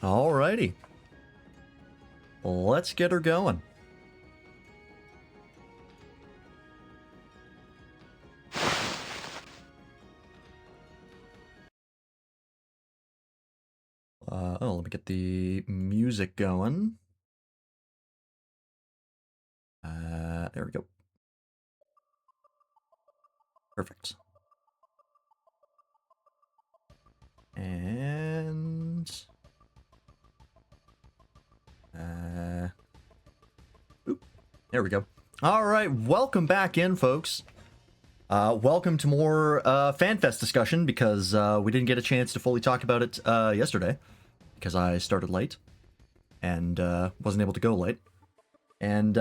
Alrighty. Let's get her going. Let me get the music going. There we go. Perfect. And... oop, there we go. Alright, welcome back in, folks. Welcome to more FanFest discussion, because we didn't get a chance to fully talk about it yesterday, because I started late, and wasn't able to go late. And,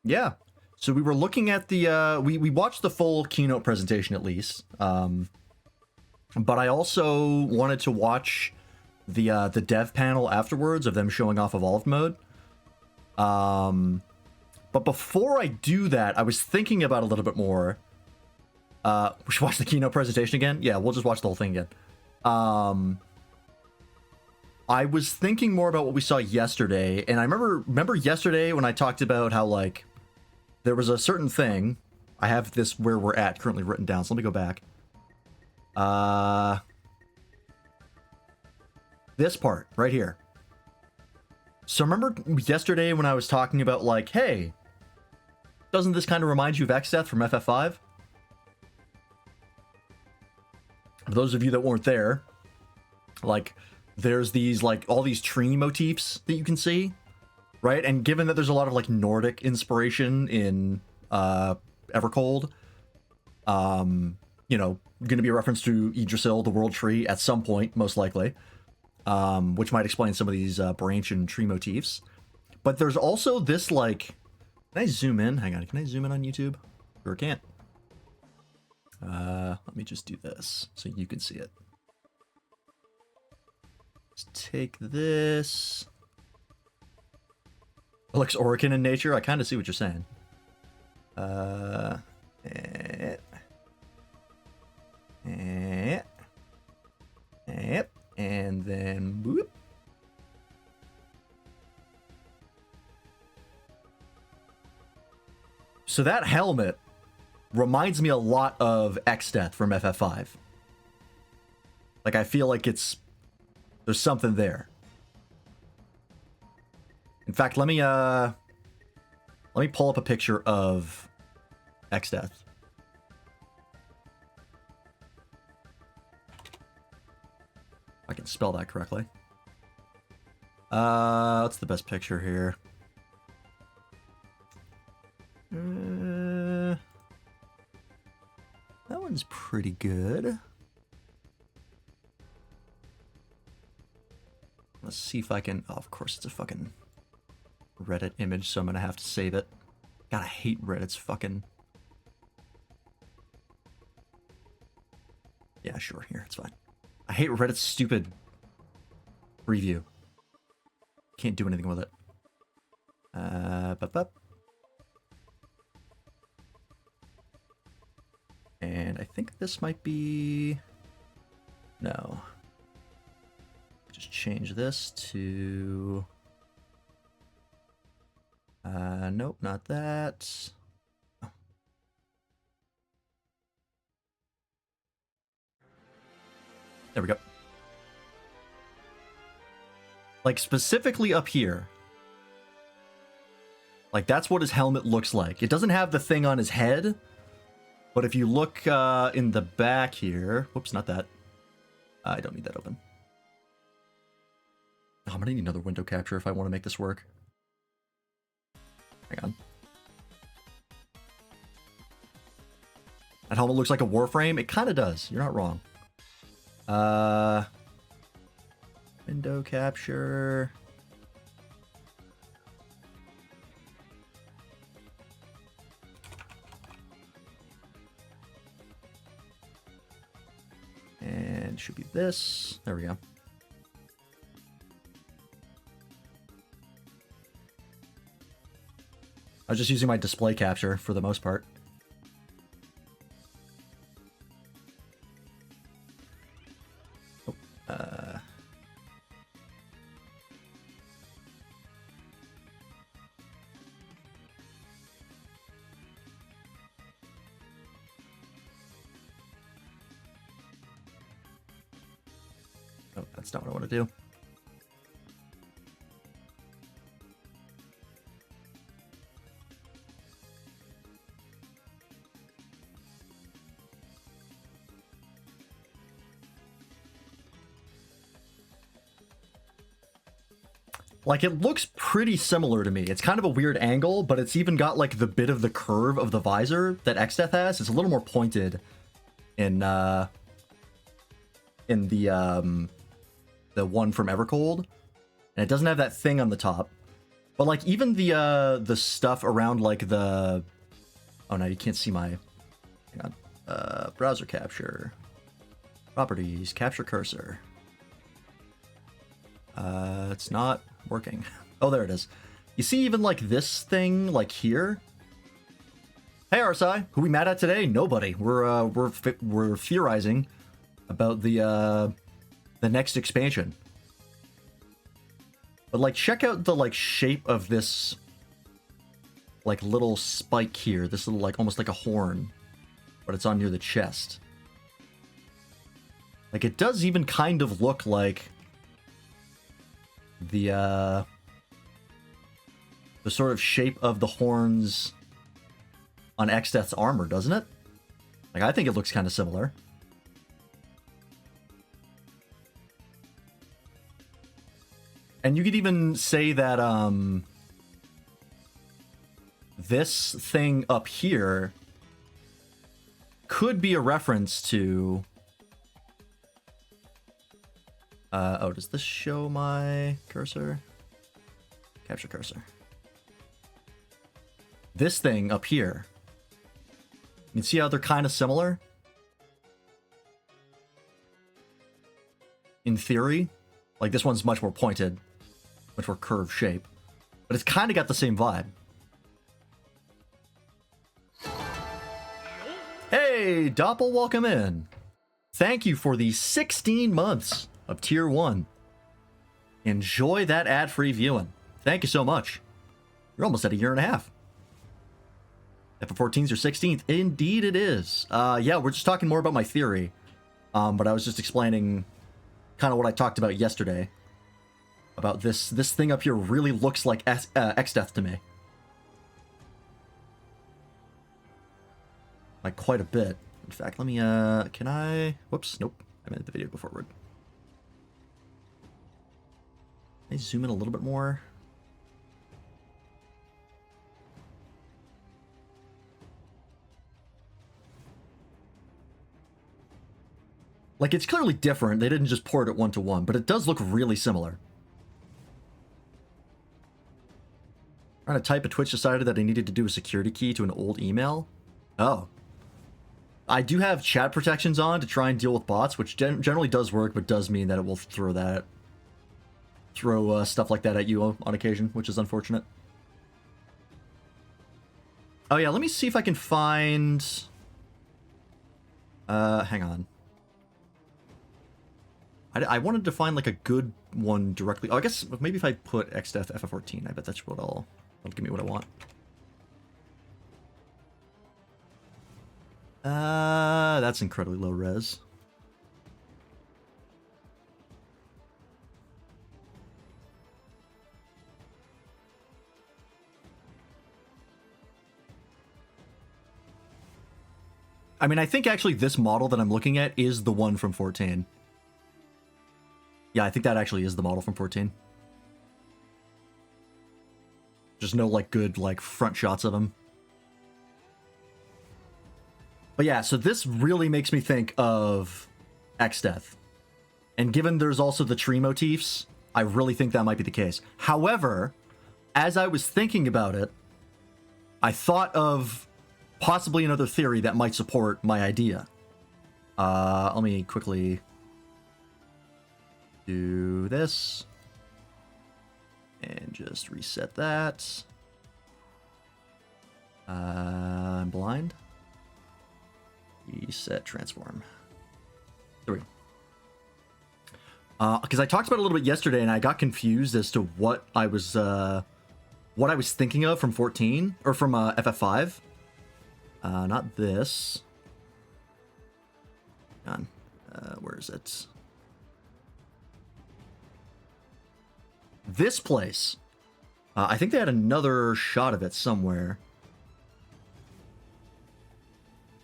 yeah. So we were looking at the, we watched the full keynote presentation at least, but I also wanted to watch the dev panel afterwards of them showing off Evolved mode. But before I do that, I was thinking about a little bit more. We should watch the keynote presentation again? Yeah, we'll just watch the whole thing again. I was thinking more about what we saw yesterday, and I remember yesterday when I talked about how, like, there was a certain thing. I have this where we're at currently written down, so let me go back. This part, right here. So remember yesterday when I was talking about, like, hey, doesn't this kind of remind you of XDeath from FF5? For those of you that weren't there, like, there's these, like, all these tree motifs that you can see, right? And given that there's a lot of, like, Nordic inspiration in Evercold, you know, going to be a reference to Yggdrasil, the world tree, at some point, most likely, which might explain some of these branch and tree motifs. But there's also this, like... Can I zoom in? Hang on, can I zoom in on YouTube? Sure can't. Let me just do this so you can see it. Let's take this. It looks Orican in nature. I kind of see what you're saying. And then whoop. So that helmet reminds me a lot of XDeath from FF5. Like, I feel like there's something there. In fact, let me pull up a picture of XDeath. If I can spell that correctly. What's the best picture here? That one's pretty good. Let's see if I can... Oh, of course, it's a fucking Reddit image, so I'm gonna have to save it. God, I hate Reddit's fucking... Yeah, sure, here, it's fine. I hate Reddit's stupid review. Can't do anything with it. And I think this might be... No. Just change this to... Nope, not that. Oh. There we go. Like, specifically up here. Like, that's what his helmet looks like. It doesn't have the thing on his head, but if you look in the back here... Whoops, not that. I don't need that open. Oh, I'm gonna need another window capture if I want to make this work. Hang on. That helmet looks like a Warframe. It kind of does. You're not wrong. Window capture. And it should be this. There we go. I was just using my display capture for the most part. That's not what I want to do. Like, it looks pretty similar to me. It's kind of a weird angle, but it's even got, like, the bit of the curve of the visor that XDeath has. It's a little more pointed in the one from Evercold. And it doesn't have that thing on the top. But, like, even the stuff around, like, the... Oh, no, you can't see my... Hang on. Browser capture. Properties. Capture cursor. It's not working. Oh, there it is. You see even, like, this thing, like, here? Hey, RSI. Who we mad at today? Nobody. We're theorizing about the next expansion. But, like, check out the, like, shape of this, like, little spike here. This little, like, almost like a horn. But it's on near the chest. Like, it does even kind of look like the sort of shape of the horns on XDeath's armor, doesn't it? Like, I think it looks kind of similar. And you could even say that this thing up here could be a reference to... oh, does this show my cursor? Capture cursor. This thing up here. You can see how they're kind of similar? In theory. Like, this one's much more pointed. Much more curved shape. But it's kind of got the same vibe. Hey, Doppel, welcome in. Thank you for the 16 months of Tier 1. Enjoy that ad-free viewing. Thank you so much. You're almost at a year and a half. FF14's your 16th. Indeed it is. Yeah, we're just talking more about my theory. But I was just explaining kind of what I talked about yesterday. About this thing up here really looks like XDeath to me. Like, quite a bit. In fact, let me, can I... Whoops, nope. I meant the video go forward. Can I zoom in a little bit more? Like, it's clearly different. They didn't just port it one-to-one, but it does look really similar. Trying to type, a Twitch decided that I needed to do a security key to an old email. Oh. I do have chat protections on to try and deal with bots, which generally does work, but does mean that it will throw stuff like that at you on occasion, which is unfortunate. Oh yeah, let me see if I can find... hang on. I wanted to find, like, a good one directly. Oh, I guess maybe if I put XDeath FF14, I bet that's what that'll give me what I want. That's incredibly low res. I mean, I think actually this model that I'm looking at is the one from 14. Yeah, I think that actually is the model from 14. Just no, like, good, like, front shots of him. But yeah, so this really makes me think of XDeath. And given there's also the tree motifs, I really think that might be the case. However, as I was thinking about it, I thought of possibly another theory that might support my idea. Let me quickly do this. And just reset that. I'm blind. Reset transform. There we go. Because I talked about it a little bit yesterday, and I got confused as to what I was thinking of from 14 or from FF5. Not this. Hang on. Where is it? this place. I think they had another shot of it somewhere.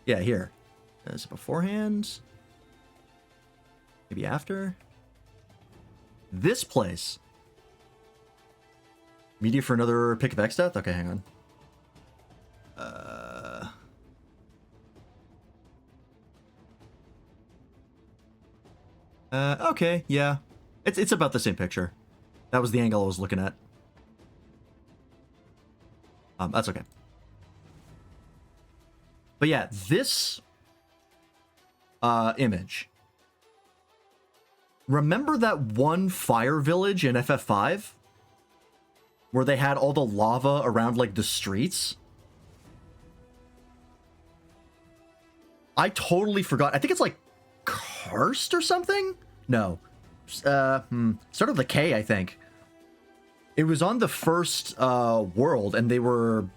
Yeah, here. Is it beforehand? Maybe after? This place. Media for another pick of X death? Okay, hang on. Okay, yeah. It's about the same picture. That was the angle I was looking at. That's okay. But yeah, this image. Remember that one fire village in FF5? Where they had all the lava around, like, the streets? I totally forgot. I think it's, like, Karst or something? No. Start with the K, I think. It was on the first world, and they were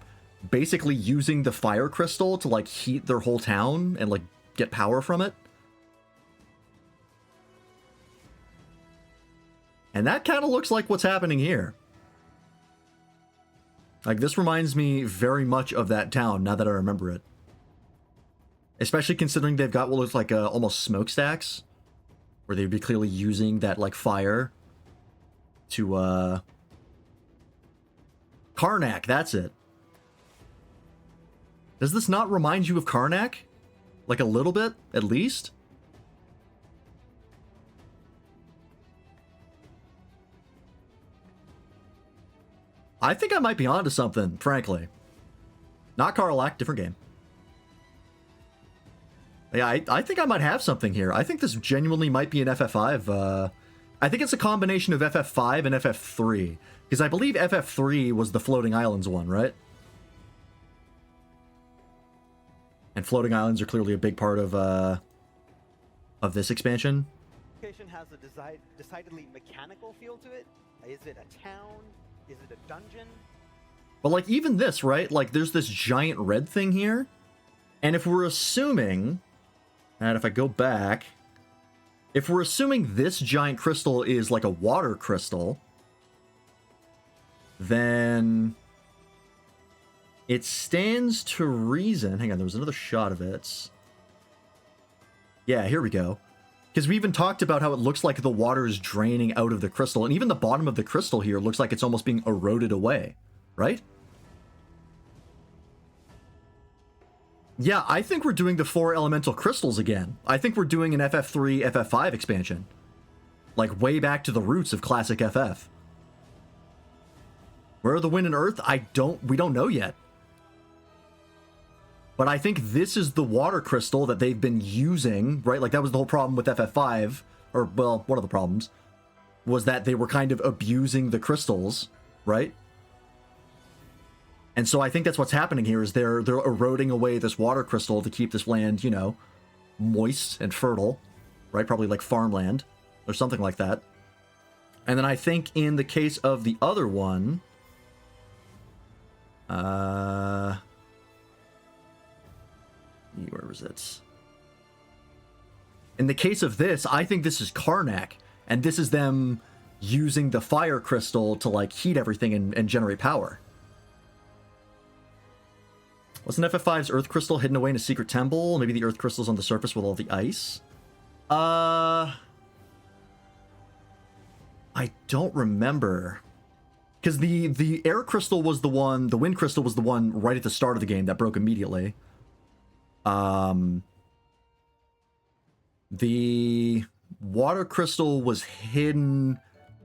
basically using the fire crystal to, like, heat their whole town and, like, get power from it. And that kind of looks like what's happening here. Like, this reminds me very much of that town, now that I remember it. Especially considering they've got what looks like almost smokestacks. Where they'd be clearly using that, like, fire to, Karnak, that's it. Does this not remind you of Karnak? Like, a little bit, at least? I think I might be onto something, frankly. Not Karlak, different game. Yeah, I think I might have something here. I think this genuinely might be an FF5. I think it's a combination of FF5 and FF3. Because I believe FF3 was the Floating Islands one, right? And Floating Islands are clearly a big part of this expansion. Location has a decidedly mechanical feel to it. Is it a town? Is it a dungeon? But, like, even this, right? Like, there's this giant red thing here. And if we're assuming... And if I go back... If we're assuming this giant crystal is, like, a water crystal... Then... It stands to reason... Hang on, there was another shot of it. Yeah, here we go. Because we even talked about how it looks like the water is draining out of the crystal. And even the bottom of the crystal here looks like it's almost being eroded away. Right? Yeah, I think we're doing the 4 elemental crystals again. I think we're doing an FF3, FF5 expansion. Like, way back to the roots of classic FF. Where are the wind and earth? We don't know yet. But I think this is the water crystal that they've been using, right? Like, that was the whole problem with FF5, or, well, one of the problems, was that they were kind of abusing the crystals, right? And so I think that's what's happening here, is they're eroding away this water crystal to keep this land, you know, moist and fertile, right? Probably like farmland, or something like that. And then I think in the case of the other one, where was it? In the case of this, I think this is Karnak, and this is them using the fire crystal to, like, heat everything and generate power. Wasn't FF5's Earth Crystal hidden away in a secret temple? Maybe the Earth Crystal's on the surface with all the ice? I don't remember. Because the Air Crystal was the one, the Wind Crystal was the one right at the start of the game that broke immediately. The Water Crystal was hidden,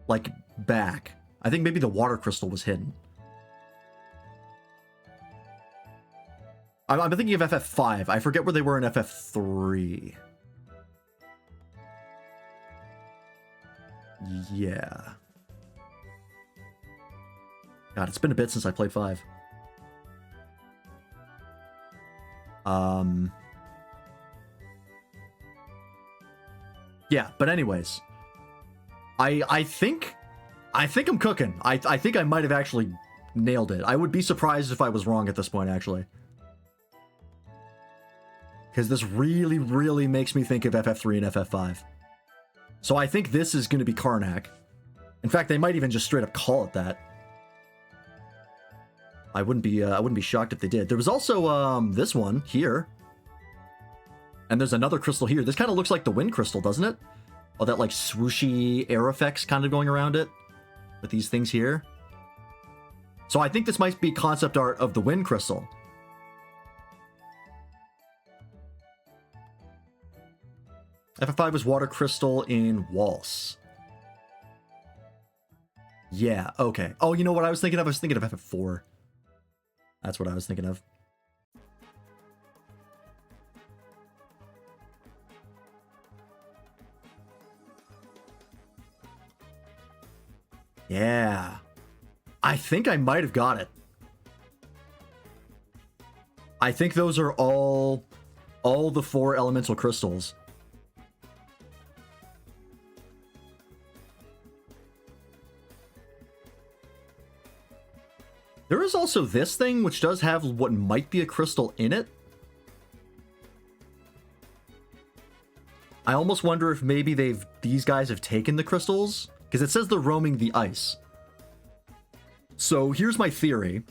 like, back. I think maybe the Water Crystal was hidden. I'm thinking of FF5. I forget where they were in FF3. Yeah. God, it's been a bit since I played 5. Yeah, but anyways. I think I'm cooking. I think I might have actually nailed it. I would be surprised if I was wrong at this point, actually. Because this really, really makes me think of FF3 and FF5. So I think this is going to be Karnak. In fact, they might even just straight up call it that. I wouldn't be shocked if they did. There was also this one here. And there's another crystal here. This kind of looks like the wind crystal, doesn't it? Oh, that like swooshy air effects kind of going around it with these things here. So I think this might be concept art of the wind crystal. FF5 was water crystal in Waltz. Yeah, okay. Oh, you know what I was thinking of? I was thinking of FF4. That's what I was thinking of. Yeah. I think I might have got it. I think those are all the 4 elemental crystals. There is also this thing, which does have what might be a crystal in it. I almost wonder if maybe these guys have taken the crystals, because it says they're roaming the ice. So here's my theory.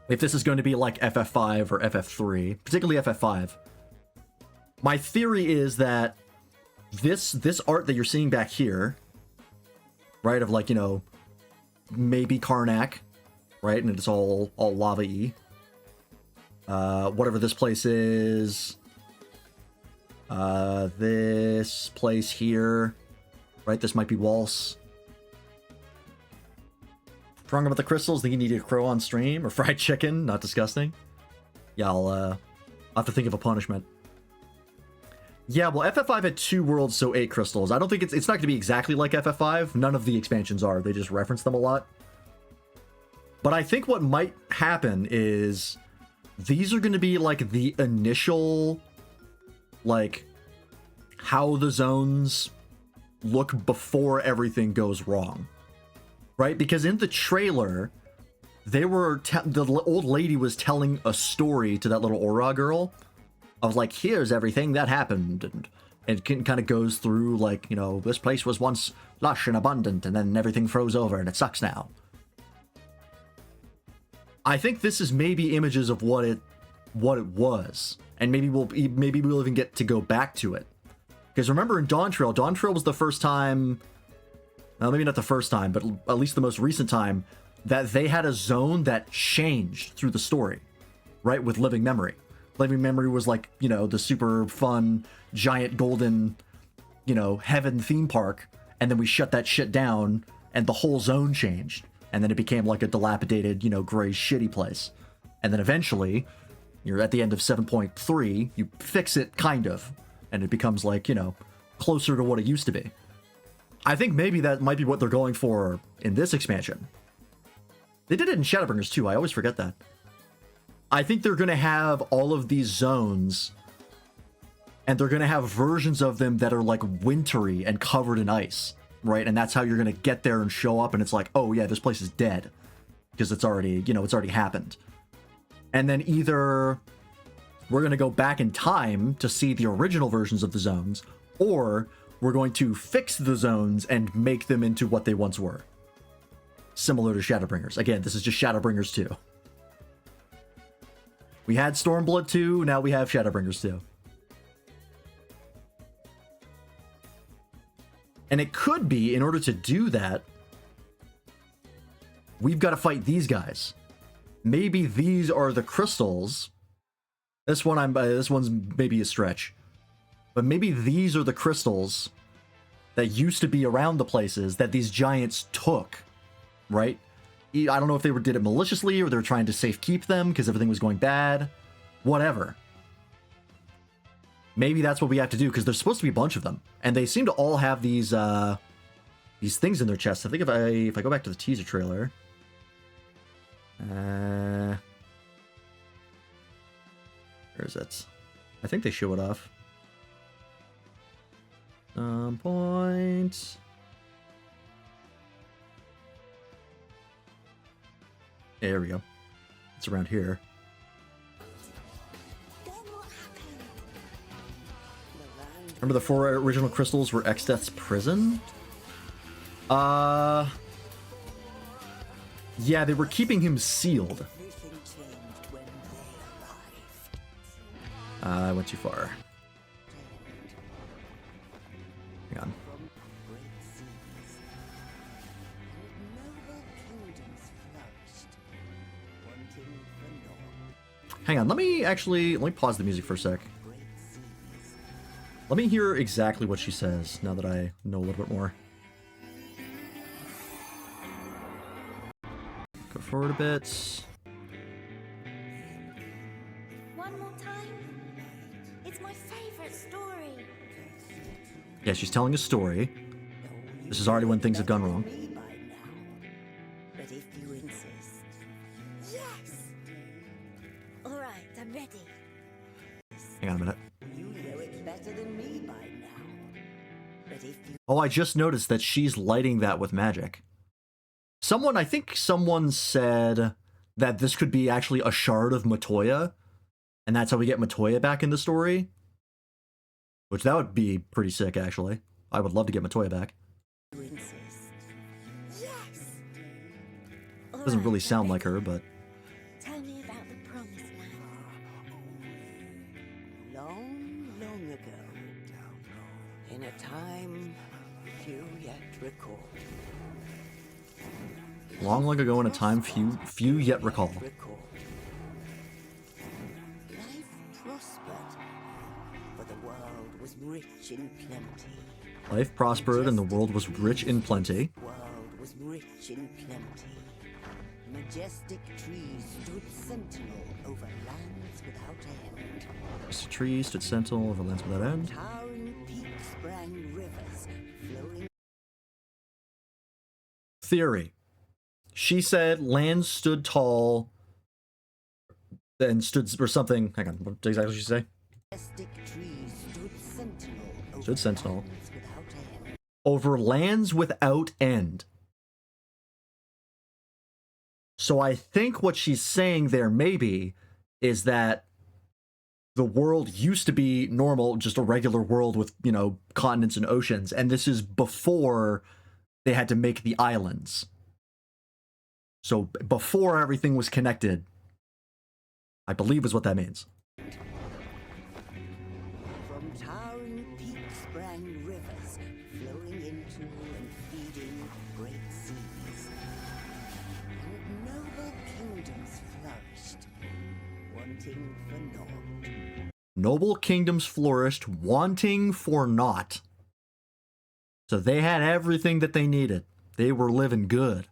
If this is going to be like FF5 or FF3, particularly FF5, my theory is that this art that you're seeing back here, right, of like, you know, maybe Karnak, right, and it's all lava-y. Whatever this place is, this place here, right, this might be Waltz. Wrong about the crystals, think you need a crow on stream, or fried chicken, not disgusting. Yeah, I'll have to think of a punishment. Yeah, well, FF5 had 2 worlds, so 8 crystals. I don't think it's not going to be exactly like FF5. None of the expansions are. They just reference them a lot. But I think what might happen is these are going to be like the initial, like, how the zones look before everything goes wrong. Right? Because in the trailer, they were the old lady was telling a story to that little Aura girl of like, here's everything that happened, and it kind of goes through like, you know, this place was once lush and abundant, and then everything froze over, and it sucks now. I think this is maybe images of what it was, and maybe we'll even get to go back to it. Because remember in Dawn Trail was the first time. Well, maybe not the first time, but at least the most recent time that they had a zone that changed through the story, right? With Living Memory. Living Memory was like, you know, the super fun, giant golden, you know, heaven theme park. And then we shut that shit down and the whole zone changed. And then it became like a dilapidated, you know, gray shitty place. And then eventually, you're at the end of 7.3, you fix it kind of. And it becomes like, you know, closer to what it used to be. I think maybe that might be what they're going for in this expansion. They did it in Shadowbringers too, I always forget that. I think they're going to have all of these zones, and they're going to have versions of them that are like wintry and covered in ice, right? And that's how you're going to get there and show up, and it's like, oh yeah, this place is dead. Because it's already, you know, it's already happened. And then either we're going to go back in time to see the original versions of the zones, or we're going to fix the zones and make them into what they once were. Similar to Shadowbringers. Again, this is just Shadowbringers 2. We had Stormblood 2, now we have Shadowbringers 2. And it could be, in order to do that, we've got to fight these guys. Maybe these are the crystals. This one's maybe a stretch. But maybe these are the crystals that used to be around the places that these giants took, right? I don't know if they did it maliciously or they were trying to safe keep them because everything was going bad. Whatever. Maybe that's what we have to do because there's supposed to be a bunch of them. And they seem to all have these things in their chests. I think if I go back to the teaser trailer. Where is it? I think they show it off. Some point. There we go. It's around here. Remember the 4 original crystals were Exdeath's prison? Yeah, they were keeping him sealed. I went too far. Hang on. Hang on, let me pause the music for a sec. Let me hear exactly what she says now that I know a little bit more. Go forward a bit. One more time. It's my favorite story. Yeah, she's telling a story. This is already when things have gone wrong. But if you insist. Yes! Alright, I'm ready. Hang on a minute. You know it better than me by now. But if you Oh, I just noticed that she's lighting that with magic. I think someone said that this could be actually a shard of Matoya, and that's how we get Matoya back in the story. Which that would be pretty sick, actually. I would love to get Matoya back. insist. Yes! Doesn't really sound like her, but... Tell me about the promised land. Long, long ago, in a time few yet recall. Long, long ago in a time few yet recall. Life prospered, for the world was rich in plenty. Life prospered and the world was rich in plenty. The world was rich in plenty. Majestic trees stood sentinel over lands without end. This tree stood sentinel over lands without end. Towering peaks sprang rivers, flowing. Theory. She said land stood tall, then stood, or something. Hang on, what exactly did she say? Majestic trees stood sentinel over Stood sentinel. lands without end. Over lands without end. So I think what she's saying there maybe is that the world used to be normal, just a regular world with, you know, continents and oceans, and this is before they had to make the islands. So before everything was connected, I believe is what that means. From towering peaks sprang rivers, flowing into and feeding great seas. And noble kingdoms flourished, wanting for naught. Noble kingdoms flourished, wanting for naught. So they had everything that they needed. They were living good.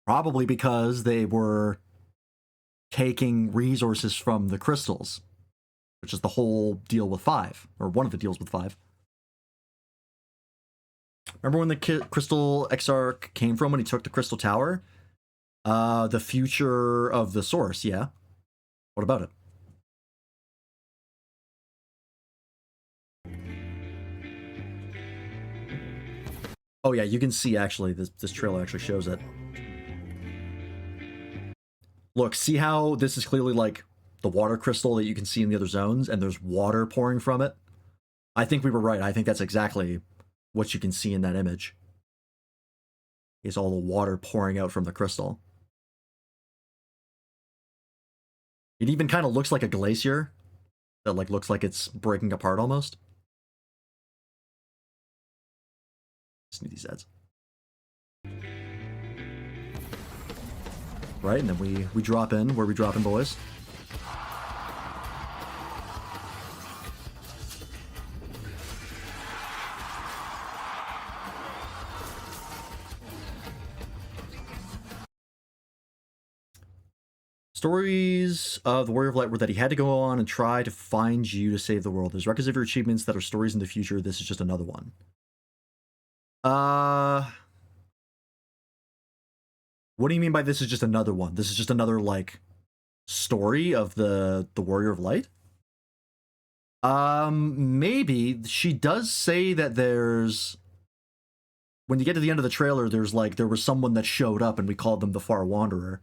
Probably because they were taking resources from the crystals, which is the whole deal with 5, or one of the deals with 5. Remember when the Crystal Exarch came from when he took the Crystal Tower? The future of the source, yeah. What about it? Oh yeah, you can see actually, this trailer actually shows it. Look, see how this is clearly like the water crystal that you can see in the other zones, and there's water pouring from it? I think we were right. I think that's exactly what you can see in that image. Is all the water pouring out from the crystal. It even kind of looks like a glacier that like looks like it's breaking apart almost. Just need these ads. Right, and then we drop in. Where we dropping, boys? Stories of the Warrior of Light were that he had to go on and try to find you to save the world. There's records of your achievements that are stories in the future. This is just another one. What do you mean by this is just another one? This is just another, like, story of the Warrior of Light? Maybe. She does say that there's... When you get to the end of the trailer, there's, like, there was someone that showed up and we called them the Far Wanderer.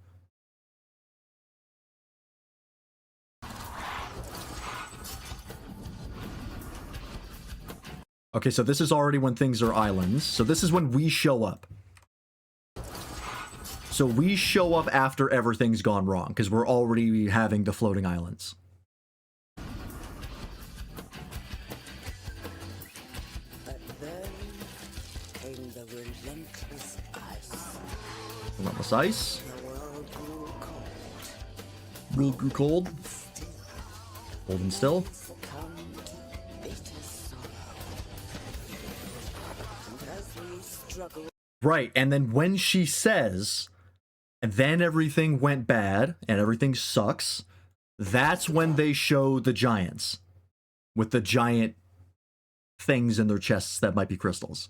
Okay, so this is already when things are islands. So this is when we show up. So we show up after everything's gone wrong, because we're already having the floating islands. But then came the relentless ice. Relentless ice. The world grew cold. World grew cold. Still Cold and still. succumbed to bitter sorrow. And as we struggle, Right, and then when she says, and then everything went bad, and everything sucks, that's when they show the giants. With the giant things in their chests that might be crystals.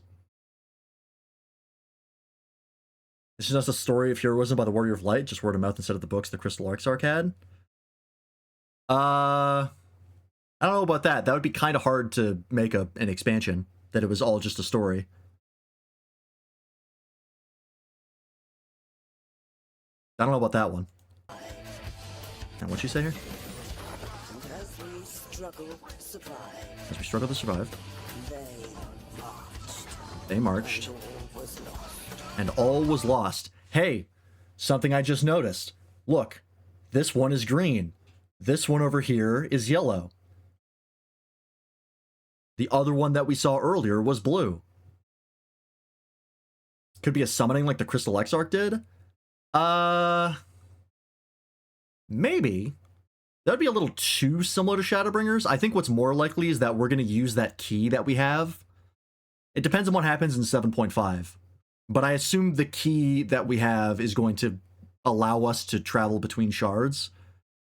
This is just a story of heroism by the Warrior of Light, just word of mouth instead of the books the Crystal Exarch had. I don't know about that. That would be kind of hard to make an expansion, that it was all just a story. I don't know about that one. And what'd she say here? and as we struggle to survive, As we struggle to survive, they they marched, marched. All was lost. and all was lost. Hey, something I just noticed. Look, this one is green. This one over here is yellow. The other one that we saw earlier was blue. Could be a summoning like the Crystal Exarch did. Maybe. That would be a little too similar to Shadowbringers. I think what's more likely is that we're going to use that key that we have. It depends on what happens in 7.5. But I assume the key that we have is going to allow us to travel between shards.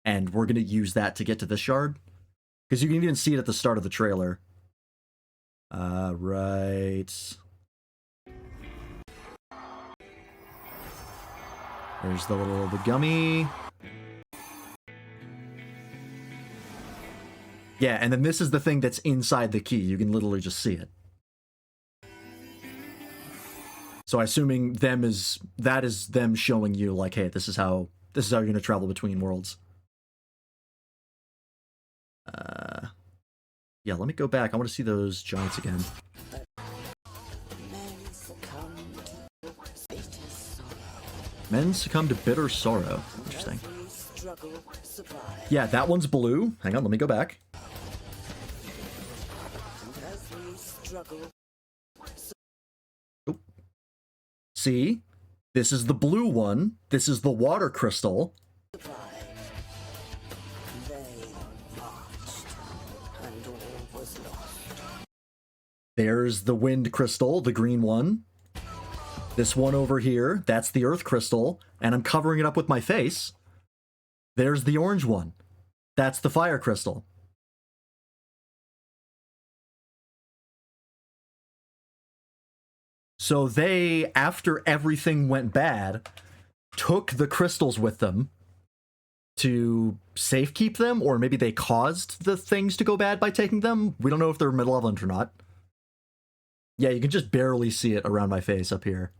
And we're going to use that to get to this shard. Because you can even see it at the start of the trailer. Right. There's the gummy. Yeah, and then this is the thing that's inside the key. You can literally just see it. So assuming that is them showing you like, hey, this is how you're gonna travel between worlds. Yeah, let me go back. I want to see those giants again. Men succumbed to bitter sorrow. Men succumb to bitter sorrow. Interesting. As we struggle to survive, Yeah, that one's blue. Hang on, let me go back. and as we struggle, See? This is the blue one. This is the water crystal. survive, they marched, and all was lost. There's the wind crystal, the green one. This one over here, that's the earth crystal, and I'm covering it up with my face. There's the orange one. That's the fire crystal. So they, after everything went bad, took the crystals with them to safekeep them, or maybe they caused the things to go bad by taking them. We don't know if they're malevolent or not. Yeah, you can just barely see it around my face up here.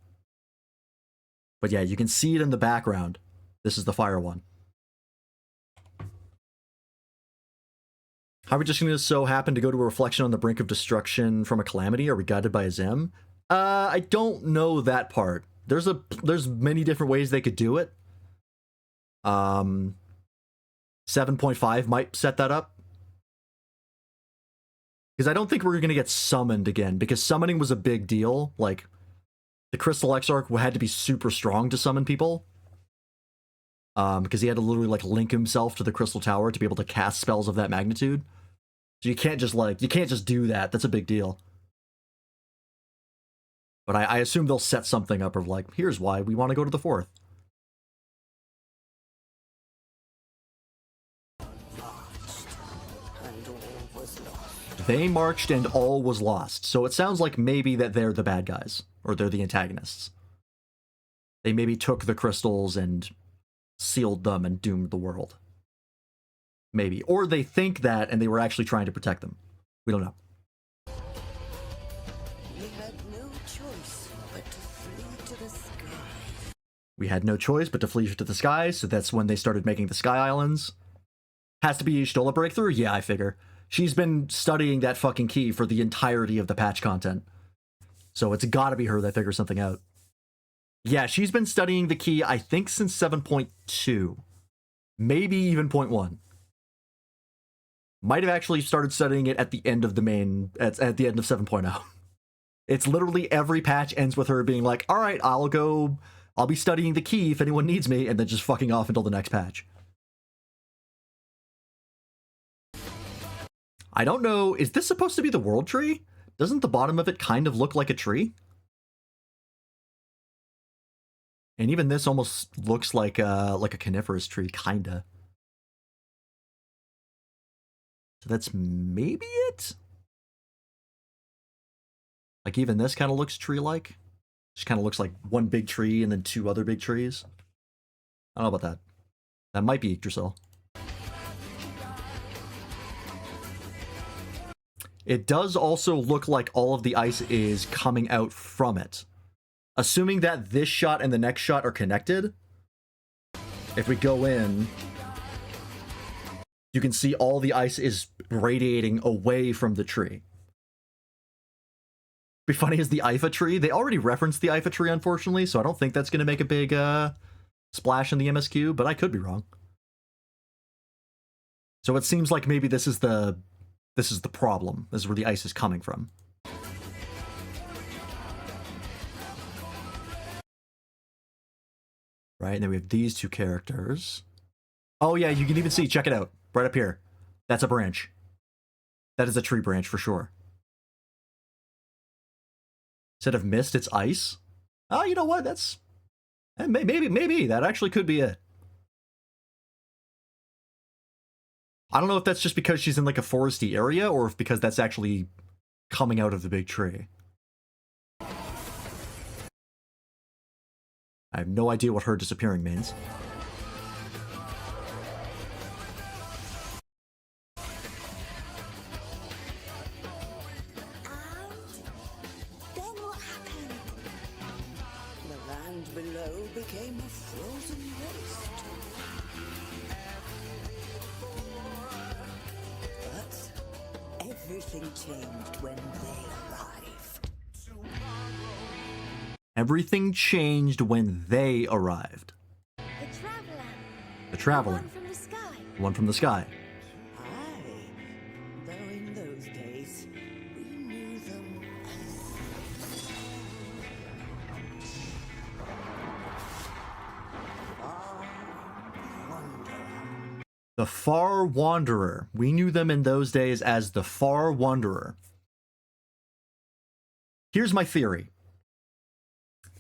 But yeah, you can see it in the background. This is the fire one. How are we just going to so happen to go to a reflection on the brink of destruction from a calamity? Are we guided by a Zem? I don't know that part. There's many different ways they could do it. 7.5 might set that up. Because I don't think we're going to get summoned again, because summoning was a big deal. Like, the Crystal Exarch had to be super strong to summon people. Because he had to literally, like, link himself to the Crystal Tower to be able to cast spells of that magnitude. So you can't just do that. That's a big deal. But I assume they'll set something up of, like, here's why we want to go to the 4th. They marched and all was lost. So it sounds like maybe that they're the bad guys, or they're the antagonists. They maybe took the crystals and sealed them and doomed the world. Maybe. Or they think that and they were actually trying to protect them. We don't know. We had no choice but to flee to the sky. We had no choice but to flee to the sky, so that's when they started making the Sky Islands. Has to be Stola breakthrough? Yeah, I figure. she's been studying that fucking key for the entirety of the patch content. So it's gotta be her that figures something out. Yeah, she's been studying the key, I think, since 7.2. Maybe even 0.1. Might have actually started studying it at the end of the main, at the end of 7.0. It's literally every patch ends with her being like, all right, I'll be studying the key if anyone needs me, and then just fucking off until the next patch. I don't know, is this supposed to be the world tree? Doesn't the bottom of it kind of look like a tree? And even this almost looks like a coniferous tree, kinda. So that's maybe it? Like even this kind of looks tree-like. Just kind of looks like one big tree and then two other big trees. I don't know about that. That might be Yggdrasil. It does also look like all of the ice is coming out from it. Assuming that this shot and the next shot are connected, if we go in, you can see all the ice is radiating away from the tree. Be funny as the IFA tree. They already referenced the IFA tree, unfortunately, so I don't think that's going to make a big splash in the MSQ, but I could be wrong. So it seems like maybe this is the problem. This is where the ice is coming from. Right, and then we have these two characters. Oh yeah, you can even see, check it out, right up here. That's a branch. That is a tree branch for sure. Instead of mist, it's ice. Oh, you know what? That's maybe that actually could be it. I don't know if that's just because she's in like a foresty area, or if because that's actually coming out of the big tree. I have no idea what her disappearing means. Became a frozen waste. But everything changed when they arrived. Everything changed when they arrived. The Traveler. The Traveler. The one from the sky. The one from the sky. Aye, though in those days, we knew them The Far Wanderer. We knew them in those days as the Far Wanderer. Here's my theory.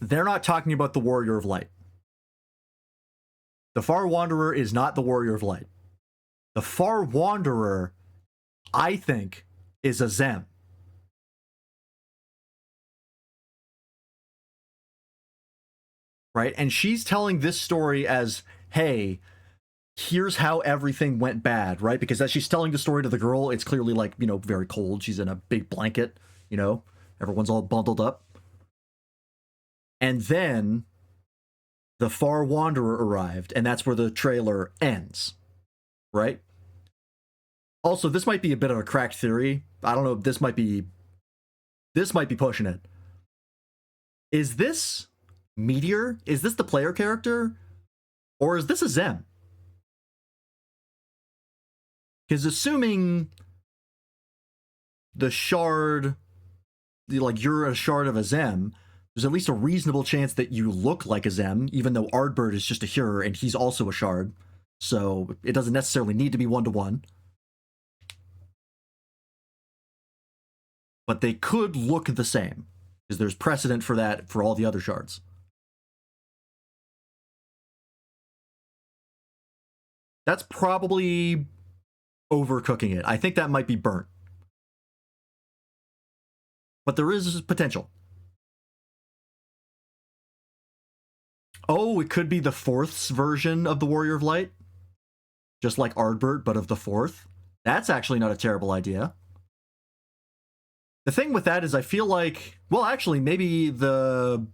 They're not talking about the Warrior of Light. The Far Wanderer is not the Warrior of Light. The Far Wanderer, I think, is a Zem. Right? And she's telling this story as, hey, here's how everything went bad, right? Because as she's telling the story to the girl, it's clearly like, you know, very cold. She's in a big blanket, you know, everyone's all bundled up. And then the Far Wanderer arrived, and that's where the trailer ends, right? Also, this might be a bit of a cracked theory. I don't know, this might be pushing it. Is this Meteor? Is this the player character? Or is this a Zem? Because assuming the shard, like you're a shard of a Zem, there's at least a reasonable chance that you look like a Zem, even though Ardbird is just a Hur and he's also a shard. So it doesn't necessarily need to be one-to-one. But they could look the same, because there's precedent for that for all the other shards. That's probably overcooking it. I think that might be burnt. But there is potential. Oh, it could be the Fourth's version of the Warrior of Light. Just like Ardbert, but of the Fourth. That's actually not a terrible idea. The thing with that is I feel like, well, actually, maybe the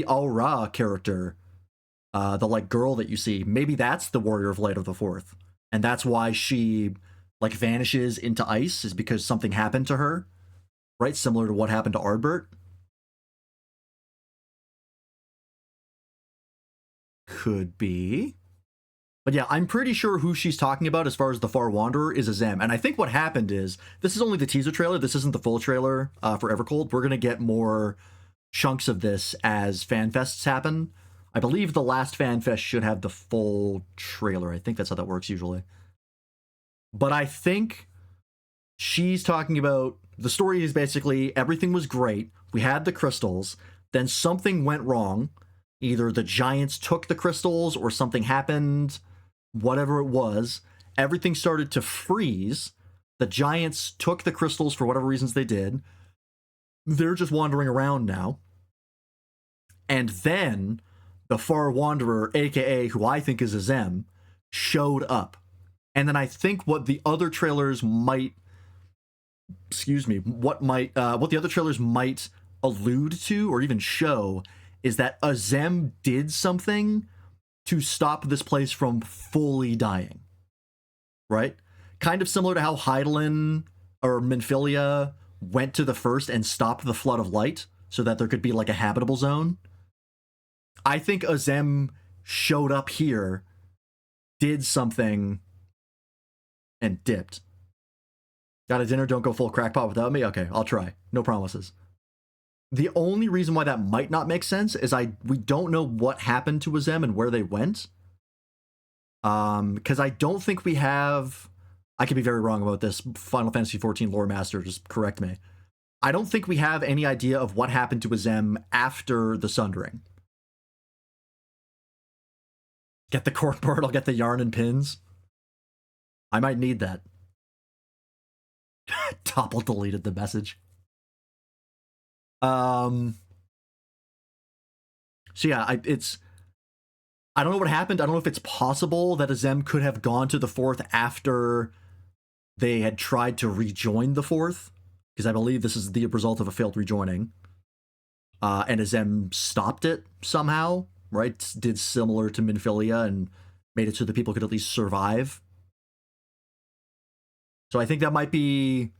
Al-Ra character, the like girl that you see, maybe that's the Warrior of Light of the Fourth. And that's why she like vanishes into ice is because something happened to her, right? Similar to what happened to Ardbert. Could be. But yeah, I'm pretty sure who she's talking about as far as the Far Wanderer is Azem. And I think what happened is, this is only the teaser trailer, this isn't the full trailer for Evercold. We're going to get more chunks of this as FanFests happen. I believe the last FanFest should have the full trailer. I think that's how that works usually. But I think she's talking about, the story is basically everything was great. We had the crystals, then something went wrong. Either the giants took the crystals or something happened, whatever it was. Everything started to freeze. The giants took the crystals for whatever reasons they did. They're just wandering around now. And then the Far Wanderer, aka who I think is Azem, showed up. And then I think what the other trailers might, what the other trailers might allude to or even show is that Azem did something to stop this place from fully dying. Right? Kind of similar to how Hydaelyn or Minfilia went to the first and stopped the flood of light so that there could be like a habitable zone. I think Azem showed up here, did something, and dipped. Got a dinner, don't go full crackpot without me? Okay, I'll try. No promises. The only reason why that might not make sense is we don't know what happened to Azem and where they went. Because I don't think we have... I could be very wrong about this. Final Fantasy XIV lore master, just correct me. I don't think we have any idea of what happened to Azem after the Sundering. Get the corkboard, I'll get the yarn and pins. I might need that. Topple deleted the message. So yeah, I don't know what happened. I don't know if it's possible that Azem could have gone to the Fourth after they had tried to rejoin the Fourth, because I believe this is the result of a failed rejoining. And Azem stopped it somehow, right? Did similar to Minfilia and made it so that people could at least survive. So I think that might be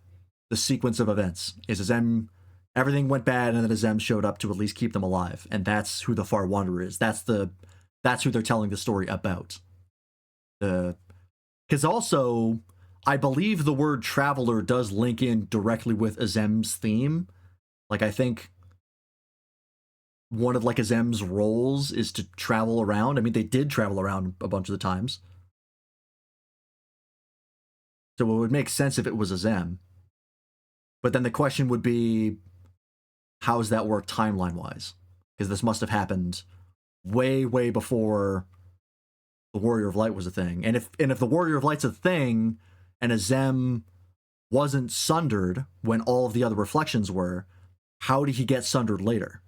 the sequence of events. Is Azem, everything went bad, and then Azem showed up to at least keep them alive, and that's who the Far Wanderer is. That's who they're telling the story about. Because also, I believe the word traveler does link in directly with Azem's theme. Like, I think one of like Azem's roles is to travel around. I mean, they did travel around a bunch of the times. So it would make sense if it was Azem. But then the question would be, how does that work timeline-wise? Because this must have happened way, way before the Warrior of Light was a thing. And if the Warrior of Light's a thing, and Azem wasn't sundered when all of the other reflections were, how did he get sundered later?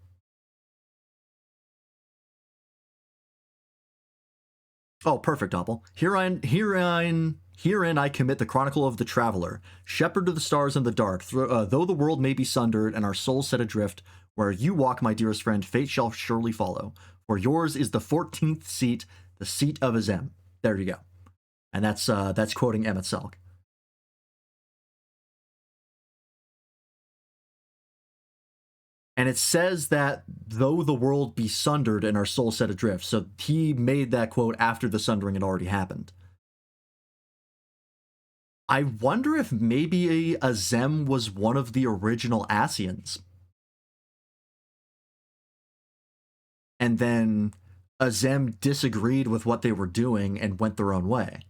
Oh, perfect, Doppel. Herein I commit the chronicle of the traveler, shepherd of the stars in the dark. Though the world may be sundered and our souls set adrift, where you walk, my dearest friend, fate shall surely follow. For yours is the 14th seat, the seat of Azem. There you go. And that's quoting Emmett Selk. And it says that though the world be sundered and our soul set adrift. So he made that quote after the sundering had already happened. I wonder if maybe Azem was one of the original Ascians. And then Azem disagreed with what they were doing and went their own way.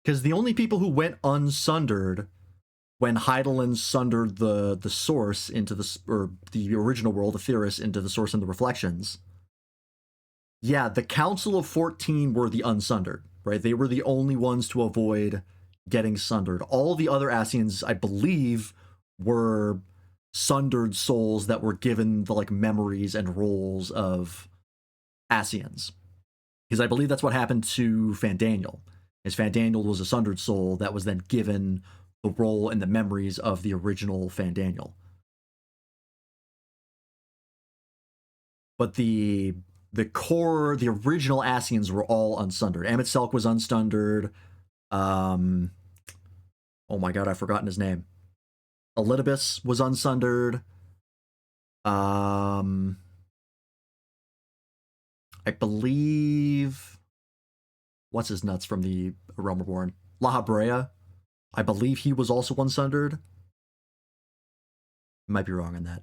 Because the only people who went unsundered when Hydaelyn sundered the source into the original world, the Theris, into the source and the reflections. Yeah, the Council of 14 were the unsundered, right? They were the only ones to avoid getting sundered. All the other Ascians, I believe, were sundered souls that were given the like memories and roles of Ascians. Because I believe that's what happened to Fandaniel. Is Fandaniel was a sundered soul that was then given the role and the memories of the original Fandaniel. But the core, the original Ascians were all unsundered. Amitselk was unsundered. Oh my god, I've forgotten his name. Elidibus was unsundered. I believe, what's his nuts from the Realm Reborn? La Habrea. I believe he was also unsundered. Might be wrong on that.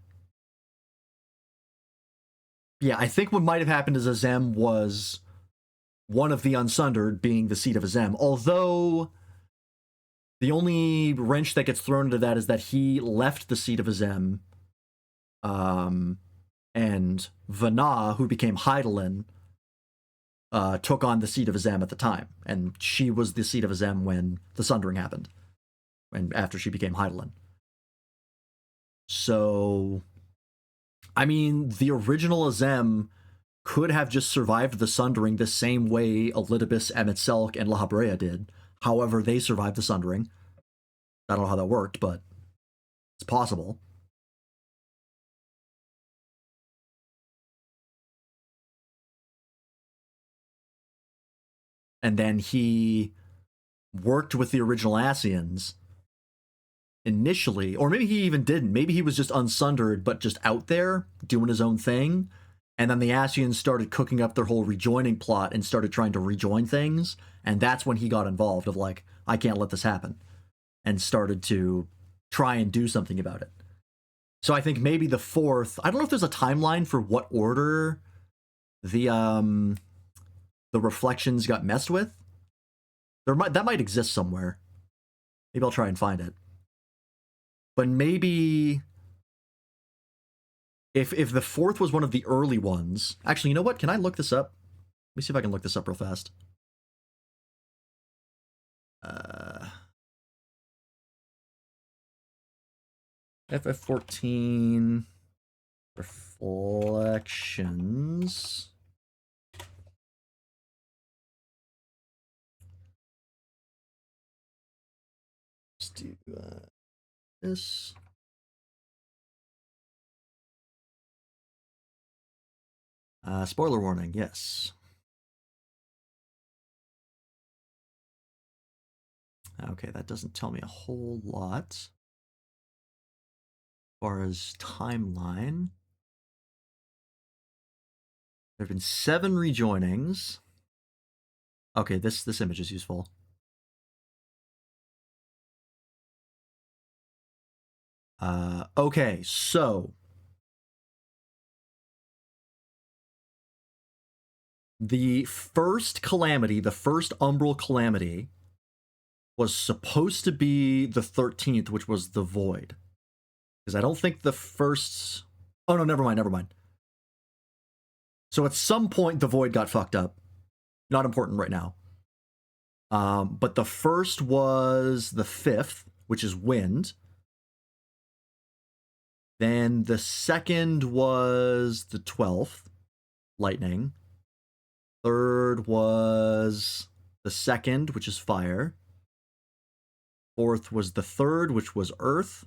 Yeah, I think what might have happened is Azem was one of the unsundered, being the seat of Azem. Although the only wrench that gets thrown into that is that he left the seat of Azem, and Vana, who became Hydaelyn, took on the seat of Azem at the time, and she was the seat of Azem when the Sundering happened, and after she became Hydaelyn. So, I mean, the original Azem could have just survived the Sundering the same way Elidibus, Amitselk, and La Habrea did. However, they survived the Sundering. I don't know how that worked, but it's possible. And then he worked with the original Ascians initially, or maybe he even didn't. Maybe he was just unsundered, but just out there doing his own thing. And then the Ascians started cooking up their whole rejoining plot and started trying to rejoin things. And that's when he got involved of like, I can't let this happen. And started to try and do something about it. So I think maybe the fourth, I don't know if there's a timeline for what order the reflections got messed with. That might exist somewhere. Maybe I'll try and find it. But maybe if the fourth was one of the early ones, actually, you know what? Can I look this up? Let me see if I can look this up real fast. FF14 reflections. Let's do this. Spoiler warning, yes. Okay, that doesn't tell me a whole lot. As far as timeline, there have been 7 rejoinings. Okay, this image is useful. Okay, so the first calamity, the first Umbral calamity, was supposed to be the 13th, which was the Void. Because I don't think the first... Oh, no, never mind. So at some point, the Void got fucked up. Not important right now. But the first was the 5th, which is Wind. Then the second was the 12th, Lightning. Third was the 2nd, which is Fire. Fourth was the 3rd, which was Earth.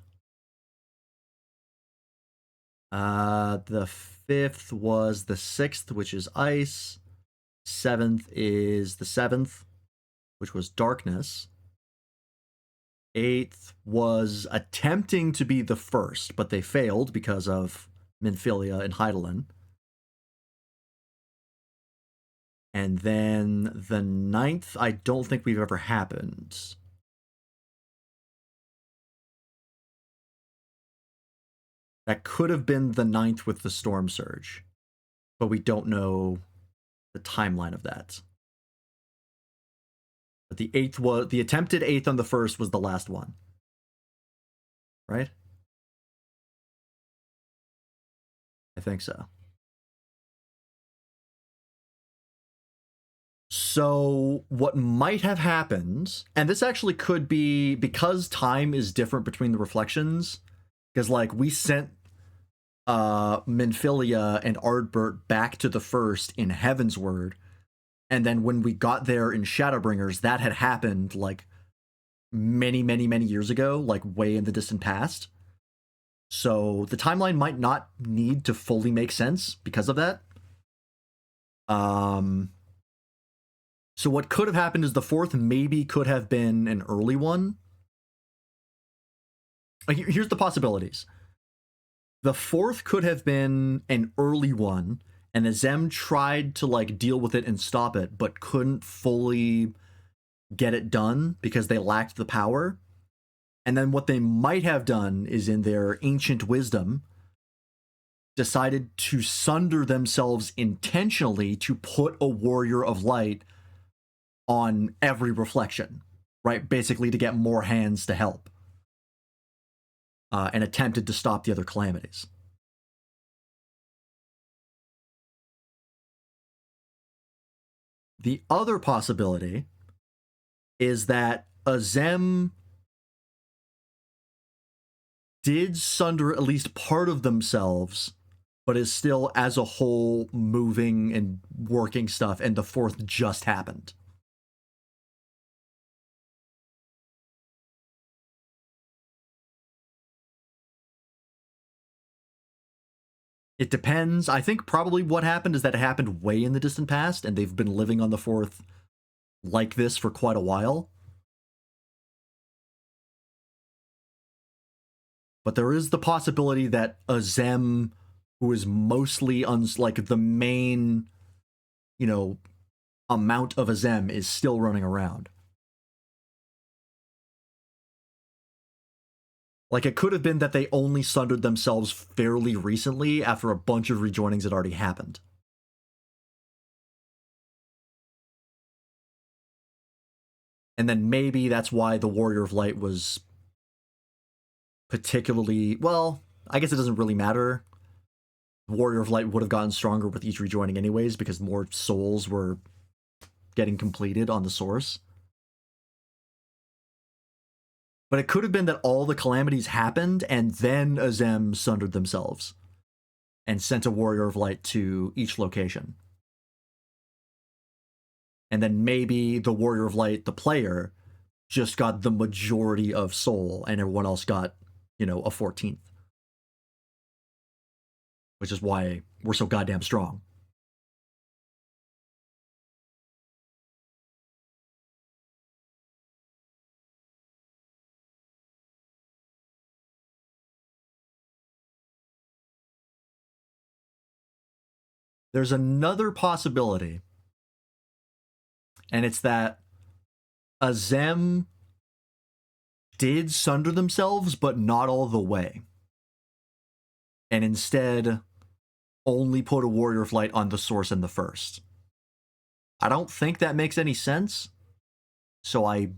The 5th was the 6th, which is Ice. 7th is the 7th, which was Darkness. 8th was attempting to be the 1st, but they failed because of Minfilia and Hydaelyn. And then the 9th, I don't think we've ever happened. That could have been the 9th with the Storm Surge, but we don't know the timeline of that. But the 8th was, the attempted 8th on the 1st was the last one. Right? I think so. So what might have happened, and this actually could be, because time is different between the reflections, because like we sent Minfilia and Ardbert back to the 1st in Heavensward, and then when we got there in Shadowbringers, that had happened like many, many, many years ago, like way in the distant past. So the timeline might not need to fully make sense because of that. So what could have happened is the fourth maybe could have been an early one. Here's the possibilities. The fourth could have been an early one, and Azem tried to like deal with it and stop it, but couldn't fully get it done because they lacked the power. And then what they might have done is, in their ancient wisdom, decided to sunder themselves intentionally to put a warrior of light on every reflection, right? Basically to get more hands to help. And attempted to stop the other calamities. The other possibility is that Azem did sunder at least part of themselves, but is still as a whole moving and working stuff, and the fourth just happened. It depends. I think probably what happened is that it happened way in the distant past, and they've been living on the fourth like this for quite a while. But there is the possibility that Azem, who is mostly like the main, amount of Azem, is still running around. Like, it could have been that they only sundered themselves fairly recently after a bunch of rejoinings had already happened. And then maybe that's why the Warrior of Light was particularly... Well, I guess it doesn't really matter. Warrior of Light would have gotten stronger with each rejoining anyways, because more souls were getting completed on the source. But it could have been that all the calamities happened, and then Azem sundered themselves and sent a Warrior of Light to each location. And then maybe the Warrior of Light, the player, just got the majority of soul, and everyone else got, a 14th. Which is why we're so goddamn strong. There's another possibility, and it's that Azem did sunder themselves, but not all the way. And instead only put a Warrior of Light on the source in the first. I don't think that makes any sense, so I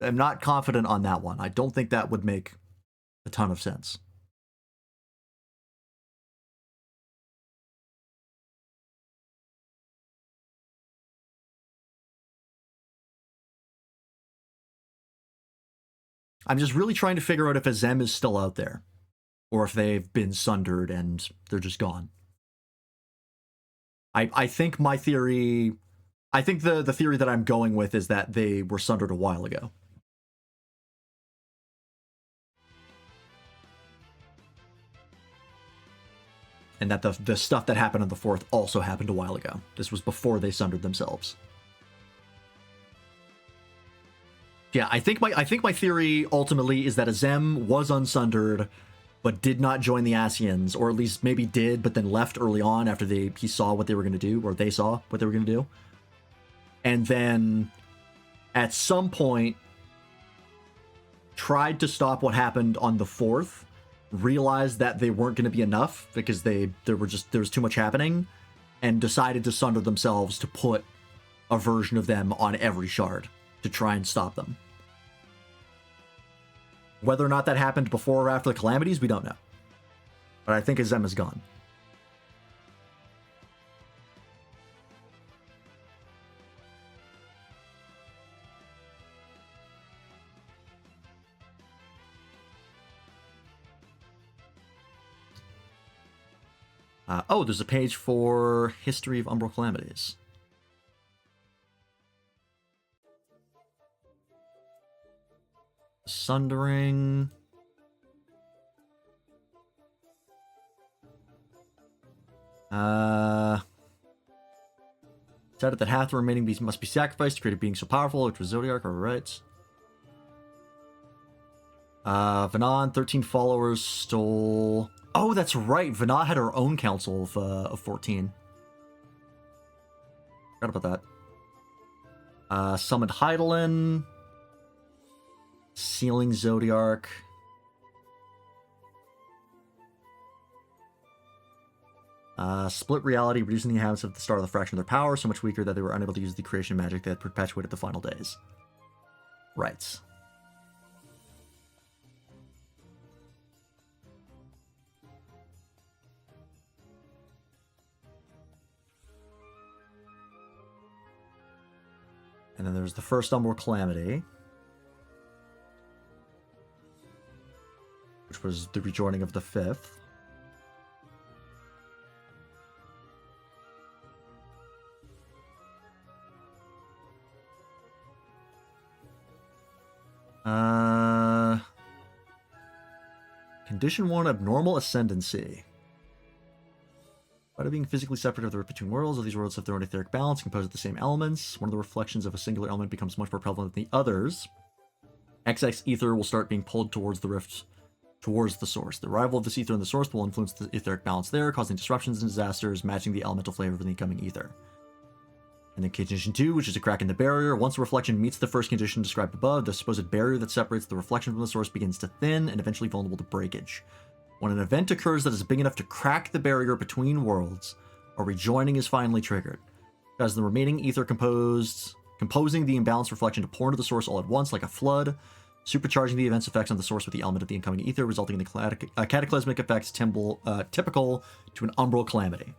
am not confident on that one. I don't think that would make a ton of sense. I'm just really trying to figure out if Azem is still out there, or if they've been sundered and they're just gone. I think my theory... I think the theory that I'm going with is that they were sundered a while ago. And that the stuff that happened on the fourth also happened a while ago. This was before they sundered themselves. Yeah, I think my theory ultimately is that Azem was unsundered, but did not join the Asians, or at least maybe did, but then left early on after he saw what they were going to do, or they saw what they were going to do. And then, at some point, tried to stop what happened on the fourth, realized that they weren't going to be enough because there was too much happening, and decided to sunder themselves to put a version of them on every shard to try and stop them. Whether or not that happened before or after the calamities, we don't know. But I think Azem is gone. Oh, there's a page for History of Umbral Calamities. Sundering. Decided that half the remaining beasts must be sacrificed to create a being so powerful, which was Zodiac, alright. Vanan, 13 followers, stole... Oh, that's right, Vanan had her own council of 14. Forgot about that. Summoned Heidelin. Sealing Zodiac. Split reality, reducing the inhabitants of the star of the fraction of their power, so much weaker that they were unable to use the creation magic that perpetuated the final days. Right. And then there's the first Umbral Calamity, which was the rejoining of the fifth. Condition 1, abnormal ascendancy. By being physically separate of the rift between worlds, all these worlds have their own etheric balance, composed of the same elements. One of the reflections of a singular element becomes much more prevalent than the others. XX ether will start being pulled towards the rift, towards the source. The arrival of this ether in the source will influence the etheric balance there, causing disruptions and disasters, matching the elemental flavor of the incoming ether. And then condition 2, which is a crack in the barrier. Once the reflection meets the first condition described above, the supposed barrier that separates the reflection from the source begins to thin and eventually vulnerable to breakage. When an event occurs that is big enough to crack the barrier between worlds, a rejoining is finally triggered. As the remaining ether composing the imbalanced reflection to pour into the source all at once like a flood, supercharging the event's effects on the source with the element of the incoming ether, resulting in the cataclysmic effects typical to an umbral calamity.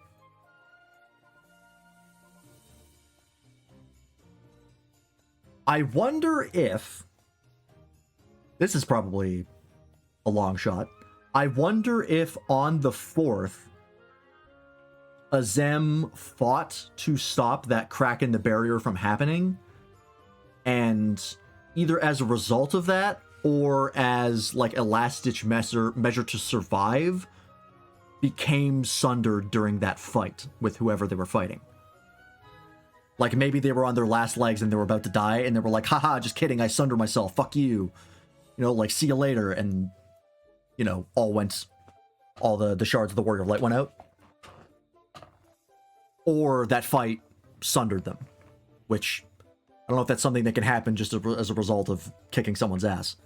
I wonder if... This is probably a long shot. I wonder if on the 4th, Azem fought to stop that crack in the barrier from happening, and either as a result of that, or as like a last-ditch measure to survive, became sundered during that fight with whoever they were fighting. Like, maybe they were on their last legs and they were about to die, and they were like, haha, just kidding, I sunder myself, fuck you. You know, like, see you later, and, you know, all the shards of the Warrior of Light went out. Or that fight sundered them, which, I don't know if that's something that can happen just as a result of kicking someone's ass.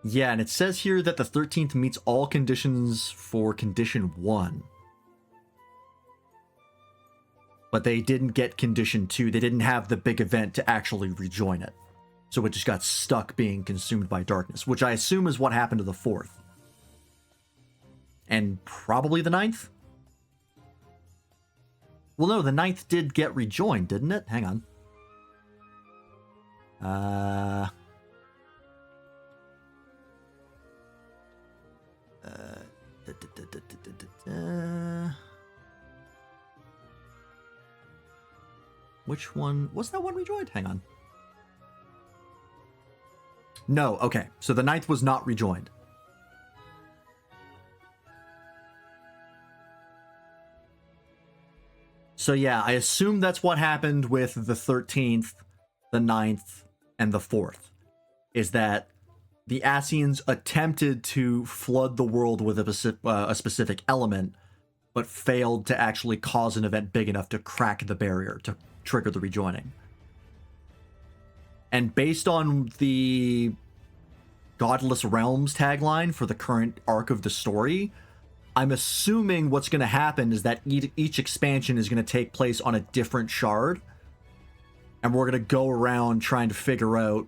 Yeah, and it says here that the 13th meets all conditions for condition 1. But they didn't get condition 2. They didn't have the big event to actually rejoin it. So it just got stuck being consumed by darkness, which I assume is what happened to the 4th. And probably the 9th? Well, no, the 9th did get rejoined, didn't it? Hang on. Which one? Was that one rejoined? Hang on. No, okay. So the 9th was not rejoined. So yeah, I assume that's what happened with the 13th, the 9th, and the 4th. Is that the Ascians attempted to flood the world with a specific element, but failed to actually cause an event big enough to crack the barrier, to trigger the rejoining. And based on the Godless Realms tagline for the current arc of the story, I'm assuming what's going to happen is that each expansion is going to take place on a different shard, and we're going to go around trying to figure out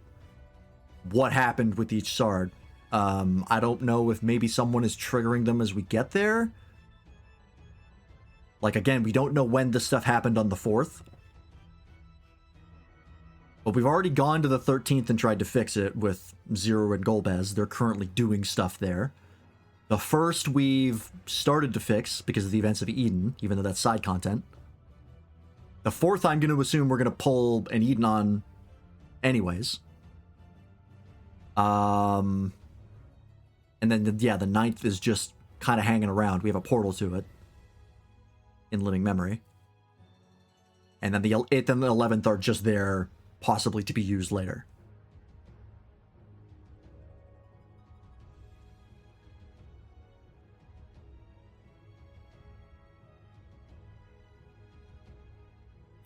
what happened with each shard. I don't know if maybe someone is triggering them as we get there. Like, again, we don't know when this stuff happened on the 4th. But we've already gone to the 13th and tried to fix it with Zero and Golbez. They're currently doing stuff there. The first we've started to fix because of the events of Eden, even though that's side content. The fourth I'm going to assume we're going to pull an Eden on anyways. And then, yeah, the 9th is just kind of hanging around. We have a portal to it in living memory. And then the 8th and the 11th are just there, possibly to be used later.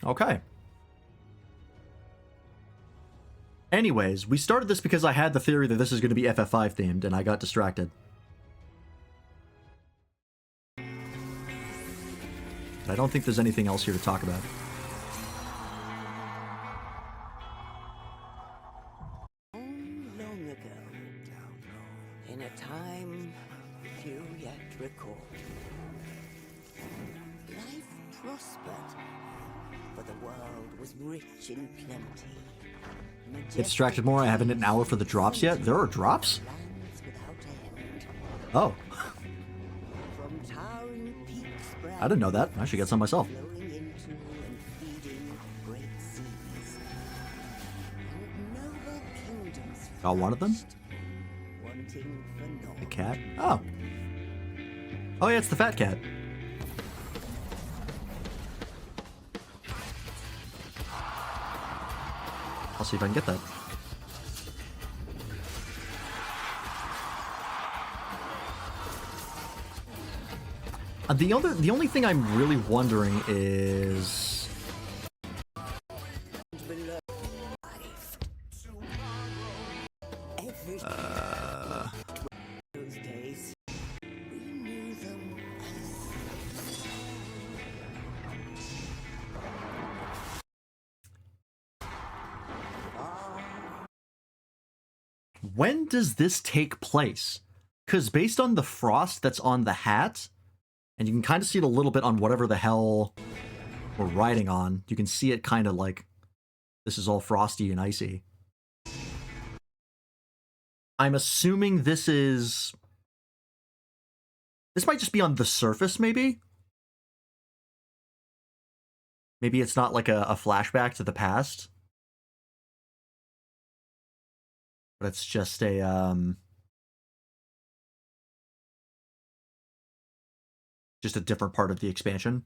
Okay. Anyways, we started this because I had the theory that this is going to be FF5 themed, and I got distracted. But I don't think there's anything else here to talk about. Long ago, in a time few yet recall, life prospered, for the world was rich in plenty. Get distracted more. I haven't hit an hour for the drops yet. There are drops? Lands without end. Oh. From towering peaks I didn't know that. I should get some myself. flowing into and feeding great seas. And noble kingdoms Got one of them? flourished, wanting for naught. The cat? Oh. Oh yeah, it's the fat cat. I'll see if I can get that. The only thing I'm really wondering is Below life. Every those days, we knew them when does this take place? Because based on the frost that's on the hat, and you can kind of see it a little bit on whatever the hell we're riding on, you can see it kind of like this is all frosty and icy. I'm assuming this might just be on the surface, maybe? Maybe it's not like a flashback to the past. But it's just a just a different part of the expansion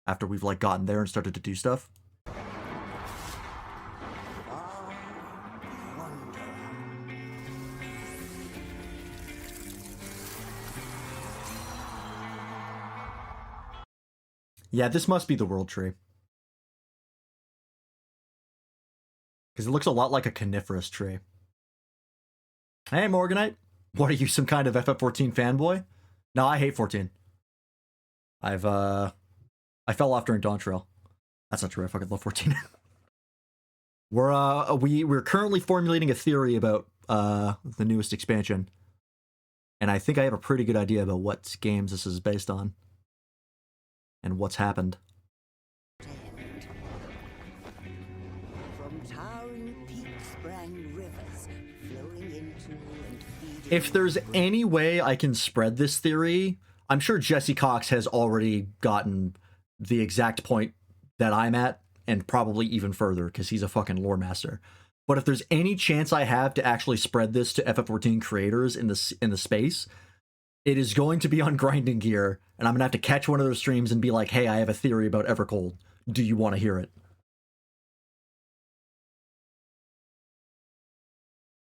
after we've like gotten there and started to do stuff. wonder. Yeah, this must be the world tree. Because it looks a lot like a coniferous tree. Hey, Morganite. What are you, some kind of FF14 fanboy? No, I hate 14. I fell off during Dawn Trail. That's not true. I fucking love 14. We're currently formulating a theory about the newest expansion, and I think I have a pretty good idea about what games this is based on and what's happened. From towering peaks sprang rivers, flowing into and feeding. If there's any way I can spread this theory, I'm sure Jesse Cox has already gotten the exact point that I'm at, and probably even further, because he's a fucking lore master. But if there's any chance I have to actually spread this to FF14 creators in the space, it is going to be on Grinding Gear, and I'm gonna have to catch one of their streams and be like, hey, I have a theory about Evercold. Do you want to hear it?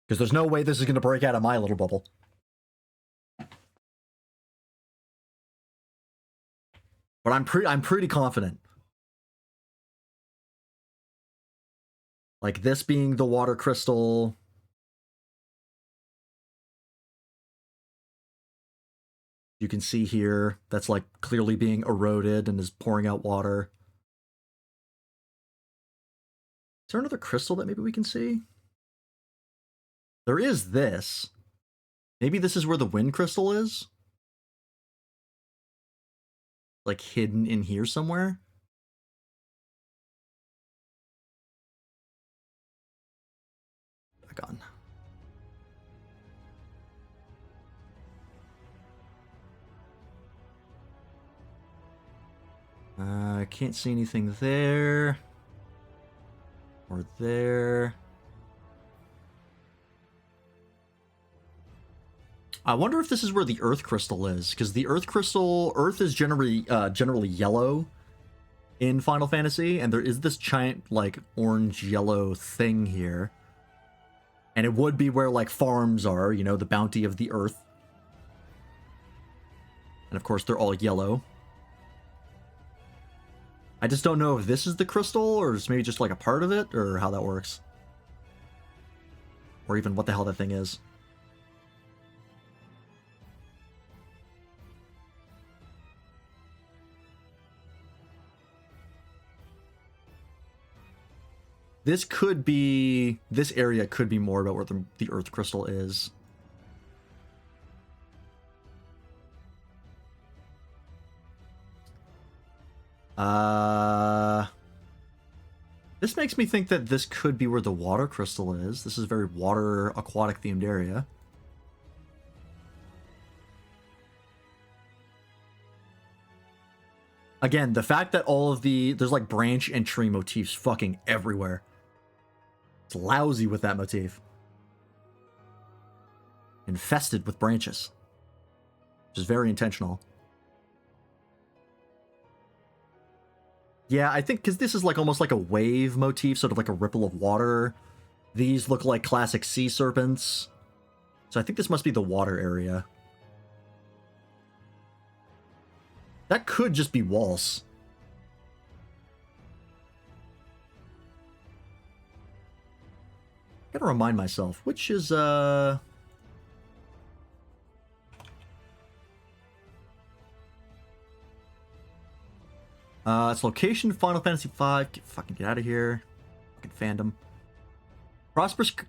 Because there's no way this is gonna break out of my little bubble. But I'm pretty confident. Like this being the water crystal. You can see here, that's like clearly being eroded and is pouring out water. Is there another crystal that maybe we can see? There is this. Maybe this is where the wind crystal is? Like hidden in here somewhere? gone. I can't see anything there. Or there. I wonder if this is where the Earth Crystal is, because the Earth Crystal, Earth is generally yellow in Final Fantasy, and there is this giant, like, orange-yellow thing here. And it would be where, like, farms are, you know, the bounty of the Earth. And of course, they're all yellow. I just don't know if this is the crystal, or it's maybe just, like, a part of it, or how that works. Or even what the hell that thing is. This area could be more about where the Earth Crystal is. This makes me think that this could be where the Water Crystal is. This is a very water, aquatic themed area. Again, the fact that there's like branch and tree motifs fucking everywhere. It's lousy with that motif. Infested with branches. Which is very intentional. Yeah, I think because this is like almost like a wave motif, sort of like a ripple of water. These look like classic sea serpents. So I think this must be the water area. That could just be walls. Gotta remind myself, which is, its location, Final Fantasy V. Fucking get out of here. Fucking fandom.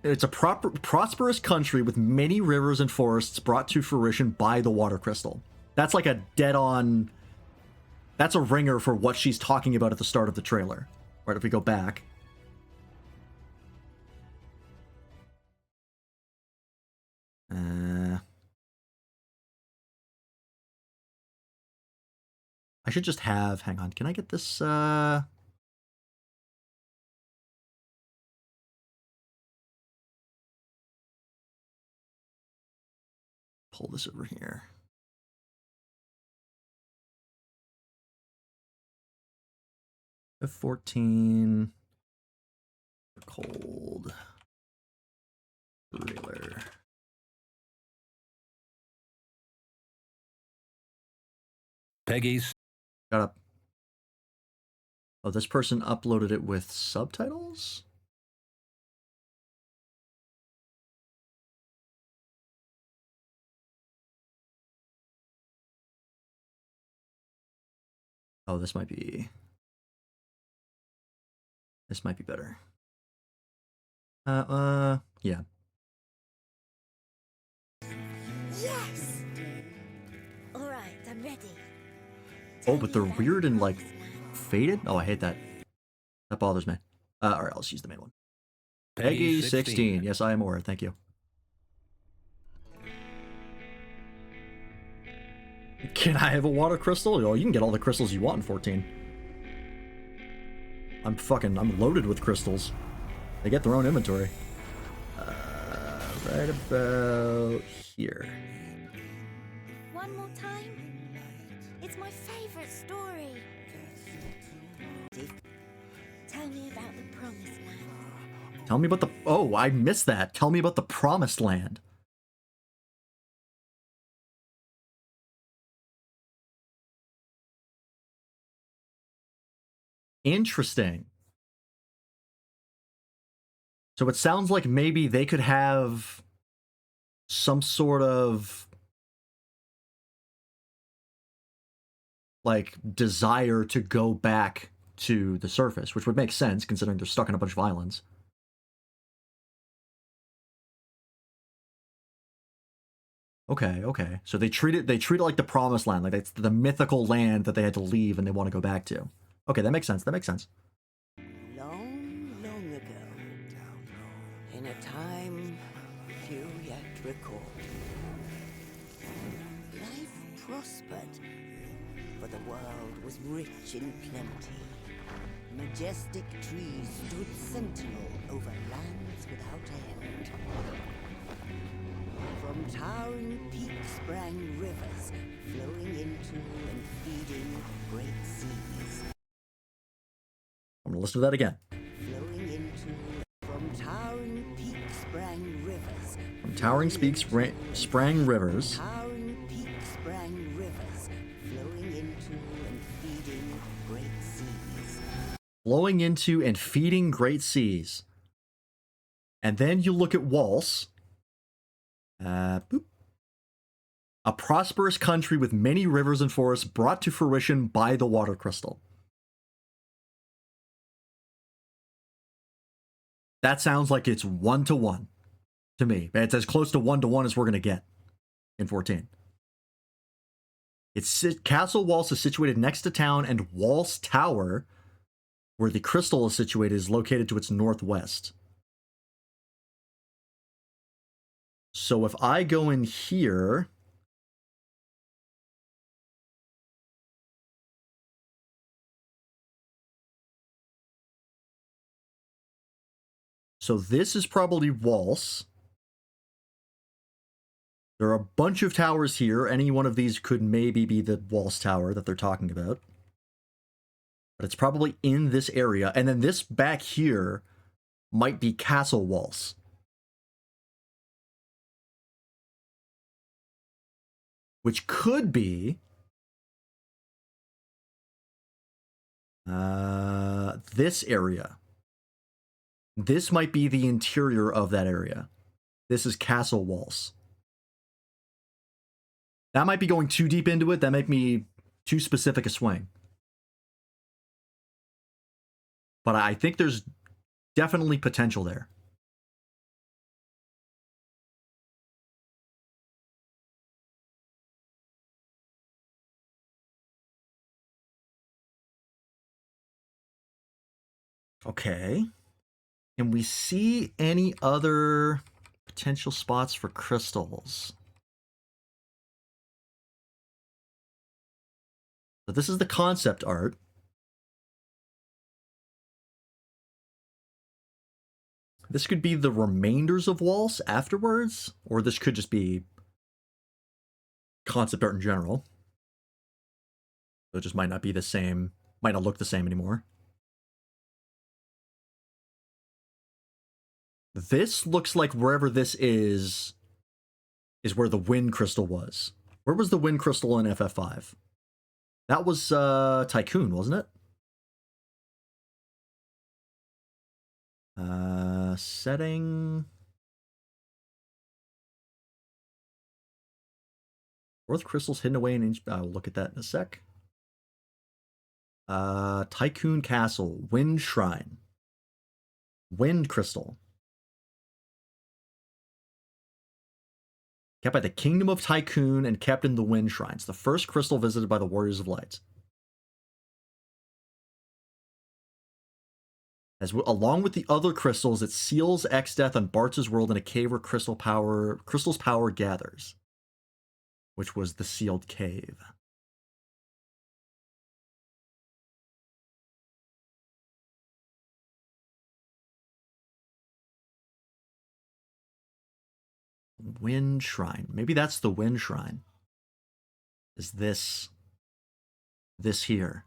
It's a prosperous country with many rivers and forests brought to fruition by the Water Crystal. That's like a dead-on... That's a ringer for what she's talking about at the start of the trailer. Right, if we go back. I should just have... Hang on, can I get this... Pull this over here. F14. Cold. Trailer. Peggy's. Shut up. Oh, this person uploaded it with subtitles? Oh, this might be better. Yeah. Yes! Alright, I'm ready. Oh, but they're weird and, like, faded? Oh, I hate that. That bothers me. Alright, let's use the main one. Peggy 16. Yes, I am aware. Thank you. Can I have a water crystal? Oh, you can get all the crystals you want in 14. I'm loaded with crystals. They get their own inventory. Right about here. One more time? It's my favorite story. Tell me about the Promised Land. Tell me about the... Oh, I missed that. Tell me about the Promised Land. Interesting. So it sounds like maybe they could have some sort of like desire to go back to the surface, which would make sense considering they're stuck in a bunch of islands. Okay. So they treat it like the Promised Land, like it's the mythical land that they had to leave and they want to go back to. Okay, that makes sense. Long, long ago, in a time few yet recall. Life prospered, for the world was rich in plenty. Majestic trees stood sentinel over lands without end. From towering peaks sprang rivers, flowing into and feeding great seas. I'm gonna listen to that again. Flowing into, from towering peaks sprang rivers. From towering peaks sprang rivers. Towering peaks sprang rivers, flowing into and feeding great seas. Flowing into and feeding great seas. And then you look at Waltz. Boop. A prosperous country with many rivers and forests brought to fruition by the water crystal. That sounds like it's 1-to-1 to me. It's as close to 1-to-1 as we're going to get in 14. Castle Waltz is situated next to town, and Waltz Tower, where the crystal is situated, is located to its northwest. So if I go in here, so this is probably Waltz. There are a bunch of towers here. Any one of these could maybe be the Waltz Tower that they're talking about. But it's probably in this area. And then this back here might be Castle Waltz. Which could be this area. This might be the interior of that area. This is Castle Waltz. That might be going too deep into it. That might be too specific a swing. But I think there's definitely potential there. Okay. Can we see any other potential spots for crystals? So this is the concept art. This could be the remainders of Waltz afterwards, or this could just be concept art in general. So it just might not be the same, might not look the same anymore. This looks like wherever this is where the wind crystal was. Where was the wind crystal in FF5? That was Tycoon, wasn't it? Setting. Fourth crystals hidden away in. I'll look at that in a sec. Tycoon Castle, Wind Shrine, Wind Crystal. Kept by the Kingdom of Tycoon and kept in the Wind Shrines, the first crystal visited by the Warriors of Light. Along with the other crystals, it seals X-Death on Bartz's world in a cave where crystal's power gathers, which was the sealed cave. Wind Shrine. Maybe that's the Wind Shrine. Is this here?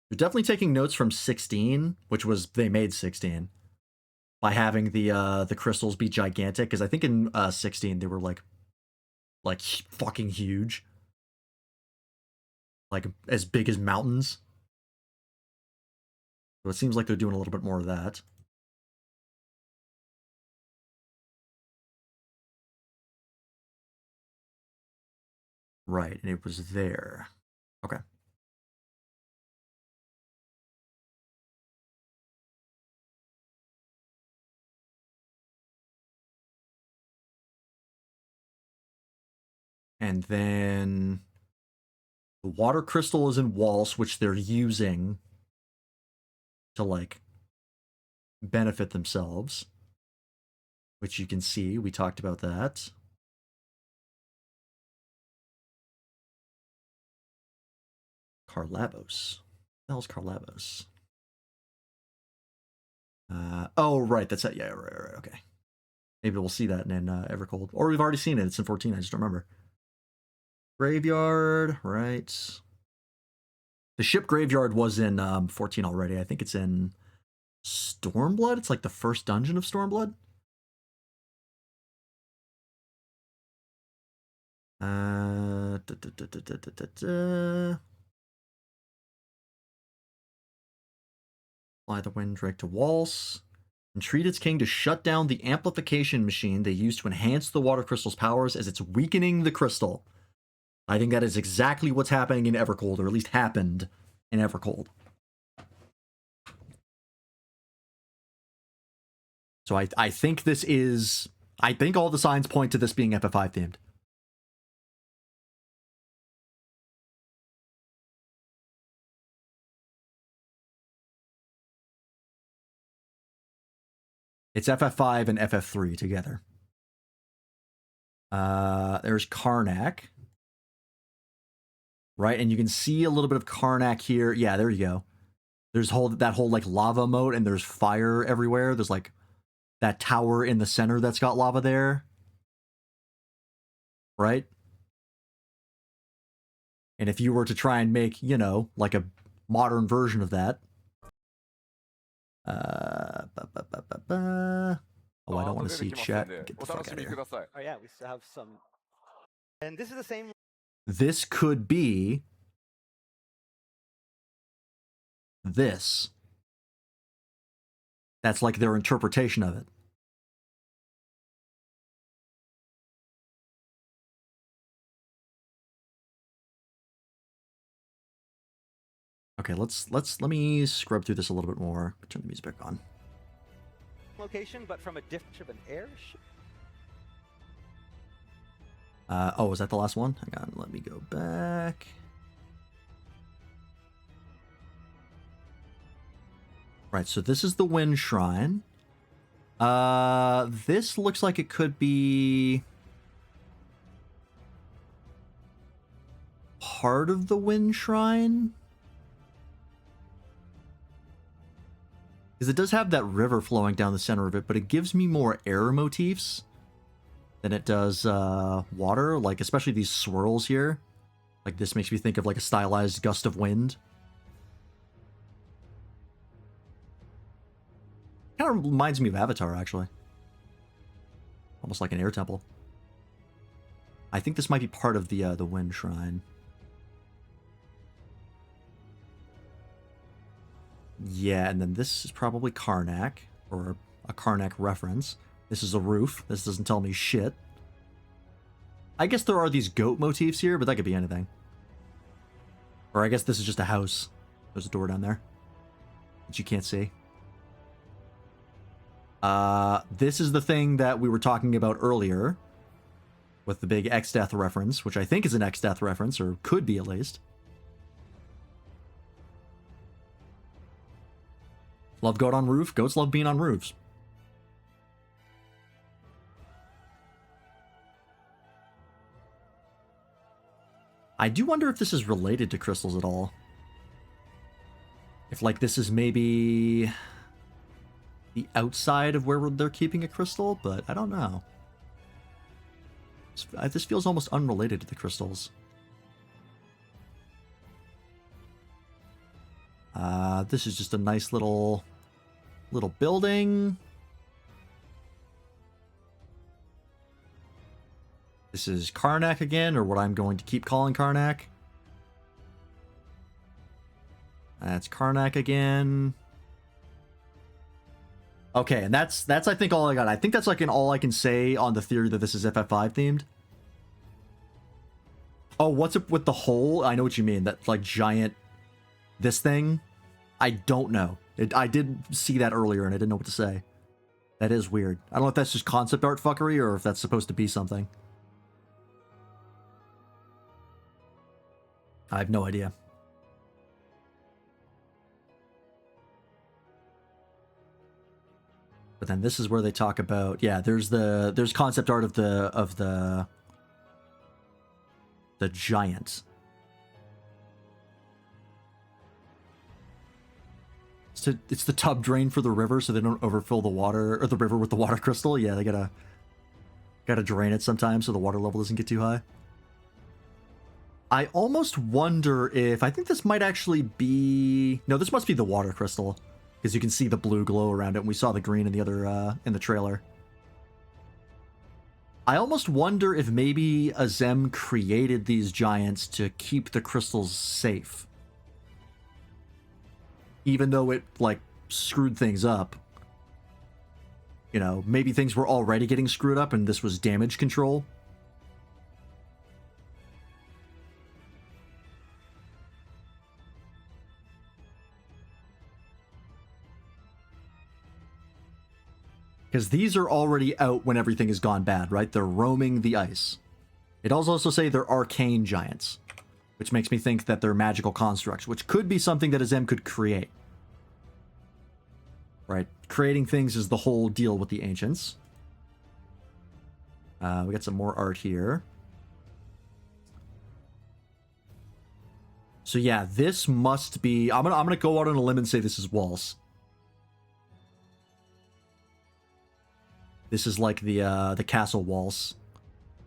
You're definitely taking notes from 16, which was they made 16 by having the crystals be gigantic, because I think in 16 they were like fucking huge, like as big as mountains. So it seems like they're doing a little bit more of that. Right, and it was there. Okay. And then The water crystal is in Waltz, which they're using to, like, benefit themselves. Which you can see, we talked about that. Carlavos. What the hell's Carlavos? Oh, right, that's it. Yeah, right, okay. Maybe we'll see that in Evercold. Or we've already seen it. It's in 14, I just don't remember. Graveyard, right. The ship graveyard was in 14 already. I think it's in Stormblood. It's like the first dungeon of Stormblood. Fly the Windrake to Waltz. Entreat its king to shut down the amplification machine they use to enhance the water crystal's powers as it's weakening the crystal. I think that is exactly what's happening in Evercold, or at least happened in Evercold. So I think this is... I think all the signs point to this being FF5 themed. It's FF5 and FF3 together. There's Karnak. Right, and you can see a little bit of Karnak here. Yeah, there you go. There's that whole like lava moat, and there's fire everywhere. There's like that tower in the center that's got lava there. Right? And if you were to try and make, you know, like a modern version of that. Oh, I don't want to see chat. Get the fuck out of here. Oh yeah, we still have some. And this is the same. This could be this. That's like their interpretation of it. Okay, let me scrub through this a little bit more. Turn the music back on. Location, but from a different of an airship. Oh, was that the last one? Hang on, let me go back. Right, so this is the Wind Shrine. This looks like it could be part of the Wind Shrine. Because it does have that river flowing down the center of it, but it gives me more air motifs than it does water, like especially these swirls here. Like this makes me think of like a stylized gust of wind. Kind of reminds me of Avatar, actually. Almost like an air temple. I think this might be part of the Wind Shrine. Yeah, and then this is probably Karnak, or a Karnak reference. This is a roof. This doesn't tell me shit. I guess there are these goat motifs here, but that could be anything. Or I guess this is just a house. There's a door down there that you can't see. This is the thing that we were talking about earlier with the big X-Death reference, which I think is an X-Death reference, or could be at least. Love goat on roof. Goats love being on roofs. I do wonder if this is related to crystals at all. If, like, this is maybe the outside of where they're keeping a crystal, but I don't know. This feels almost unrelated to the crystals. This is just a nice little building. This is Karnak again, or what I'm going to keep calling Karnak. That's Karnak again. Okay, and that's I think all I got. I think that's like all I can say on the theory that this is FF5 themed. Oh, what's up with the hole? I know what you mean. That like giant this thing. I don't know. I did see that earlier and I didn't know what to say. That is weird. I don't know if that's just concept art fuckery or if that's supposed to be something. I have no idea. But then this is where they talk about, yeah, there's concept art of the giant. It's the tub drain for the river so they don't overfill the water or the river with the water crystal. Yeah, they gotta drain it sometimes so the water level doesn't get too high. I almost wonder if I think this might actually be this must be the water crystal because you can see the blue glow around it. And we saw the green in the other in the trailer. I almost wonder if maybe Azem created these giants to keep the crystals safe. Even though it, like, screwed things up. You know, maybe things were already getting screwed up and this was damage control. Because these are already out when everything has gone bad, right? They're roaming the ice. It does also say they're arcane giants, which makes me think that they're magical constructs, which could be something that Azem could create. Right? Creating things is the whole deal with the ancients. We got some more art here. So yeah, this must be... I'm gonna go out on a limb and say this is walls. This is like the castle walls,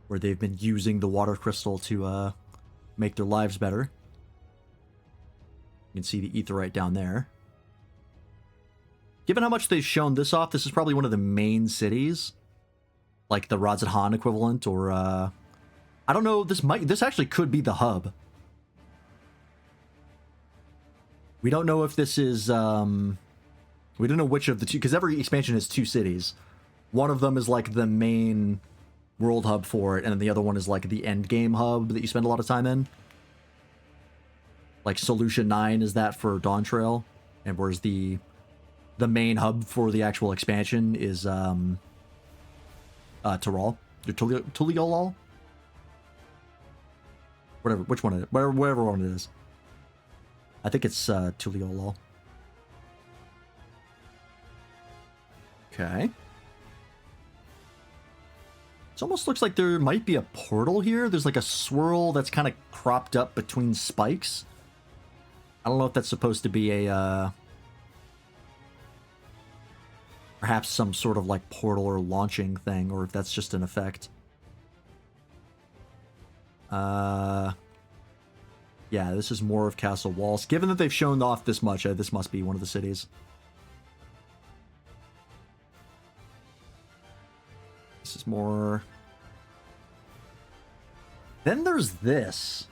where they've been using the water crystal to make their lives better. You can see the aetheryte down there. Given how much they've shown this off, this is probably one of the main cities, like the Razathan equivalent, or I don't know. This actually could be the hub. We don't know if this is we don't know which of the two, because every expansion has two cities. One of them is like the main world hub for it, and then the other one is like the end game hub that you spend a lot of time in. Like Solution 9 is that for Dawn Trail, and whereas the main hub for the actual expansion is Tyrol, or Tuliolol, whatever, which one it is, whatever one it is. I think it's Tuliolol. Okay. It almost looks like there might be a portal here. There's like a swirl that's kind of cropped up between spikes. I don't know if that's supposed to be a perhaps some sort of like portal or launching thing, or if that's just an effect. Yeah, this is more of Castle Walls. Given that they've shown off this much, this must be one of the cities. This is more... Then there's this.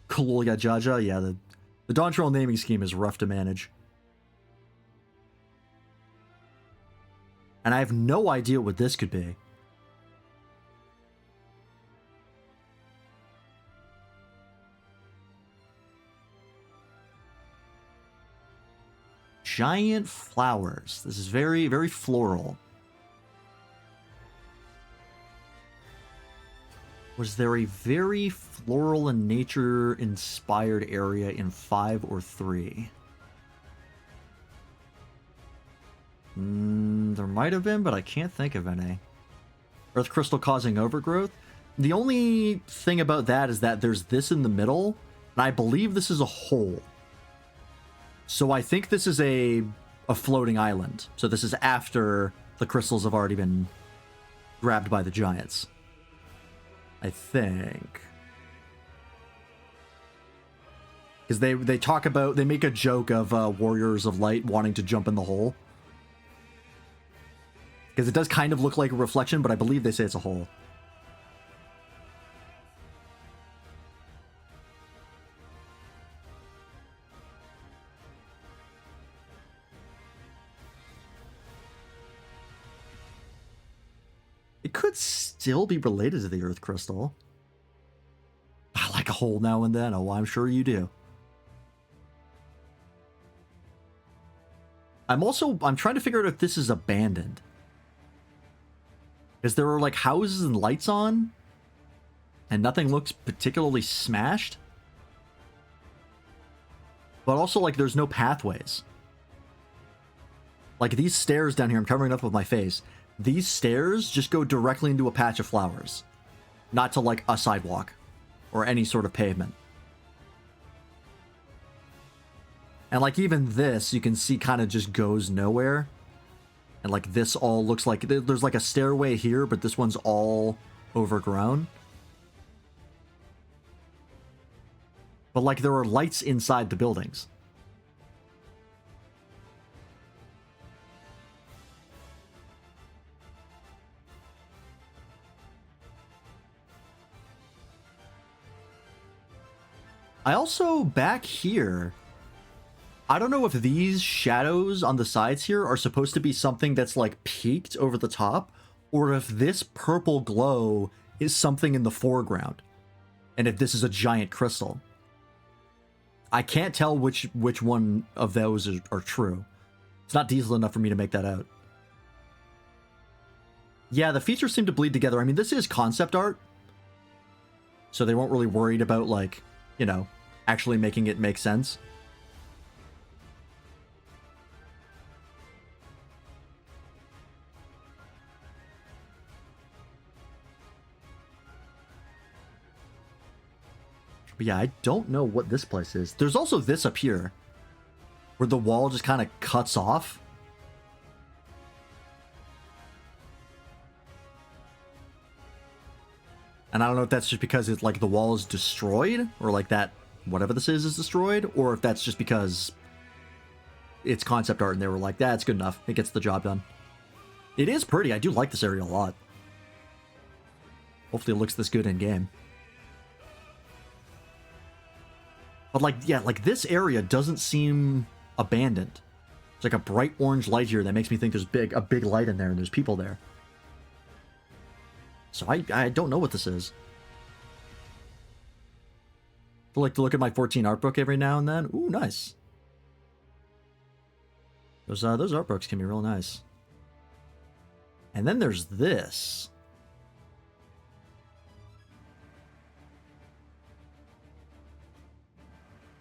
Kululia Jaja. Yeah, the Dawn Trail naming scheme is rough to manage. And I have no idea what this could be. Giant flowers. This is very, very floral. Was there a very floral and nature-inspired area in 5 or 3? There might have been, but I can't think of any. Earth crystal causing overgrowth? The only thing about that is that there's this in the middle, and I believe this is a hole. So I think this is a floating island. So this is after the crystals have already been grabbed by the giants. I think. Because they talk about, they make a joke of Warriors of Light wanting to jump in the hole. Because it does kind of look like a reflection, but I believe they say it's a hole. It could still be related to the Earth Crystal. I like a hole now and then. Oh, I'm sure you do. I'm trying to figure out if this is abandoned. Because there are like houses and lights on, and nothing looks particularly smashed. But also, like, there's no pathways. Like, these stairs down here, I'm covering it up with my face. These stairs just go directly into a patch of flowers. Not to, like, a sidewalk. Or any sort of pavement. And, like, even this, you can see kind of just goes nowhere. And, like, this all looks like... There's, like, a stairway here, but this one's all overgrown. But, like, there are lights inside the buildings. I also, back here... I don't know if these shadows on the sides here are supposed to be something that's, like, peaked over the top, or if this purple glow is something in the foreground, and if this is a giant crystal. I can't tell which one of those are true. It's not detailed enough for me to make that out. Yeah, the features seem to bleed together. I mean, this is concept art, so they weren't really worried about, like, you know, actually making it make sense. But yeah, I don't know what this place is. There's also this up here, where the wall just kind of cuts off. And I don't know if that's just because it's like the wall is destroyed, or like that, whatever this is destroyed, or if that's just because it's concept art and they were like, that's good enough. It gets the job done. It is pretty. I do like this area a lot. Hopefully it looks this good in game. But, like, yeah, like, this area doesn't seem abandoned. It's like a bright orange light here that makes me think there's a big light in there and there's people there. So I don't know what this is. I like to look at my 14 art book every now and then. Ooh, nice. Those art books can be real nice. And then there's this.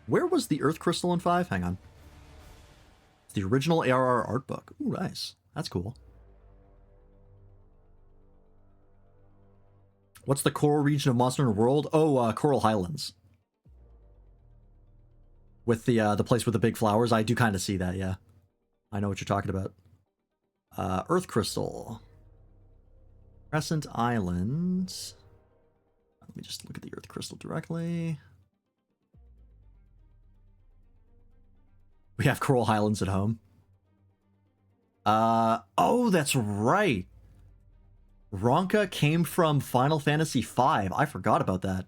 Where was the Earth Crystal in 5? Hang on. It's the original ARR art book. Ooh, nice. That's cool. What's the coral region of Monster Hunter World? Oh, Coral Highlands. With the place with the big flowers. I do kind of see that, yeah. I know what you're talking about. Earth Crystal. Crescent Island. Let me just look at the Earth Crystal directly. We have Coral Highlands at home. Oh, that's right. Ronka came from Final Fantasy V. I forgot about that.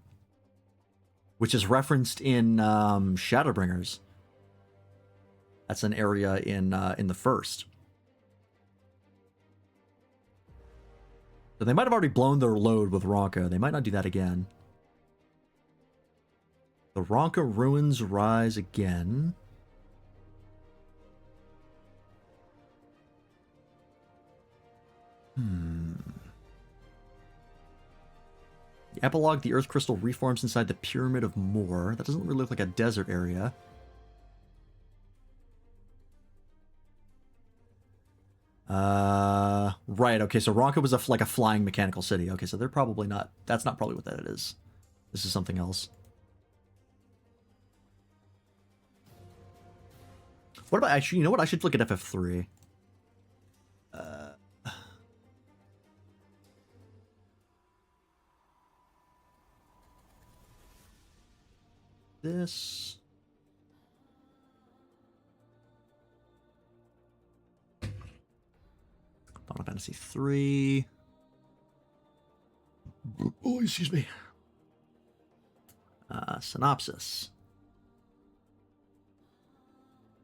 Which is referenced in Shadowbringers. That's an area in the first. So they might have already blown their load with Ronka. They might not do that again. The Ronka ruins rise again. The epilogue, the Earth Crystal reforms inside the Pyramid of Moor. That doesn't really look like a desert area. Right, okay, so Ronka was like a flying mechanical city. Okay, so they're probably not... That's not probably what that is. This is something else. What about... Actually, you know what? I should look at FF3. This... Final Fantasy 3. Oh, excuse me. Synopsis.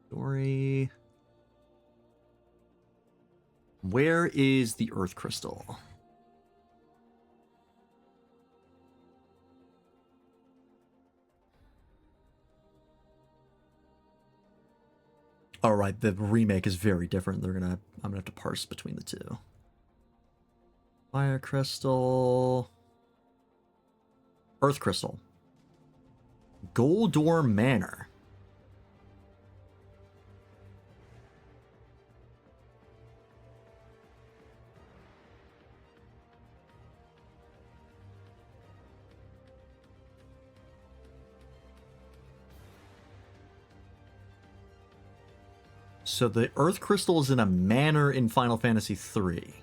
Story. Where is the Earth Crystal? All right, the remake is very different. I'm gonna have to parse between the two. Fire Crystal. Earth Crystal. Goldor Manor. So the Earth Crystal is in a manor in Final Fantasy III.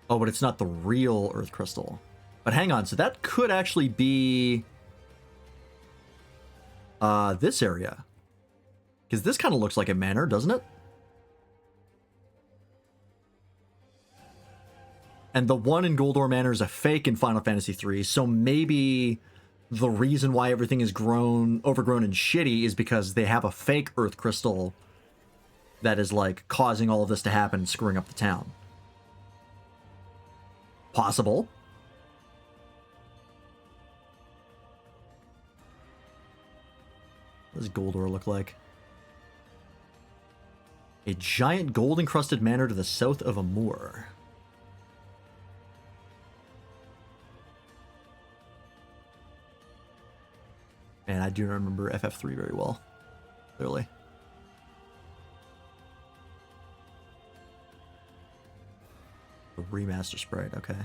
Oh, but it's not the real Earth Crystal. But hang on, so that could actually be this area. Because this kind of looks like a manor, doesn't it? And the one in Goldor Manor is a fake in Final Fantasy III, so maybe the reason why everything is overgrown and shitty is because they have a fake Earth Crystal that is, like, causing all of this to happen and screwing up the town. Possible. What does Goldor look like? A giant gold-encrusted manor to the south of Amur. And I do remember FF3 very well, clearly. The remaster sprite, okay.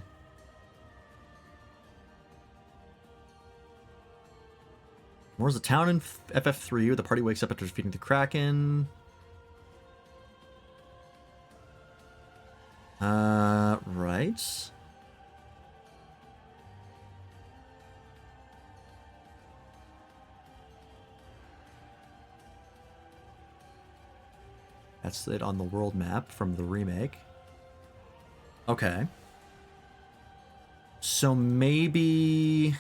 Where's the town in FF3 where the party wakes up after defeating the Kraken? Right. That's it on the world map from the remake. Okay. So maybe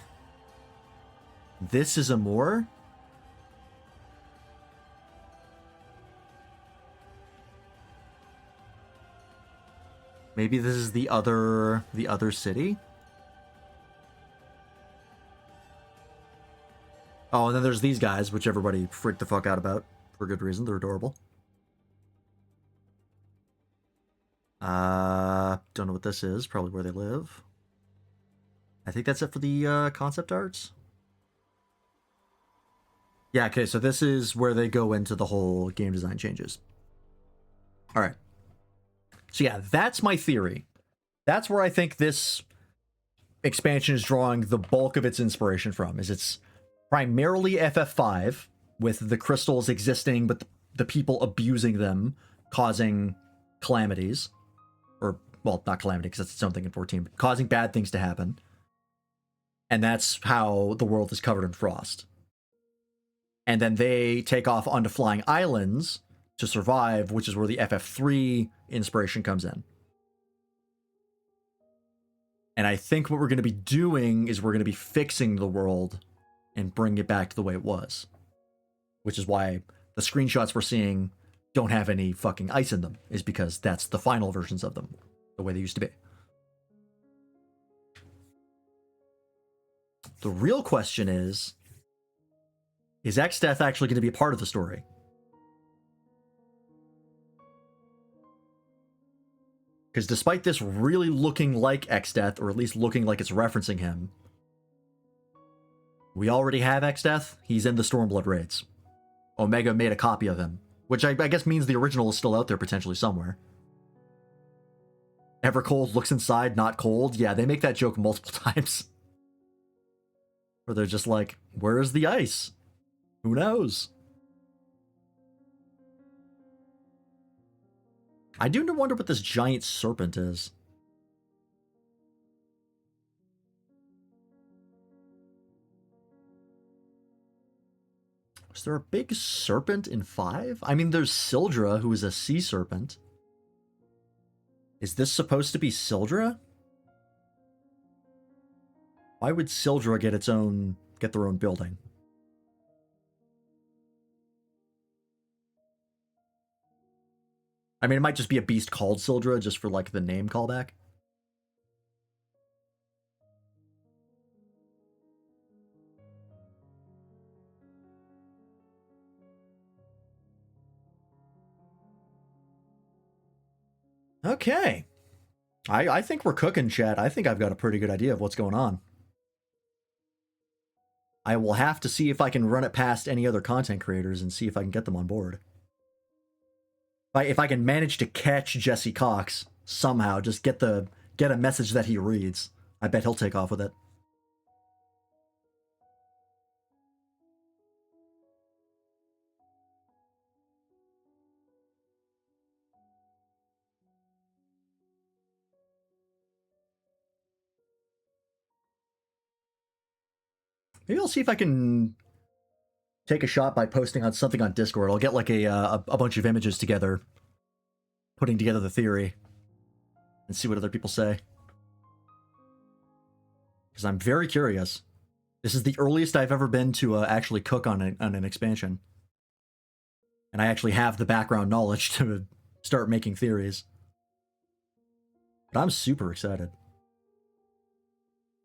this is Amur? Maybe this is the other city? Oh, and then there's these guys, which everybody freaked the fuck out about for good reason. They're adorable. Don't know what this is. Probably where they live. I think that's it for the concept arts. Yeah, okay, so this is where they go into the whole game design changes. All right. So yeah, that's my theory. That's where I think this expansion is drawing the bulk of its inspiration from, is it's primarily FF5, with the crystals existing, but the people abusing them, causing calamities. Or, well, not calamity, because that's its own thing in 14, but causing bad things to happen. And that's how the world is covered in frost. And then they take off onto flying islands to survive, which is where the FF3 inspiration comes in. And I think what we're going to be doing is we're going to be fixing the world and bringing it back to the way it was. Which is why the screenshots we're seeing don't have any fucking ice in them, is because that's the final versions of them, the way they used to be. The real question is Exdeath actually going to be a part of the story? Because despite this really looking like Exdeath, or at least looking like it's referencing him, we already have Exdeath. He's in the Stormblood raids. Omega made a copy of him, which I guess means the original is still out there potentially somewhere. Evercold looks inside, not cold. Yeah, they make that joke multiple times. Where they're just like, where's the ice? Who knows? I do wonder what this giant serpent is. Is there a big serpent in 5? I mean, there's Sildra, who is a sea serpent. Is this supposed to be Sildra? Why would Sildra get their own building? I mean, it might just be a beast called Sildra, just for, like, the name callback. Okay. I think we're cooking, chat. I think I've got a pretty good idea of what's going on. I will have to see if I can run it past any other content creators and see if I can get them on board. If I can manage to catch Jesse Cox somehow, just get a message that he reads, I bet he'll take off with it. Maybe I'll see if I can take a shot by posting on something on Discord. I'll get like a bunch of images together, putting together the theory, and see what other people say. Because I'm very curious. This is the earliest I've ever been to actually cook on an expansion. And I actually have the background knowledge to start making theories. But I'm super excited.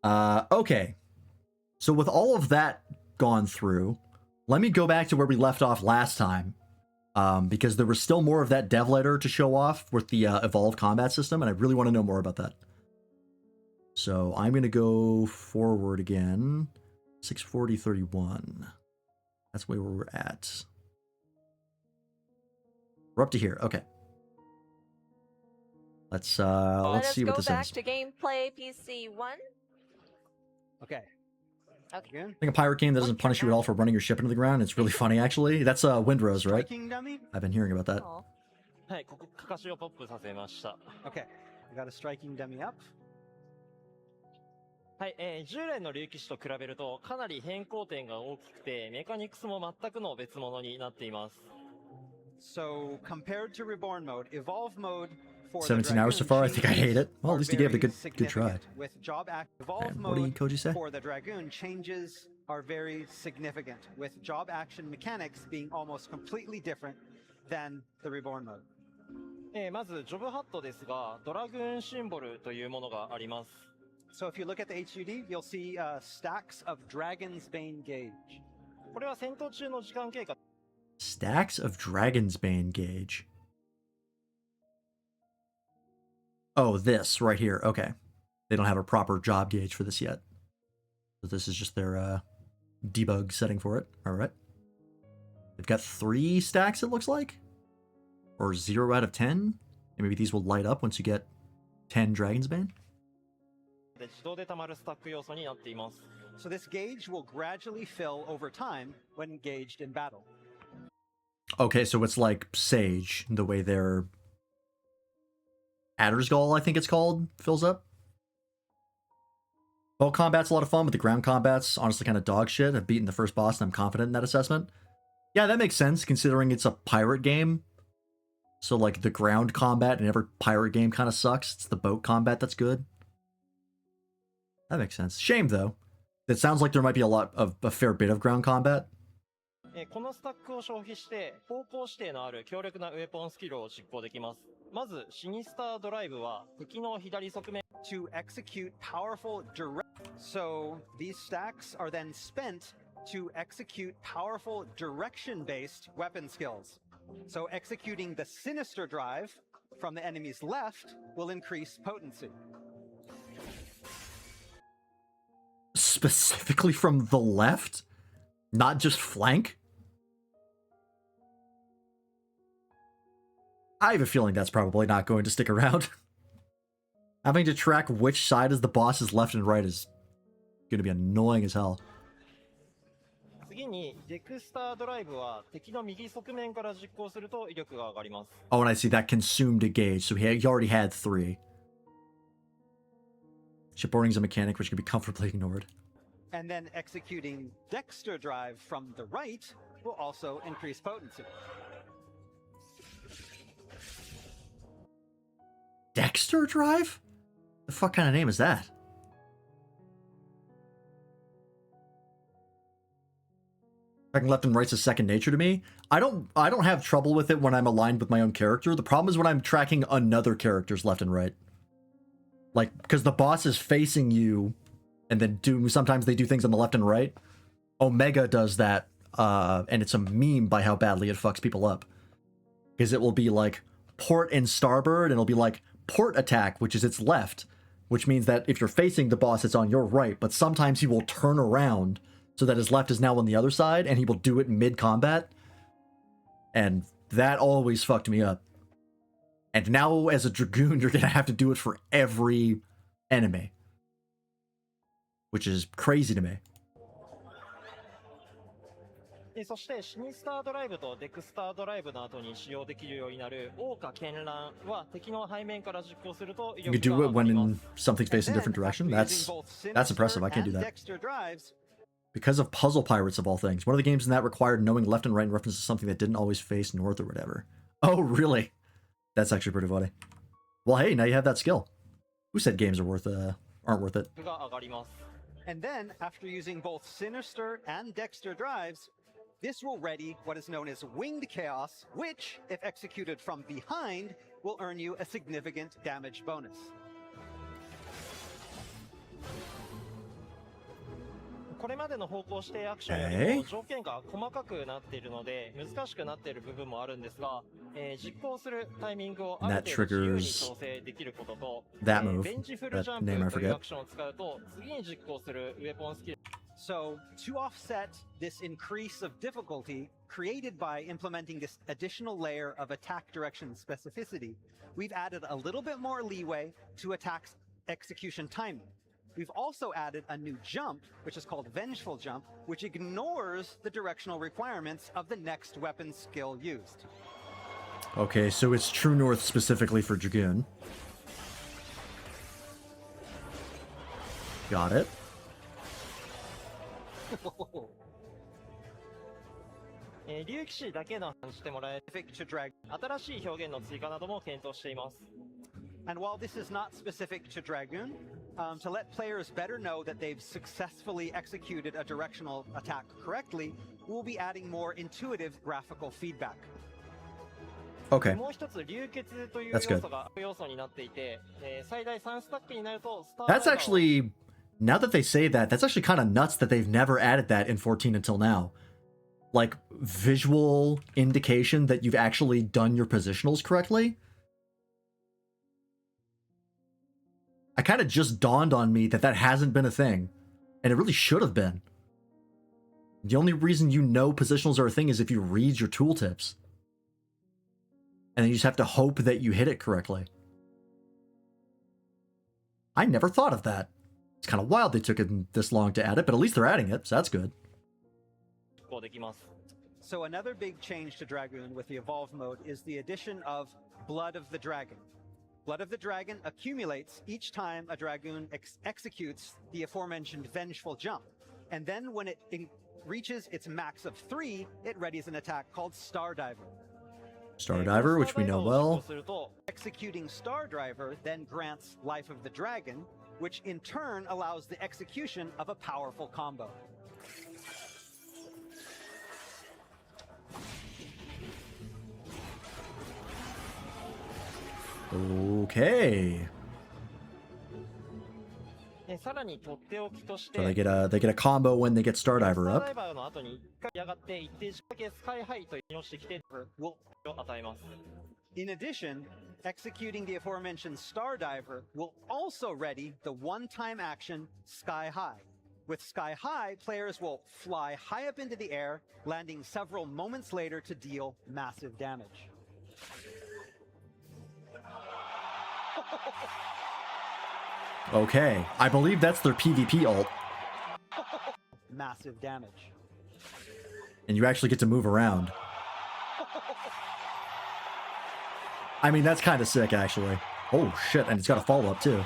Okay. So with all of that gone through, let me go back to where we left off last time. Because there was still more of that dev letter to show off with the evolved combat system, and I really want to know more about that. So I'm going to go forward again. 640.31. That's where we're at. We're up to here. Okay. Let's see what this is. Let us go back to gameplay PC1. Okay. Okay. Good. I think a pirate game that doesn't punish you at all for running your ship into the ground. It's really funny, actually. That's Windrose, right? Striking dummy? I've been hearing about that. Aw. はい、ここ、かかしをポップさせました。 Okay. We got a striking dummy up. はい、従来の竜騎士と比べるとかなり変更点が大きくて、メカニクスも全くの別物になっています。So, compared to Reborn mode, Evolve mode for 17 hours so far, I think I hate it. Well, at least you gave it a good try. With job Evolve And what did mode Koji say? for the Dragoon, changes are very significant, with job action mechanics being almost completely different than the Reborn mode. まず、ジョブハットですが、ドラグーンシンボルというものがあります。 So if you look at the HUD, you'll see stacks of Dragon's Bane gauge. これは戦闘中の時間経過 Stacks of Dragon's Bane gauge. Oh, this right here. Okay. They don't have a proper job gauge for this yet. So this is just their debug setting for it. All right. They've got 3 stacks, it looks like. Or 0 out of 10. And maybe these will light up once you get 10 Dragon's Bane. で自動で溜まるスタック要素になっています。 So this gauge will gradually fill over time when engaged in battle. Okay, so it's like Sage, the way their Adder's Gall, I think it's called, fills up. Boat combat's a lot of fun, but the ground combat's honestly kind of dog shit. I've beaten the first boss and I'm confident in that assessment. Yeah, that makes sense considering it's a pirate game. So like the ground combat in every pirate game kind of sucks. It's the boat combat that's good. That makes sense. Shame though. It sounds like there might be a fair bit of ground combat. このスタックを消費して、方向指定のある強力なウェポンスキルを実行できます。まず、シニスタードライブは敵の左側面 To execute powerful direct. So these stacks are then spent to execute powerful direction-based weapon skills. So executing the Sinister Drive from the enemy's left will increase potency. Specifically from the left? Not just flank? I have a feeling that's probably not going to stick around. Having to track which side is the boss's left and right is going to be annoying as hell. 次に、デクスタードライブは敵の右側面から実行すると威力が上がります。 Oh, and I see that consumed a gauge, so he already had 3. Shipboarding is a mechanic which can be comfortably ignored. And then executing Dexter Drive from the right will also increase potency. Dexter Drive? The fuck kind of name is that? Tracking left and right's a second nature to me. I don't have trouble with it when I'm aligned with my own character. The problem is when I'm tracking another character's left and right. Like, because the boss is facing you, and then sometimes they do things on the left and right. Omega does that, and it's a meme by how badly it fucks people up. Because it will be like port and starboard, and it'll be like port attack, which is its left, which means that if you're facing the boss, it's on your right, but sometimes he will turn around so that his left is now on the other side, and he will do it mid-combat. And that always fucked me up. And now, as a Dragoon, you're gonna have to do it for every enemy. Which is crazy to me. そして、シニスタードライブとデクスタードライブの後に使用できるようになる桜花絢爛は敵の背面から実行すると威 You 力 can が do 上 it がり when ます。 something's facing a different And direction. after using both That's Sinister impressive. I can't do and that. Dexter drives, Because of Puzzle Pirates of all things. One of the games in that required knowing left and right in reference to something that didn't always face north or whatever. Oh, really? That's actually pretty funny. Well, hey, now you have that skill. Who said games are aren't worth it? が上がります。 And then, after using both Sinister and Dexter drives, this will ready what is known as Winged Chaos, which, if executed from behind, will earn you a significant damage bonus. これまでの方向指定アクションよりも条件が細かくなっているので難しくなっている部分もあるんですが、実行するタイミングをある程度自由に調整できることと、ベンジフルジャンプというアクションを使うと次に実行するウェポンスキル。 So, to offset this increase of difficulty created by implementing this additional layer of attack direction specificity, we've added a little bit more leeway to attack execution timing. We've also added a new jump, which is called Vengeful Jump, which ignores the directional requirements of the next weapon skill used. Okay, so it's True North specifically for Dragoon. Got it. 竜騎士だけの話してもらえ Specific to Dragoon. 新しい表現の追加なども検討しています。 And while this is not specific to Dragoon, to let players better know that they've successfully executed a directional attack correctly, we'll be adding more intuitive graphical feedback. Okay. もう一つ流血という要素が要素になっていて、最大3スタックになるとスター That's actually, now that they say that, that's actually kind of nuts that they've never added that in 14 until now. Like, visual indication that you've actually done your positionals correctly. I kind of just dawned on me that that hasn't been a thing. And it really should have been. The only reason you know positionals are a thing is if you read your tooltips. And then you just have to hope that you hit it correctly. I never thought of that. It's kind of wild they took it this long to add it, but at least they're adding it, so that's good. So another big change to Dragoon with the Evolve mode is the addition of Blood of the Dragon. Blood of the Dragon accumulates each time a Dragoon executes the aforementioned Vengeful Jump. And then when it reaches its max of 3, it readies an attack called Star Diver. Star Diver, which we know well. Executing Star Driver then grants Life of the Dragon, which in turn allows the execution of a powerful combo. Okay. さらにとっておきとして、 So they get a combo when they get Star Diver スター up. ダイバーの後に1回上がって一定時間だけスカイハイというのをしてきてを与えます。 In addition, executing the aforementioned Star Diver will also ready the one-time action Sky High. With Sky High, players will fly high up into the air, landing several moments later to deal massive damage. Okay, I believe that's their PvP ult. Massive damage. And you actually get to move around. I mean, that's kind of sick, actually. Oh, shit, and it's got a follow-up, too.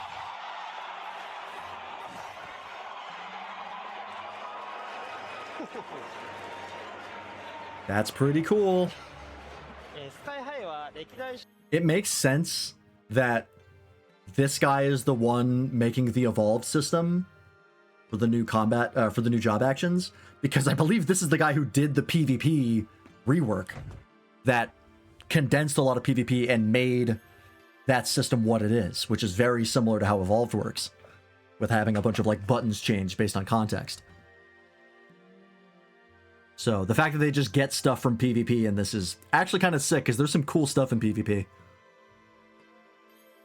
That's pretty cool. スカイハイは歴代 It makes sense that this guy is the one making the evolved system for the new for the new job actions, because I believe this is the guy who did the PvP rework that condensed a lot of PvP and made that system what it is, which is very similar to how evolved works, with having a bunch of like buttons changed based on context. So the fact that they just get stuff from PvP in this is actually kind of sick, because there's some cool stuff in PvP.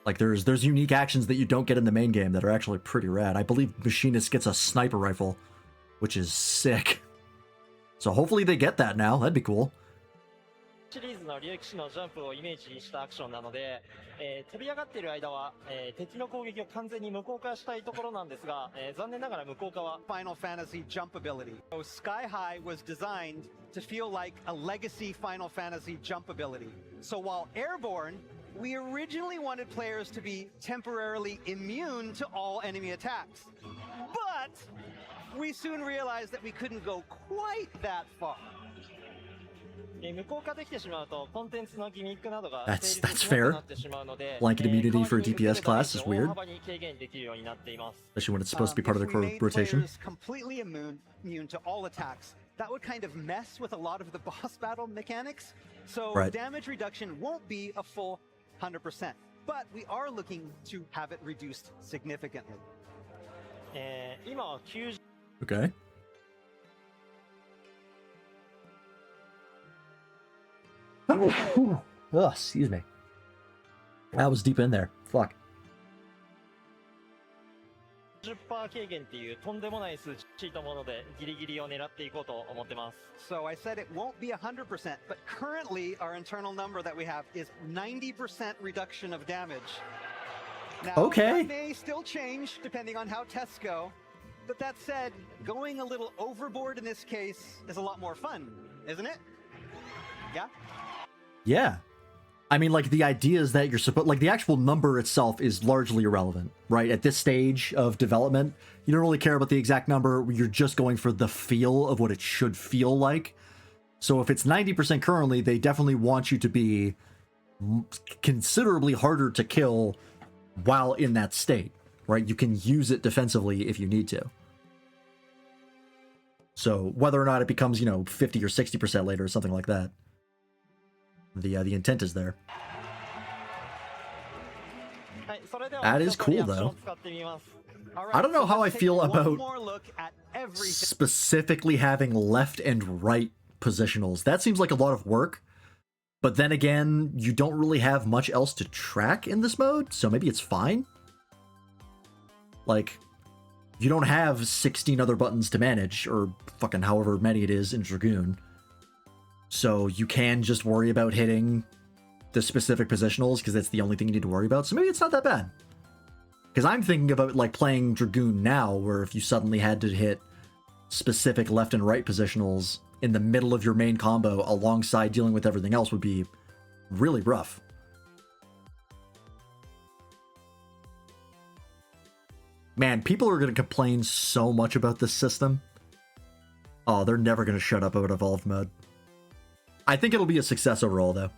Like there's unique actions that you don't get in the main game that are actually pretty rad. I believe Machinist gets a sniper rifle, which is sick. So hopefully they get that now. That'd be cool. シリーズの竜騎士のジャンプをイメージしたアクションなので、飛び上がっている間は、敵の攻撃を完全に無効化したいところなんですが、残念ながら無効化は Final Fantasy jump ability. So Sky High was designed to feel like a legacy Final Fantasy jump ability. So while airborne, we originally wanted players to be temporarily immune to all enemy attacks. But we soon realized that we couldn't go quite that far. 無効化できてしまうと、コンテンツのギミックなどが That's 成立しなくなってしまうので、 Blanket immunity for 代わりに DPS class is 受けるダメージを weird. 大幅に軽減できるようになっています。 Especially when it's supposed to be part of If the we made rotation. players completely immune to all attacks, that would kind of mess with a lot of the boss battle mechanics. So Right. damage reduction won't be a full 100%, but we are looking to have it reduced significantly. 今は90 Okay. Oh, excuse me. That was deep in there. Fuck. 軽減っていうとんでもない数値いたものでギリギリを狙っていこうと思ってます。 So I said it won't be 100%, but currently our internal number that we have is 90% reduction of damage. Now, Okay. that may still change depending on how tests go. But that said, going a little overboard in this case is a lot more fun, isn't it? Yeah? Yeah. I mean, like, the idea is that you're supposed, like, the actual number itself is largely irrelevant, right? At this stage of development, you don't really care about the exact number. You're just going for the feel of what it should feel like. So if it's 90% currently, they definitely want you to be considerably harder to kill while in that state, right? You can use it defensively if you need to. So whether or not it becomes, 50 or 60% later or something like that, the intent is there. That is cool, though. I don't know how I feel about specifically having left and right positionals. That seems like a lot of work. But then again, you don't really have much else to track in this mode, so maybe it's fine. Like, you don't have 16 other buttons to manage, or fucking however many it is in Dragoon. So you can just worry about hitting the specific positionals, because that's the only thing you need to worry about. So maybe it's not that bad. Because I'm thinking about, like, playing Dragoon now, where if you suddenly had to hit specific left and right positionals in the middle of your main combo alongside dealing with everything else would be really rough. Man, people are going to complain so much about this system. Oh, they're never going to shut up about Evolved Mode. I think it'll be a success overall, though.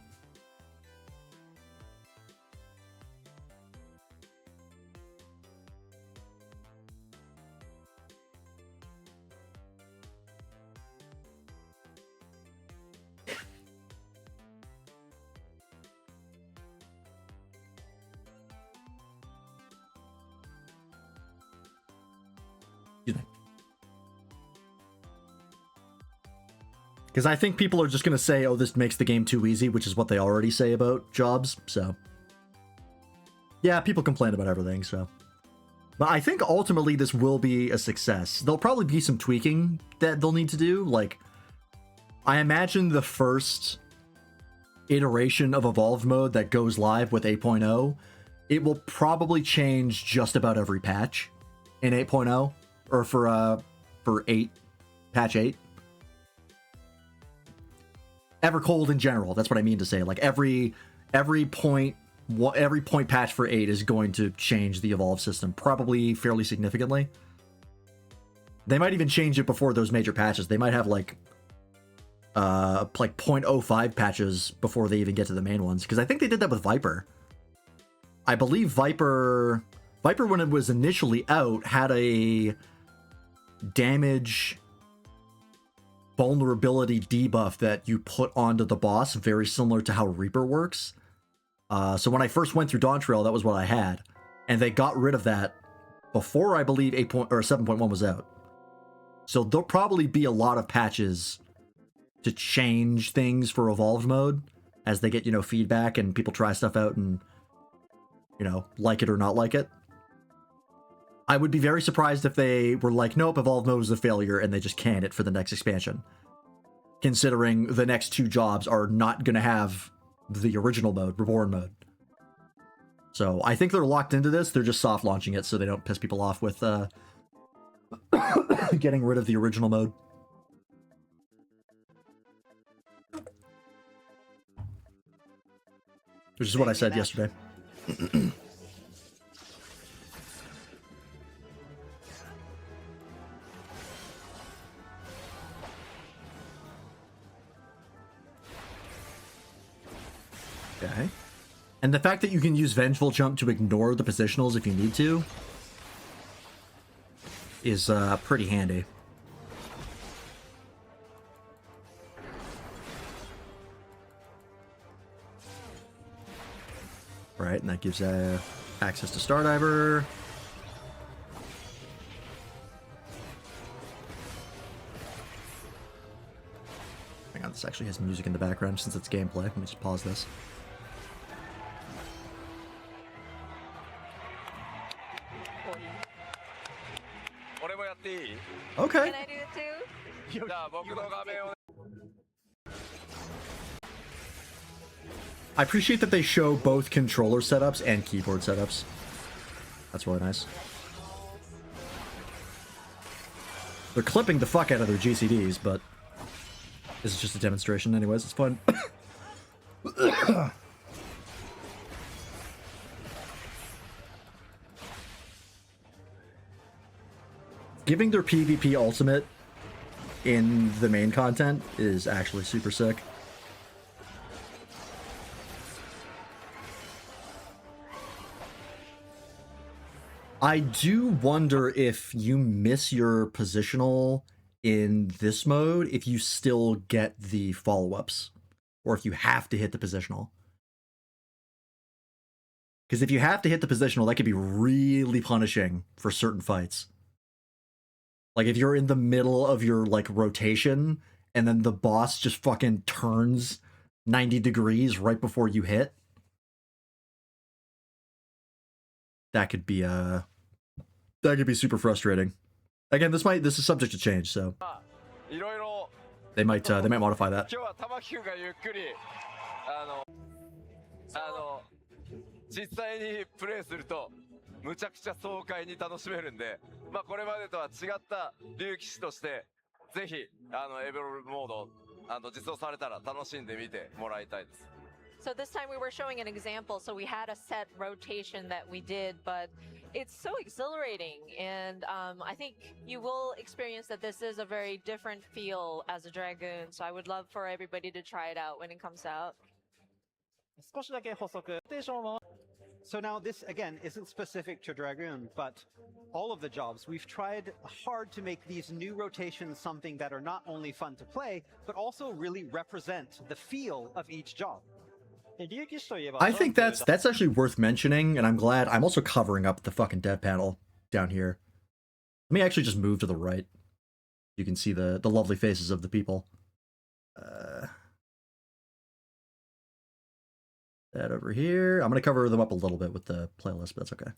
Because I think people are just going to say, oh, this makes the game too easy, which is what they already say about jobs, so. Yeah, people complain about everything, so. But I think ultimately this will be a success. There'll probably be some tweaking that they'll need to do. Like, I imagine the first iteration of Evolved Mode that goes live with 8.0, it will probably change just about every patch in 8.0, or for 8, patch 8. Evercold in general, that's what I mean to say. Like, every point patch for 8 is going to change the evolve system, probably fairly significantly. They might even change it before those major patches. They might have like 0.05 patches before they even get to the main ones, because I think they did that with Viper. I believe Viper when it was initially out had a damage vulnerability debuff that you put onto the boss, very similar to how Reaper works. So when I first went through Dawntrail, that was what I had, and they got rid of that before I believe 7.1 was out. So there'll probably be a lot of patches to change things for Evolved Mode as they get, feedback and people try stuff out and, like it or not like it. I would be very surprised if they were like, nope, Evolved Mode is a failure, and they just can it for the next expansion. Considering the next 2 jobs are not going to have the original mode, Reborn Mode. So I think they're locked into this. They're just soft launching it so they don't piss people off with getting rid of the original mode. Which is what I said yesterday. Okay. And the fact that you can use Vengeful Jump to ignore the positionals if you need to is pretty handy. Right, and that gives access to Stardiver. Hang on, this actually has music in the background since it's gameplay. Let me just pause this. Okay. Can I do it too? I appreciate that they show both controller setups and keyboard setups. That's really nice. They're clipping the fuck out of their GCDs, but this is just a demonstration anyways. It's fun. Giving their PvP ultimate in the main content is actually super sick. I do wonder if you miss your positional in this mode, if you still get the follow-ups, or if you have to hit the positional. Because if you have to hit the positional, that could be really punishing for certain fights. Like if you're in the middle of your like rotation and then the boss just fucking turns 90 degrees right before you hit. That could be super frustrating. Again, this is subject to change, so they might modify that. 実際にプレイするとむちゃくちゃ爽快に楽しめるんで、まあこれまでとは違った竜騎士としてぜひエベロモード実装されたら楽しんでみてもらいたいです。 So this time we were showing an example, so we had a set rotation that we did, but it's so exhilarating, and I think you will experience that this is a very different feel as a Dragoon, so I would love for everybody to try it out when it comes out. 少しだけ補足。ローテーションは So now this, again, isn't specific to Dragoon, but all of the jobs, we've tried hard to make these new rotations something that are not only fun to play, but also really represent the feel of each job. I think that's actually worth mentioning, and I'm glad. I'm also covering up the fucking dev panel down here. Let me actually just move to the right. You can see the lovely faces of the people. That over here. I'm going to cover them up a little bit with the playlist, but that's okay.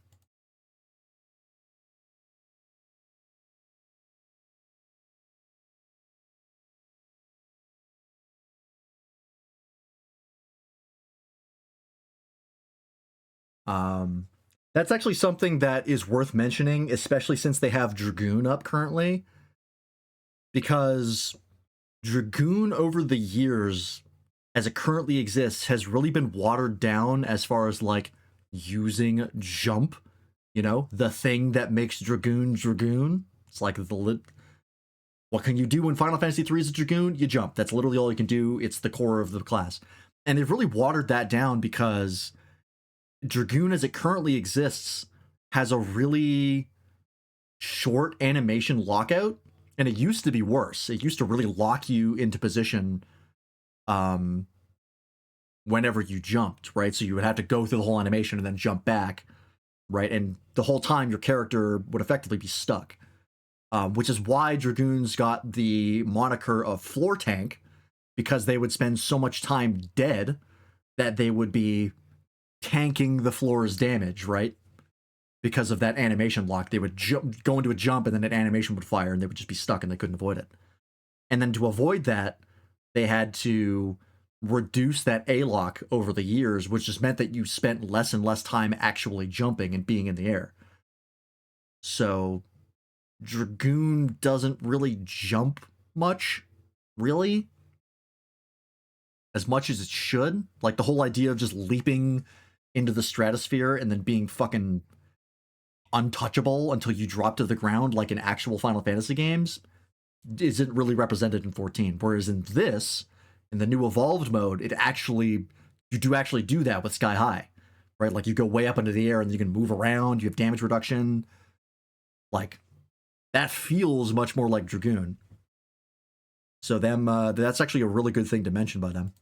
That's actually something that is worth mentioning, especially since they have Dragoon up currently. Because Dragoon over the years, as it currently exists, has really been watered down as far as like using jump, you know, the thing that makes Dragoon Dragoon. It's like what can you do when Final Fantasy III is a Dragoon? You jump. That's literally all you can do. It's the core of the class. And they've really watered that down because Dragoon as it currently exists has a really short animation lockout, and it used to be worse. It used to really lock you into position whenever you jumped, right? So you would have to go through the whole animation and then jump back, right? And the whole time your character would effectively be stuck, which is why Dragoons got the moniker of floor tank, because they would spend so much time dead that they would be tanking the floor's damage, right? Because of that animation lock, they would go into a jump and then an animation would fire and they would just be stuck and they couldn't avoid it. And then to avoid that, they had to reduce that A-lock over the years, which just meant that you spent less and less time actually jumping and being in the air. So Dragoon doesn't really jump much, really, as much as it should. Like the whole idea of just leaping into the stratosphere and then being fucking untouchable until you drop to the ground like in actual Final Fantasy games isn't really represented in 14. Whereas in this, in the new evolved mode, it actually you do actually do that with Sky High, right? Like you go way up into the air and you can move around, you have damage reduction. Like, that feels much more like Dragoon. So that's actually a really good thing to mention by them.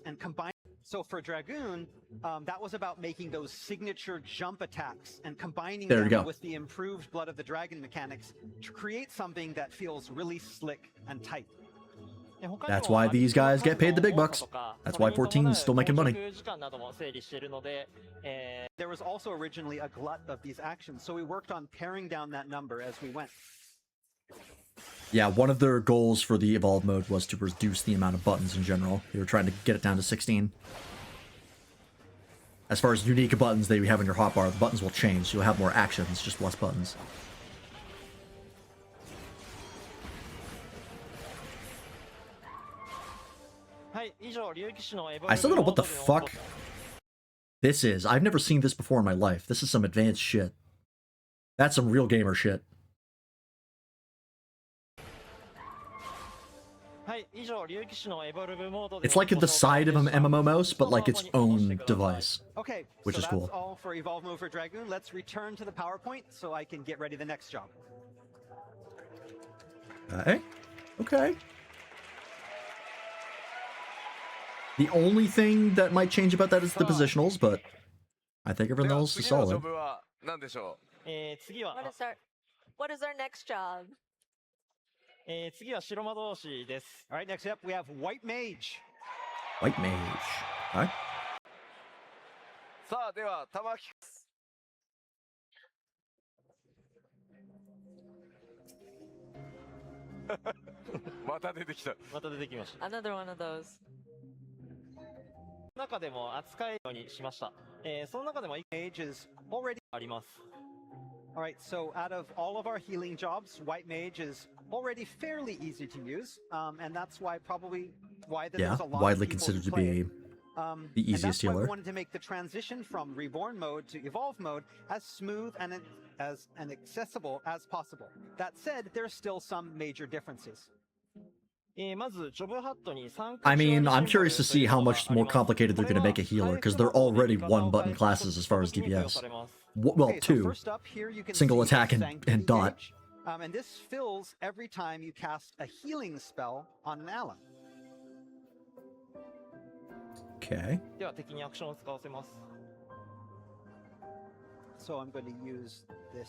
And combine. So for Dragoon, that was about making those signature jump attacks and combining them with the improved Blood of the Dragon mechanics to create something that feels really slick and tight. That's why these guys get paid the big bucks. That's why 14 is still making money. There was also originally a glut of these actions, so we worked on paring down that number as we went. Yeah, one of their goals for the Evolve mode was to reduce the amount of buttons in general. They were trying to get it down to 16. As far as unique buttons that you have in your hotbar, the buttons will change, so you'll have more actions, just less buttons. I still don't know what the fuck this is. I've never seen this before in my life. This is some advanced shit. That's some real gamer shit. It's like the side of an MMO mouse, but like its own device. Okay, which is cool. That's all for Evolve Mode for Dragoon. Let's return to the PowerPoint so I can get ready the next job. Okay. The only thing that might change about that is the positionals, but I think everything else is solid. What is our next job? All right, next up we have White Mage. White Mage. Okay. さあでは玉木また出てきた。また出てきました。 Another one of those. 中でも扱えるようにしました。その中でも Mage is already あります。 All right, so out of all of our healing jobs, White Mage is already fairly easy to use, and that's why there's a lot widely of people considered who to play be it. the easiest and that's why healer. we wanted to make the transition from Reborn mode to Evolve mode as smooth and as accessible as possible. That said, there's still some major differences. I mean, I'm curious to see how much more complicated they're going to make a healer, because they're already one-button classes as far as DPS. Well, Okay, so two. first up here you can Single see the attack and Sanctity dot. gauge, and this fills every time you cast a healing spell on an ally. Okay. では敵にアクションを使わせます。 So I'm going to use this.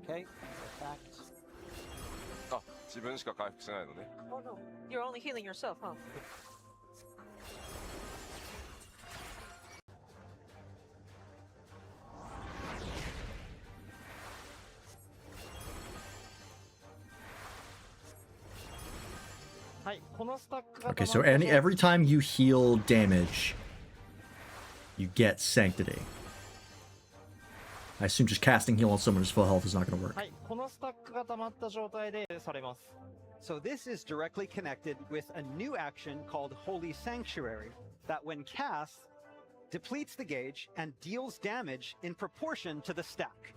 Okay, attacked. あ、自分しか回復しないのね。 Oh no, you're only healing yourself, huh? Okay, so every time you heal damage, you get Sanctity. I assume just casting heal on someone who's full health is not going to work. はい、このスタックが溜まった状態でされます。 So this is directly connected with a new action called Holy Sanctuary that when cast, depletes the gauge and deals damage in proportion to the stack.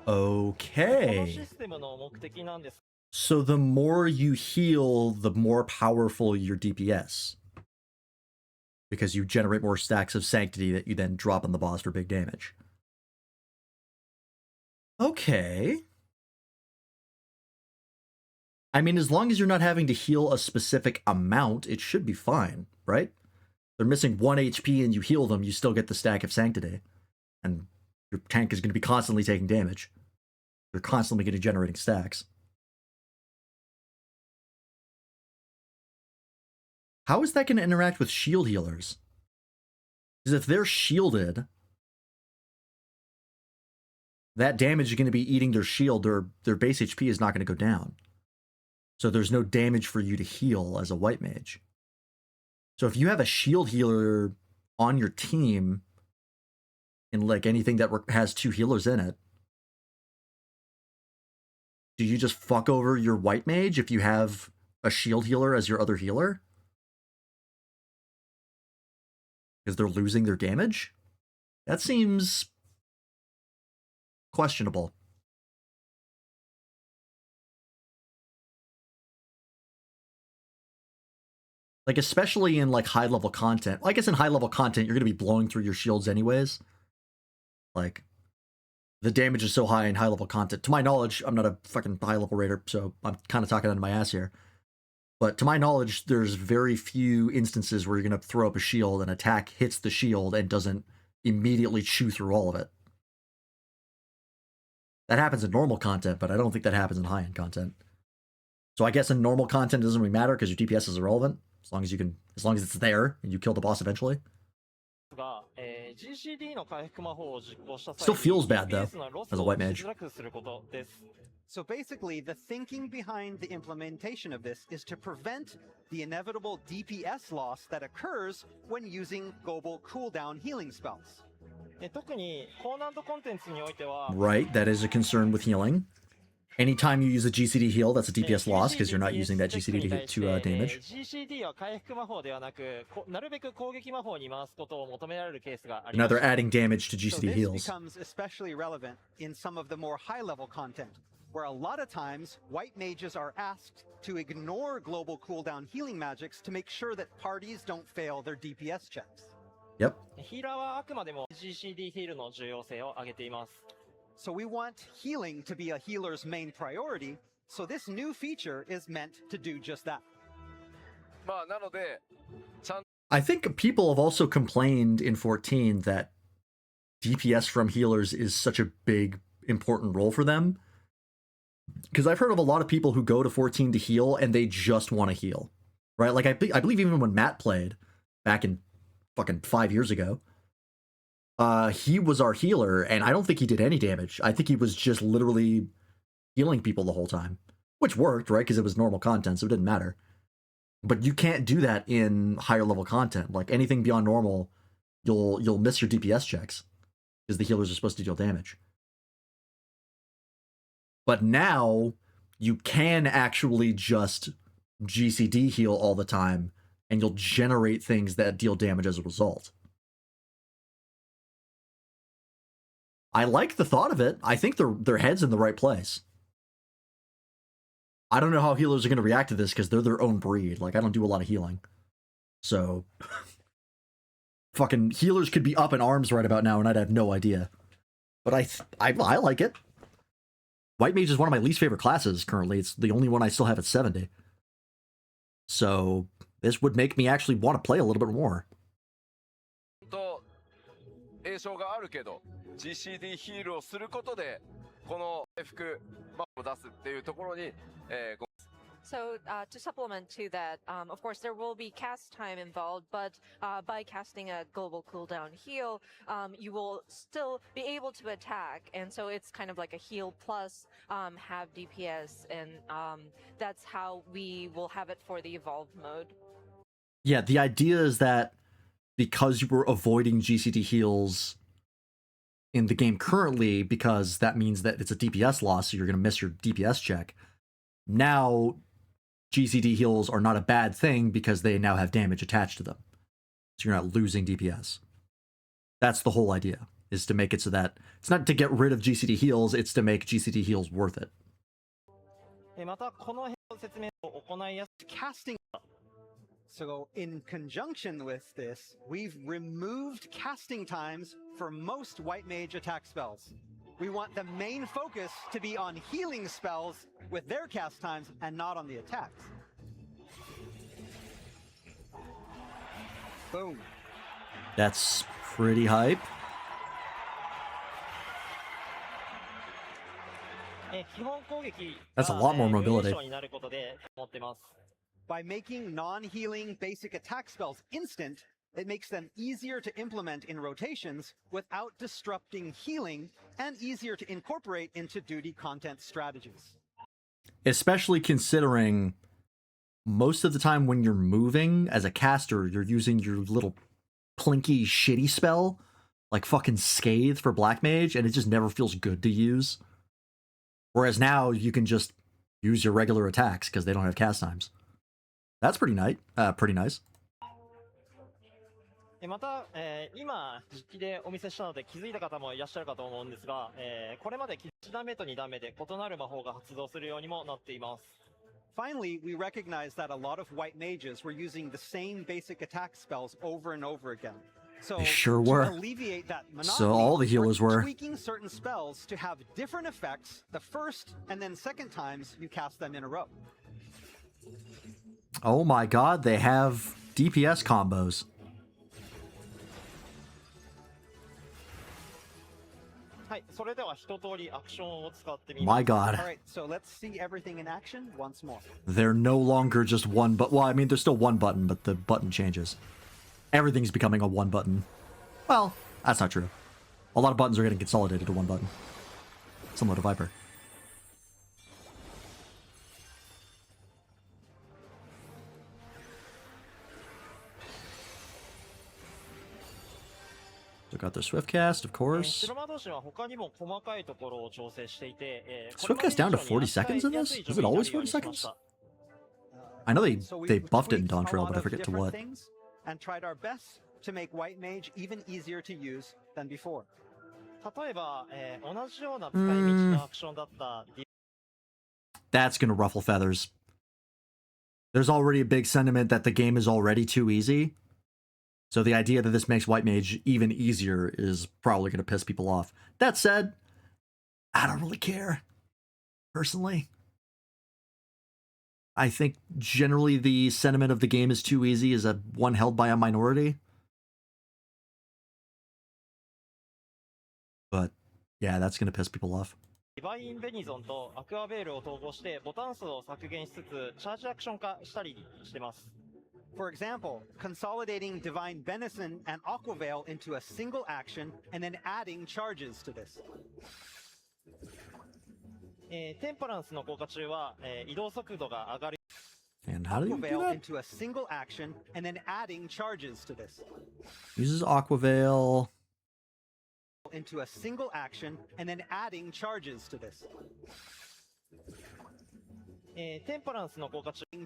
Okay. So the more you heal, the more powerful your DPS. Because you generate more stacks of Sanctity that you then drop on the boss for big damage. Okay. I mean, as long as you're not having to heal a specific amount, it should be fine, right? They're missing 1 HP and you heal them, you still get the stack of Sanctity. And your tank is going to be constantly taking damage. They're constantly going to be generating stacks. How is that going to interact with shield healers? Because if they're shielded, that damage is going to be eating their shield. Their base HP is not going to go down. So there's no damage for you to heal as a white mage. So if you have a shield healer on your team, in like anything that has 2 healers in it, do you just fuck over your white mage if you have a shield healer as your other healer? Because they're losing their damage? That seems questionable. Like, especially in, like, high-level content. I guess in high-level content, you're going to be blowing through your shields anyways. Like, the damage is so high in high-level content. To my knowledge, I'm not a fucking high-level raider, so I'm kind of talking out of my ass here. But to my knowledge, there's very few instances where you're going to throw up a shield and attack hits the shield and doesn't immediately chew through all of it. That happens in normal content, but I don't think that happens in high-end content. So I guess in normal content it doesn't really matter because your DPS is irrelevant. As long as it's there and you kill the boss eventually. Still feels bad though, as a white mage. So basically, the thinking behind the implementation of this is to prevent the inevitable DPS loss that occurs when using global cooldown healing spells. Right, that is a concern with healing. Anytime you use a GCD heal, that's a DPS loss because you're not using that GCD to damage. Now they're adding damage to GCD heals. This becomes especially relevant in some of the more high-level content, where a lot of times white mages are asked to ignore global cooldown healing magics to make sure that parties don't fail their DPS checks. Yep. So we want healing to be a healer's main priority, so this new feature is meant to do just that. I think people have also complained in 14 that DPS from healers is such a big, important role for them. Because I've heard of a lot of people who go to 14 to heal and they just want to heal. Right? Like, I believe even when Matt played back in fucking 5 years ago, he was our healer, and I don't think he did any damage. I think he was just literally healing people the whole time, which worked, right? Because it was normal content, so it didn't matter. But you can't do that in higher level content. Like, anything beyond normal, you'll miss your DPS checks because the healers are supposed to deal damage. But now you can actually just GCD heal all the time, and you'll generate things that deal damage as a result. I like the thought of it. I think their head's in the right place. I don't know how healers are going to react to this because they're their own breed. Like, I don't do a lot of healing. So, fucking healers could be up in arms right about now and I'd have no idea. But I like it. White Mage is one of my least favorite classes currently. It's the only one I still have at 70. So, this would make me actually want to play a little bit more. GCD ヒールをすることでこの回復マップを出すっていうところに、So to supplement to that, of course there will be cast time involved, but by casting a global cooldown heal, you will still be able to attack, and so it's kind of like a heal plus have DPS, and that's how we will have it for the evolved mode. Yeah, the idea is that because you were avoiding GCD heals in the game currently, because that means that it's a DPS loss, so you're going to miss your DPS check. Now, GCD heals are not a bad thing because they now have damage attached to them. So you're not losing DPS. That's the whole idea, is to make it so that it's not to get rid of GCD heals, it's to make GCD heals worth it. Casting. So in conjunction with this, we've removed casting times for most white mage attack spells. We want the main focus to be on healing spells with their cast times and not on the attacks. Boom. That's pretty hype. That's a lot more mobility. By making non-healing basic attack spells instant, it makes them easier to implement in rotations without disrupting healing, and easier to incorporate into duty content strategies. Especially considering most of the time when you're moving as a caster, you're using your little plinky shitty spell, like fucking Scathe for Black Mage, and it just never feels good to use. Whereas now you can just use your regular attacks because they don't have cast times. That's pretty nice. Pretty nice. また、今実機でお見せしたので気づいた方もいらっしゃるかと思うんですが、これまで1ダメと2ダメで異なる魔法が発動するようにもなっています。Finally, we recognize that a lot of white mages were using the same basic attack spells over and over again. So They sure to were. alleviate that monotony, So all the healers we're were. tweaking certain spells to have different effects the first and then second times you cast them in a row. Oh my god, they have DPS combos. My god. All right, so let's see everything in action once more. They're no longer just one but well, I mean there's still one button, but the button changes. Everything's becoming a one button. Well, that's not true. A lot of buttons are getting consolidated to one button. Similar to Viper. So got the Swift cast, of course. Swift cast down to 40 seconds in this? Is it always 40 seconds? I know they buffed it in Dawn Trail, but I forget to what. And tried our best to make White Mage even easier to use than before. That's gonna ruffle feathers. There's already a big sentiment that the game is already too easy. So the idea that this makes White Mage even easier is probably gonna piss people off. That said, I don't really care. Personally. I think generally the sentiment of the game is too easy is one held by a minority. But yeah, that's gonna piss people off. For example, consolidating Divine Benison and Aquaveil into a single action and then adding charges to this. And how do you do Aquaveil that? into a single action and then adding charges to this. Uses Aquaveil. Into a single action and then adding charges to this.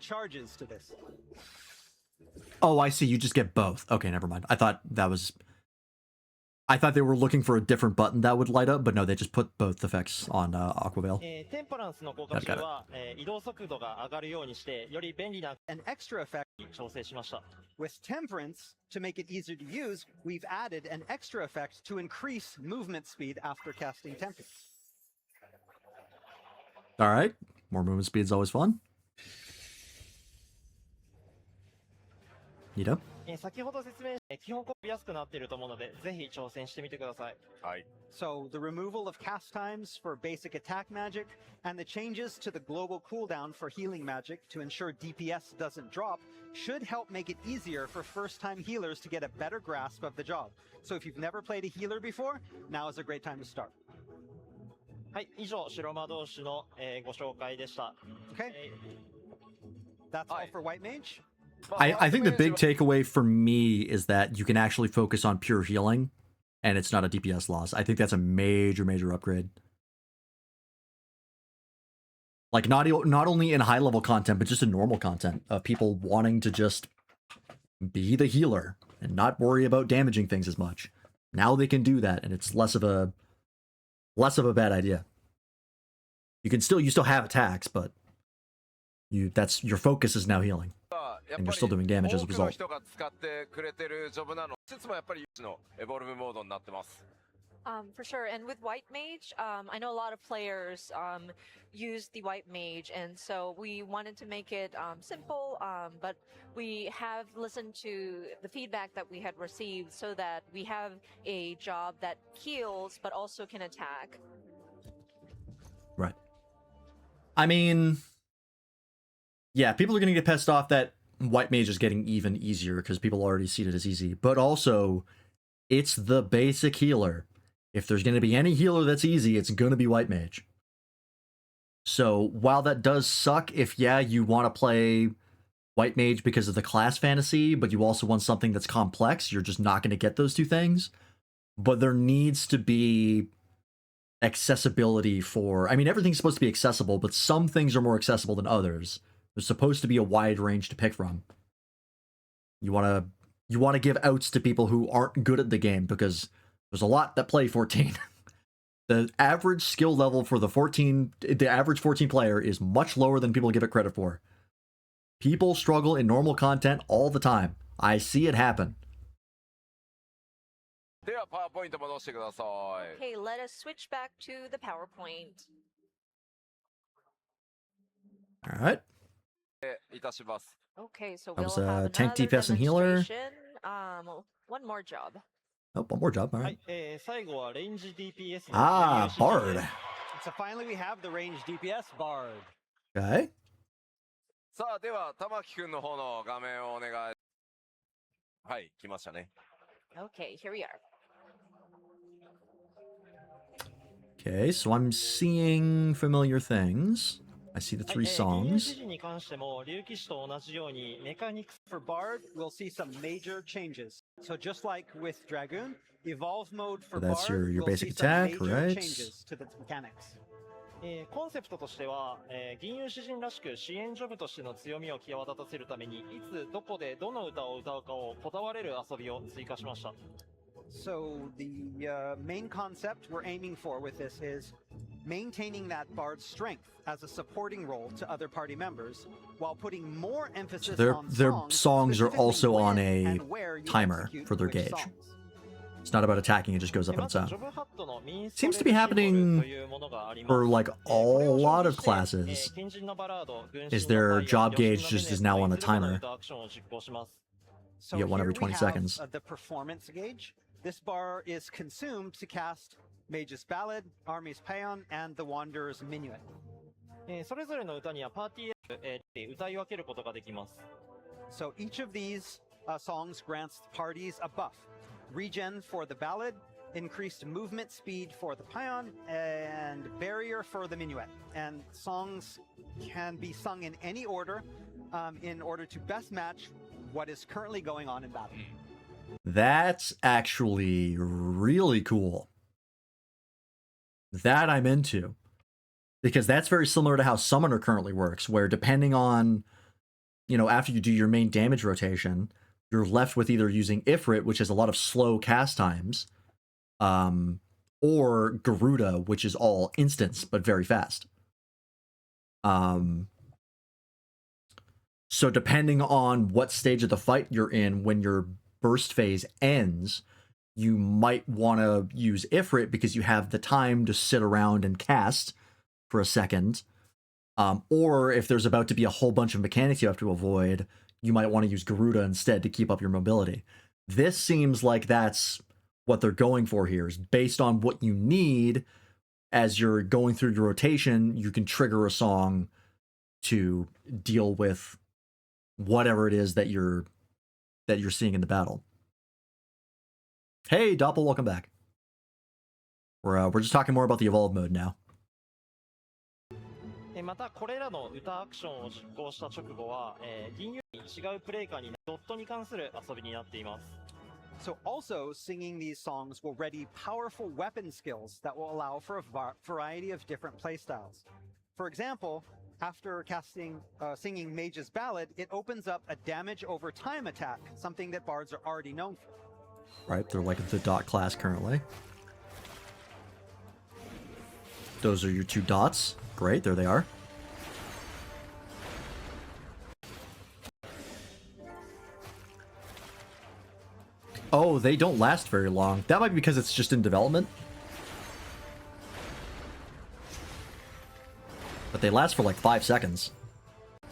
Charges to this. Oh, I see. You just get both. Okay, never mind. I thought they were looking for a different button that would light up, but no, they just put both effects on Aquaveil. Got it. An extra effect. With Temperance, to make it easier to use, we've added an extra effect to increase movement speed after casting Temperance. All right. More movement speed is always fun. Neato. So the removal of cast times for basic attack magic and the changes to the global cooldown for healing magic to ensure DPS doesn't drop should help make it easier for first-time healers to get a better grasp of the job. So if you've never played a healer before, now is a great time to start. Okay. That's all for White Mage. I think the big takeaway for me is that you can actually focus on pure healing, and it's not a DPS loss. I think that's a major upgrade. Like, not only in high-level content, but just in normal content, of people wanting to just be the healer and not worry about damaging things as much. Now they can do that, and it's less of a bad idea. You still have attacks, but your focus is now healing. And you're still doing damage as a result. For sure, and with White Mage, I know a lot of players use the White Mage, and so we wanted to make it simple, but we have listened to the feedback that we had received so that we have a job that heals but also can attack. Right. I mean, yeah, people are going to get pissed off that White Mage is getting even easier because people already see it as easy, but also it's the basic healer. If there's going to be any healer that's easy, it's going to be White Mage. So while that does suck, if you want to play White Mage because of the class fantasy, but you also want something that's complex, you're just not going to get those two things. But there needs to be accessibility for, I mean, everything's supposed to be accessible, but some things are more accessible than others. There's supposed to be a wide range to pick from. You want to give outs to people who aren't good at the game because there's a lot that play 14. The average skill level for the average 14 player is much lower than people give it credit for. People struggle in normal content all the time. I see it happen. では、パワーポイント戻してください。 Okay, let us switch back to the PowerPoint. All right. いたします。 Okay, so That we'll was, have tank another DPS and healer. demonstration. One more job. Oh, one more job. All は right. い、最後はレンジ DPS の Ah, 新入指示 で Bard. す So finally we have the range DPS Bard. Okay. さあ、では、玉木くんの方の画面をお願い。はい、来ましたね。 Okay, here we are. Okay, so I'm seeing familiar things. I see the はい、 three 銀融指 songs. 示に関しても竜騎士と同じようにメカニクス For Bard, we'll see some major changes. So just like with Dragoon, Evolve mode for So that's Bard, your we'll basic see some attack, major right? changes to the mechanics. コンセプトとしては、銀融詩人らしく支援ジョブとしての強みを際立たせるためにいつどこでどの歌を歌うかをこだわれる遊びを追加しました。 So the main concept we're aiming for with this is maintaining that Bard's strength as a supporting role to other party members, while putting more emphasis their- on their songs, songs are specifically also on when a and where you timer execute for their which gauge. songs. It's not about attacking, it just goes up on ま its ず own. ジョブハットのミンスト Seems to レ be ルシンボル happening というものがあります。 For like これ a を lot 消 of 費して classes, 賢人のバラード、軍 is 神の their ファイヤー、 job 吉 gauge 野 just ベ is ネ now と on い a ずれもの timer. 歌アクションを実行します。 So You get one here every we 20 have, seconds. the performance gauge. This bar is consumed to cast Mage's Ballad, Army's Paean, and the Wanderer's Minuet. それぞれの歌にはパーティーで歌い分けることができます。 So each of these songs grants parties a buff. Regen for the ballad, increased movement speed for the Paean, and barrier for the Minuet. And songs can be sung in any order in order to best match what is currently going on in battle. That's actually really cool. That I'm into. Because that's very similar to how Summoner currently works, where depending on, you know, after you do your main damage rotation, you're left with either using Ifrit, which has a lot of slow cast times, or Garuda, which is all instants, but very fast. So depending on what stage of the fight you're in when your burst phase ends, you might want to use Ifrit because you have the time to sit around and cast for a second. Or if there's about to be a whole bunch of mechanics you have to avoid, you might want to use Garuda instead to keep up your mobility. This seems like that's what they're going for here, is based on what you need as you're going through your rotation, you can trigger a song to deal with whatever it is that you're seeing in the battle. Hey, Doppel, welcome back. We're just talking more about the evolve mode now. またこれらの歌アクションを実行した直後は、銀融に違うプレイカーにドットに関する遊びになっています。 So also singing these songs will ready powerful weapon skills that will allow for a variety of different playstyles. For example, after singing Mage's Ballad, it opens up a damage over time attack, something that bards are already known for. Right, they're like the dot class currently. Those are your two dots. Great, there they are. Oh, they don't last very long. That might be because it's just in development. But they last for like 5 seconds.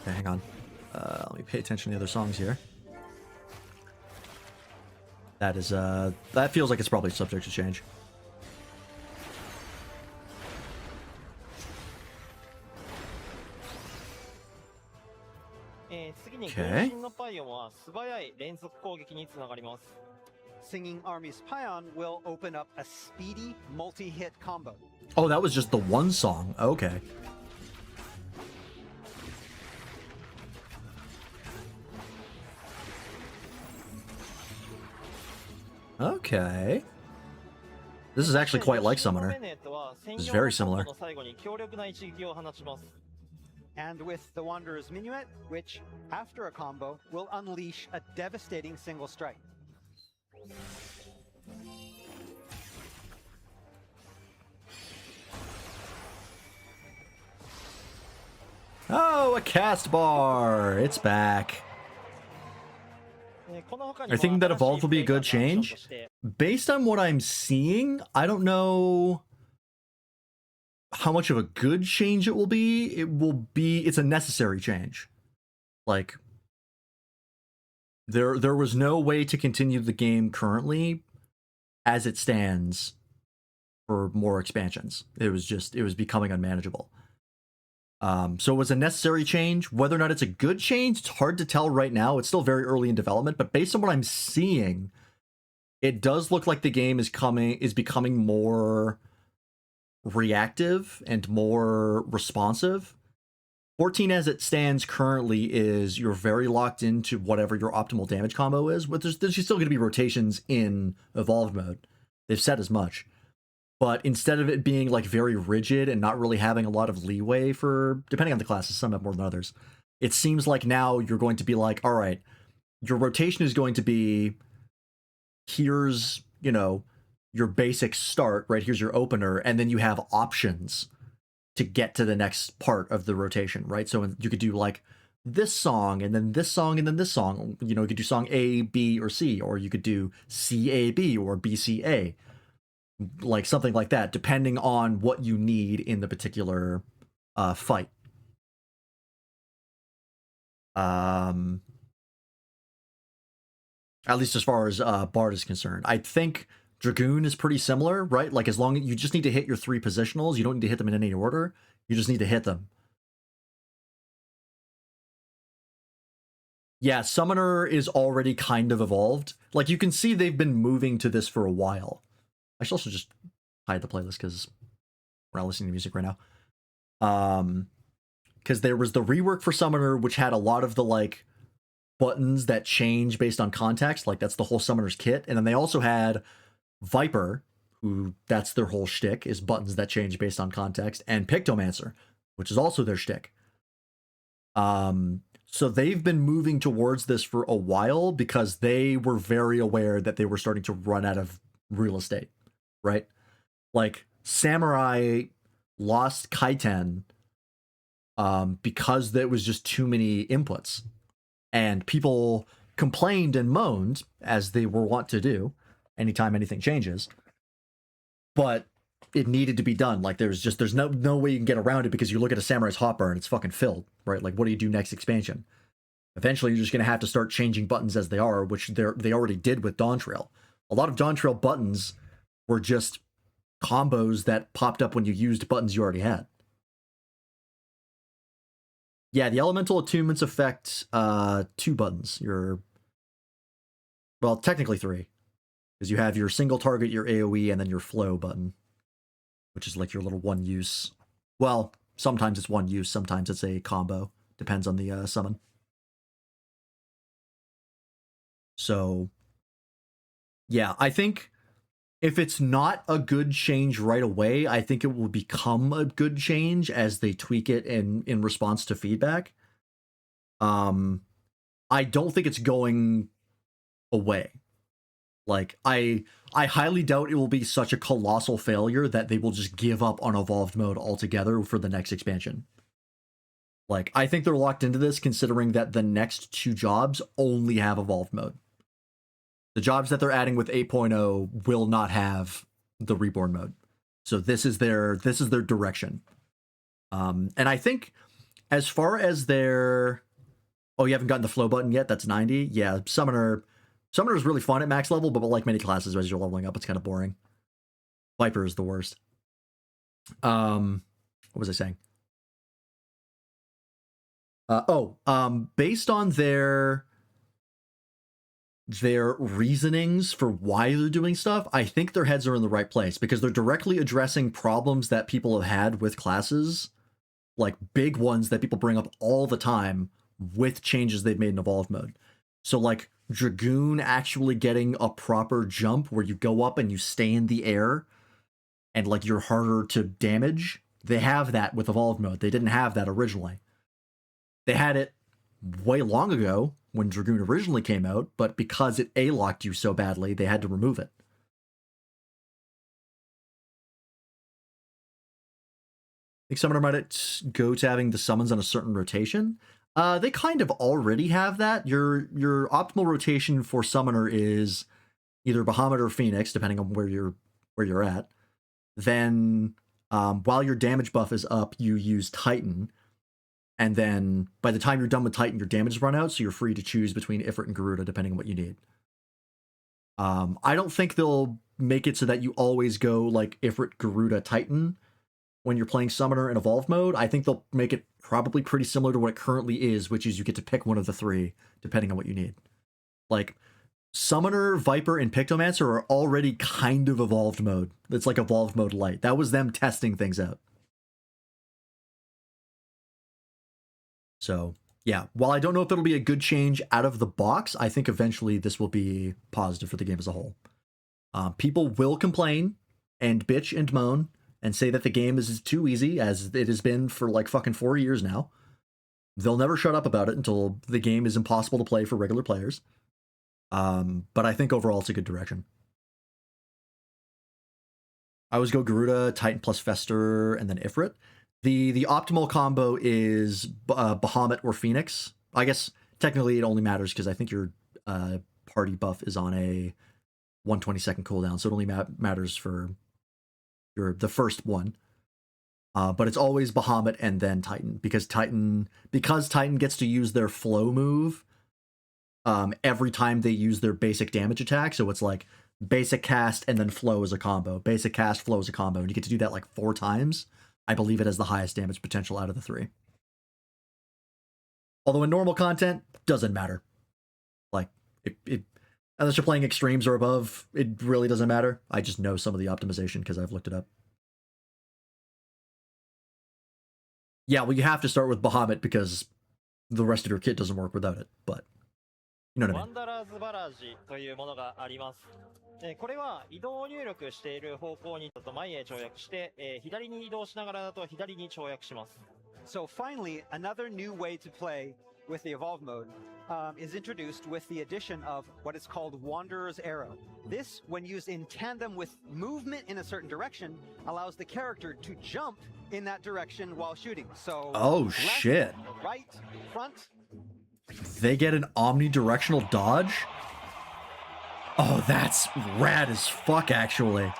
Okay, hang on. Let me pay attention to the other songs here. That is, that feels like it's probably subject to change. Okay. Singing Army's Paean will open up a speedy multi-hit combo. Oh, that was just the one song. Okay. Okay. This is actually quite like Summoner. It's very similar. And with the Wanderer's Minuet, which, after a combo, will unleash a devastating single strike. Oh, a cast bar! It's back. I think that evolved will be a good change. Based on what I'm seeing, I don't know how much of a good change it will be. It's a necessary change. Like, there was no way to continue the game currently as it stands for more expansions. It was becoming unmanageable. So it was a necessary change. Whether or not it's a good change, it's hard to tell right now. It's still very early in development, but based on what I'm seeing, it does look like the game is becoming more reactive and more responsive. 14 as it stands currently is you're very locked into whatever your optimal damage combo is, but there's still going to be rotations in evolved mode. They've said as much. But instead of it being like very rigid and not really having a lot of leeway for, depending on the classes, some have more than others, it seems like now you're going to be like, all right, your rotation is going to be, here's, your basic start, right? Here's your opener, and then you have options to get to the next part of the rotation, right? So you could do like this song, and then this song, and then this song. You could do song A, B, or C, or you could do C, A, B, or B, C, A. Like something like that, depending on what you need in the particular fight. At least as far as Bard is concerned. I think Dragoon is pretty similar, right? Like, as long as you just need to hit your 3 positionals, you don't need to hit them in any order. You just need to hit them. Yeah, Summoner is already kind of evolved. Like, you can see they've been moving to this for a while. I should also just hide the playlist because we're not listening to music right now. Because there was the rework for Summoner, which had a lot of the, like, buttons that change based on context. Like, that's the whole Summoner's kit. And then they also had Viper, who that's their whole shtick, is buttons that change based on context, and Pictomancer, which is also their shtick. So they've been moving towards this for a while because they were very aware that they were starting to run out of real estate, right? Like, Samurai lost Kaiten because there was just too many inputs, and people complained and moaned, as they were wont to do anytime anything changes, but it needed to be done. Like, there's no way you can get around it, because you look at a Samurai's hotbar and it's fucking filled, right? Like, what do you do next expansion? Eventually you're just going to have to start changing buttons as they are, which they already did with Dawn Trail. A lot of Dawn Trail buttons were just combos that popped up when you used buttons you already had. Yeah, the elemental attunements affect 2 buttons. Well, technically 3. Because you have your single target, your AoE, and then your flow button, which is like your little one use. Well, sometimes it's one use, sometimes it's a combo. Depends on the summon. So, yeah, I think if it's not a good change right away, I think it will become a good change as they tweak it in response to feedback. I don't think it's going away. Like, I highly doubt it will be such a colossal failure that they will just give up on evolved mode altogether for the next expansion. Like, I think they're locked into this, considering that the next 2 jobs only have evolved mode. The jobs that they're adding with 8.0 will not have the reborn mode. So this is their direction. And I think as far as their... Oh, you haven't gotten the flow button yet? That's 90? Yeah, Summoner is really fun at max level, but like many classes, as you're leveling up, it's kind of boring. Viper is the worst. What was I saying? Based on their reasonings for why they're doing stuff, I think their heads are in the right place, because they're directly addressing problems that people have had with classes, like big ones that people bring up all the time with changes they've made in evolved mode. So like Dragoon actually getting a proper jump where you go up and you stay in the air and like you're harder to damage. They have that with evolved mode. They didn't have that originally. They had it way long ago when Dragoon originally came out, but because it A-locked you so badly, they had to remove it. think Summoner might go to having the summons on a certain rotation. They kind of already have that. Your optimal rotation for Summoner is either Bahamut or Phoenix, depending on where you're at. Then while your damage buff is up, you use Titan. And then by the time you're done with Titan, your damage is run out, so you're free to choose between Ifrit and Garuda, depending on what you need. I don't think they'll make it so that you always go like Ifrit, Garuda, Titan when you're playing Summoner in Evolved mode. I think they'll make it probably pretty similar to what it currently is, which is you get to pick one of the three, depending on what you need. Like, Summoner, Viper, and Pictomancer are already kind of Evolved mode. It's like Evolved mode light. That was them testing things out. So, yeah, while I don't know if it'll be a good change out of the box, I think eventually this will be positive for the game as a whole. People will complain and bitch and moan and say that the game is too easy, as it has been for like fucking 4 years now. They'll never shut up about it until the game is impossible to play for regular players. But I think overall it's a good direction. I always go Garuda, Titan plus Fester, and then Ifrit. The optimal combo is Bahamut or Phoenix. I guess technically it only matters because I think your party buff is on a 120-second cooldown, so it only matters for the first one. But it's always Bahamut and then Titan, because Titan gets to use their flow move every time they use their basic damage attack. So it's like basic cast and then flow is a combo. Basic cast, flow is a combo. And you get to do that like 4 times. I believe it has the highest damage potential out of the 3. Although in normal content, doesn't matter. Like, it unless you're playing extremes or above, it really doesn't matter. I just know some of the optimization because I've looked it up. Yeah, well, you have to start with Bahamut because the rest of your kit doesn't work without it, but you know what I mean. ワンダラーズバラージというものがあります。これは移動を入力している方向にと前へ跳躍して、左に移動しながらだと左に跳躍します。So finally, another new way to play with the Evolve mode is introduced with the addition of what is called Wanderer's Arrow. This, when used in tandem with movement in a certain direction, allows the character to jump in that direction while shooting. So, oh left, shit. Right, front. They get an omnidirectional dodge? Oh, that's rad as fuck, actually.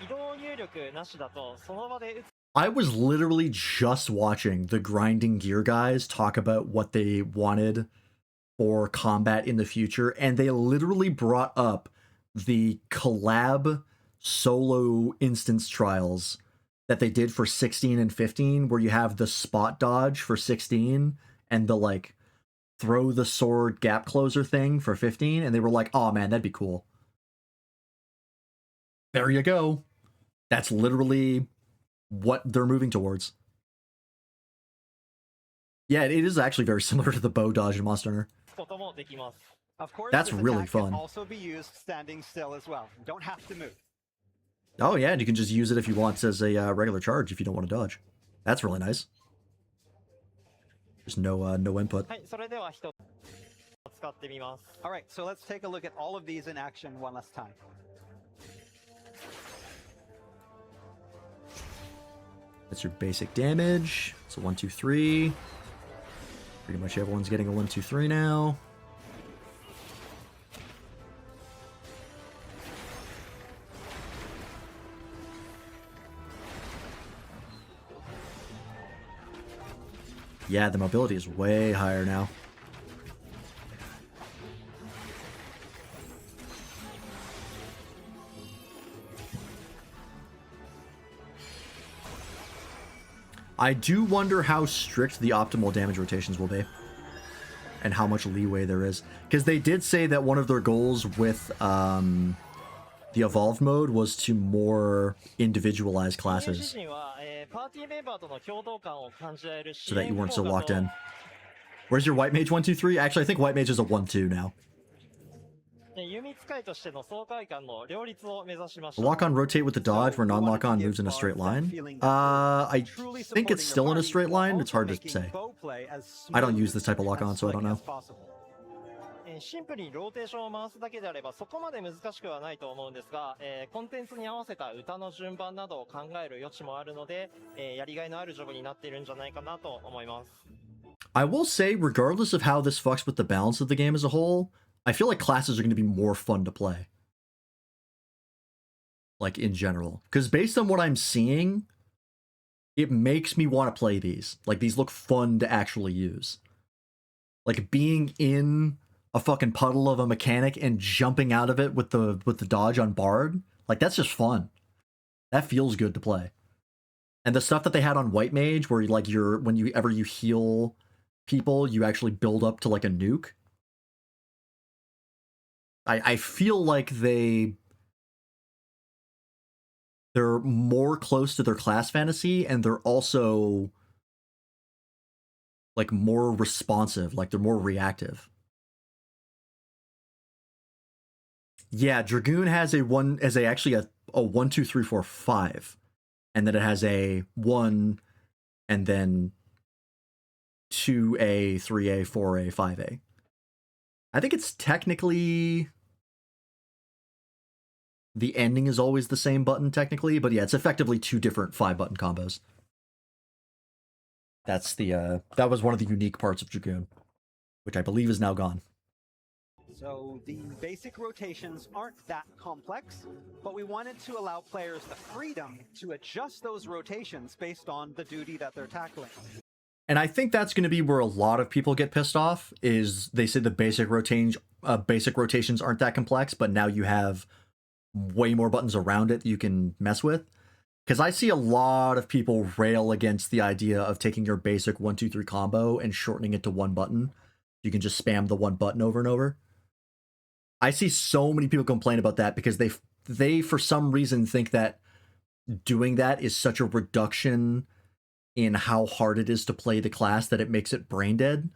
移動入力なしだとその場で打つ I was literally just watching the Grinding Gear guys talk about what they wanted for combat in the future, and they literally brought up the collab solo instance trials that they did for 16 and 15, where you have the spot dodge for 16 and the like throw the sword gap closer thing for 15, and they were like, oh man, that'd be cool. There you go. That's literally what they're moving towards. Yeah, it is actually very similar to the bow dodge in Monster Hunter. こともできます。 Of course, That's this really attack can fun. also be used standing still as well. You don't have to move. Oh yeah, and you can just use it if you want as a regular charge if you don't want to dodge. That's really nice. There's no input. はい、それでは一つ使ってみます。 All right, so let's take a look at all of these in action one last time. That's your basic damage. So 1, 2, 3. Pretty much everyone's getting a 1, 2, 3 now. Yeah, the mobility is way higher now. I do wonder how strict the optimal damage rotations will be. And how much leeway there is. Because they did say that one of their goals with the Evolved mode was to more individualize classes. So that you weren't so locked in. Where's your White Mage 1, 2, 3? Actually, I think White Mage is a 1, 2 now. Lock on rotate with the dodge where non-lock on moves in a straight line. I think it's still in a straight line. It's hard to say. I don't use this type of lock on, so I don't know. シンプルにローテーションを回すだけであればそこまで難しくはないと思うんですが、コンテンツに合わせた歌の順番などを考える余地もあるので、やりがいのあるジョブになっているんじゃないかなと思います。I will say, regardless of how this fucks with the balance of the game as a whole, I feel like classes are going to be more fun to play. Like, in general. Because based on what I'm seeing, it makes me want to play these. Like, these look fun to actually use. Like, being in a fucking puddle of a mechanic and jumping out of it with the dodge on Bard, like, that's just fun. That feels good to play. And the stuff that they had on White Mage, where like whenever you heal people, you actually build up to like a nuke. I feel like they're more close to their class fantasy, and they're also like more responsive, like they're more reactive. Yeah, Dragoon has actually a 1, 2, 3, 4, 5. And then it has a 1, and then 2A, 3A, 4A, 5A. I think it's technically... The ending is always the same button, technically, but yeah, it's effectively 2 different 5-button combos. That's the, that was one of the unique parts of Dragoon, which I believe is now gone. So the basic rotations aren't that complex, but we wanted to allow players the freedom to adjust those rotations based on the duty that they're tackling. And I think that's going to be where a lot of people get pissed off, is they say the basic rotations aren't that complex, but now you have way more buttons around it that you can mess with. Because I see a lot of people rail against the idea of taking your basic 1, 2, 3 combo and shortening it to 1 button. You can just spam the 1 button over and over. I see so many people complain about that because they for some reason think that doing that is such a reduction in how hard it is to play the class that it makes it brain dead,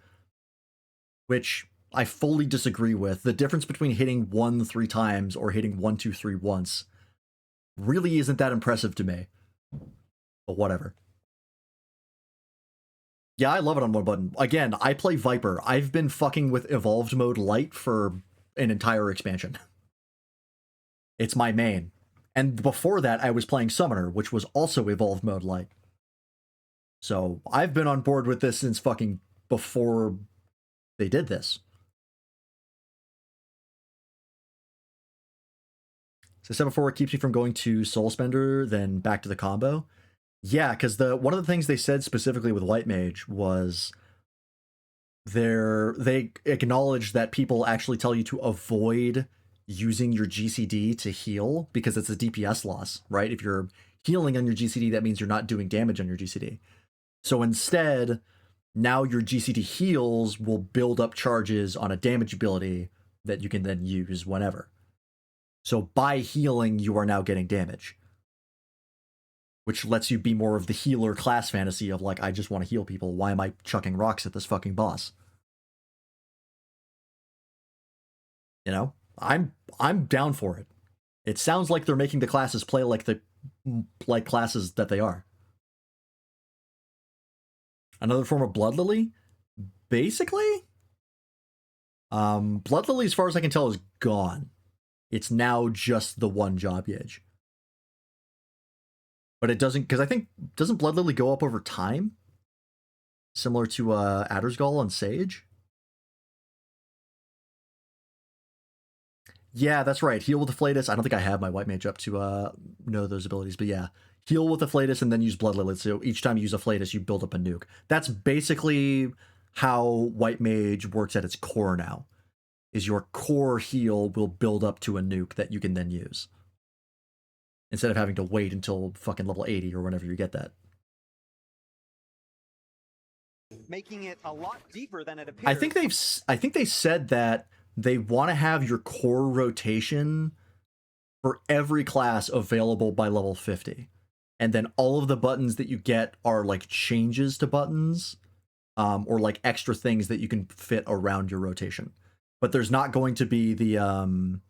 which I fully disagree with. The difference between hitting 1 3 times or hitting 1, 2, 3 once really isn't that impressive to me. But whatever. Yeah, I love it on 1 button. Again, I play Viper. I've been fucking with Evolved Mode Light for an entire expansion. It's my main. And before that, I was playing Summoner, which was also Evolved Mode Light. So I've been on board with this since fucking before they did this. So I said before, it keeps me from going to Soul Spender, then back to the combo. Yeah, because one of the things they said specifically with White Mage was they acknowledge that people actually tell you to avoid using your GCD to heal because it's a DPS loss, right? If you're healing on your GCD, that means you're not doing damage on your GCD. So instead, now your GCD heals will build up charges on a damage ability that you can then use whenever. So by healing, you are now getting damage, which lets you be more of the healer class fantasy of like, I just want to heal people. Why am I chucking rocks at this fucking boss? You know, I'm down for it. It sounds like they're making the classes play like classes that they are. Another form of Blood Lily, basically. Blood Lily, as far as I can tell, is gone. It's now just the 1 job gauge. But it doesn't, because I think, doesn't Blood Lily go up over time? Similar to Addersgall on Sage? Yeah, that's right. Heal with Afflatus. I don't think I have my White Mage up to know those abilities, but yeah. Heal with Afflatus and then use Blood Lily. So each time you use Afflatus, you build up a nuke. That's basically how White Mage works at its core now. Is your core heal will build up to a nuke that you can then use. Instead of having to wait until fucking level 80 or whenever you get that. Making it a lot deeper than it appears. I think they said that they want to have your core rotation for every class available by level 50. And then all of the buttons that you get are like changes to buttons, or like extra things that you can fit around your rotation. But there's not going to be the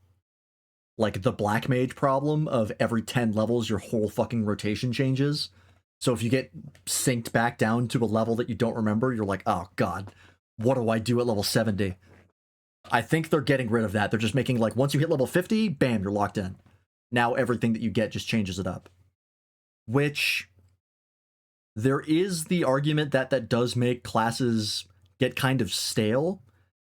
like the Black Mage problem of every 10 levels your whole fucking rotation changes. So if you get synced back down to a level that you don't remember, you're like, oh god, what do I do at level 70? I think they're getting rid of that. They're just making like once you hit level 50, bam, you're locked in. Now everything that you get just changes it up. Which there is the argument that that does make classes get kind of stale.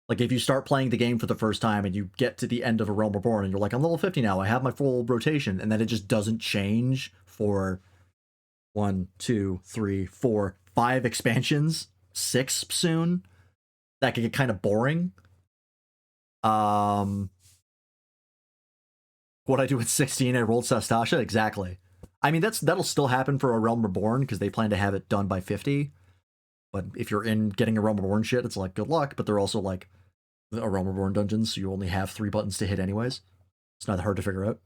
Like if you start playing the game for the first time and you get to the end of A Realm Reborn and you're like, I'm level 50 now, I have my full rotation, and then it just doesn't change for 1, 2, 3, 4, 5 expansions, 6 soon. That could get kind of boring. What I do at 16, I rolled Sastasha, exactly. I mean, that'll still happen for A Realm Reborn because they plan to have it done by 50. But if you're in getting A Realm Reborn shit, it's like good luck. But they're also like A Realm Reborn dungeons, so you only have 3 buttons to hit anyways. It's not that hard to figure out.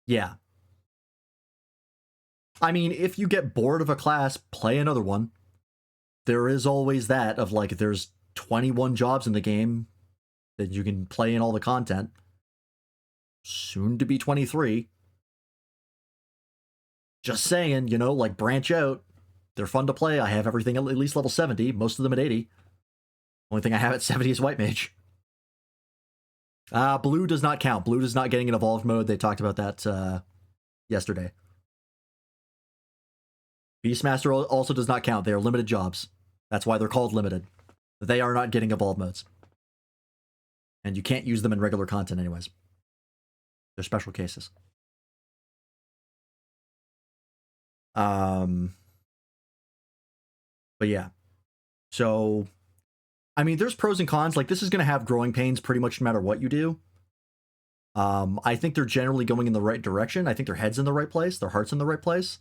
Yeah. I mean, if you get bored of a class, play another one. There is always that of like, there's 21 jobs in the game that you can play in all the content. Soon to be 23. Just saying, you know, like branch out. They're fun to play. I have everything at least level 70, most of them at 80. Only thing I have at 70 is White Mage. Blue does not count. Blue is not getting an evolved mode. They talked about that yesterday. Beastmaster also does not count. They are limited jobs. That's why they're called limited. They are not getting evolved modes. And you can't use them in regular content anyways. They're special cases. But yeah. So, I mean, there's pros and cons. Like, this is going to have growing pains pretty much no matter what you do. I think they're generally going in the right direction. I think their head's in the right place. Their heart's in the right place.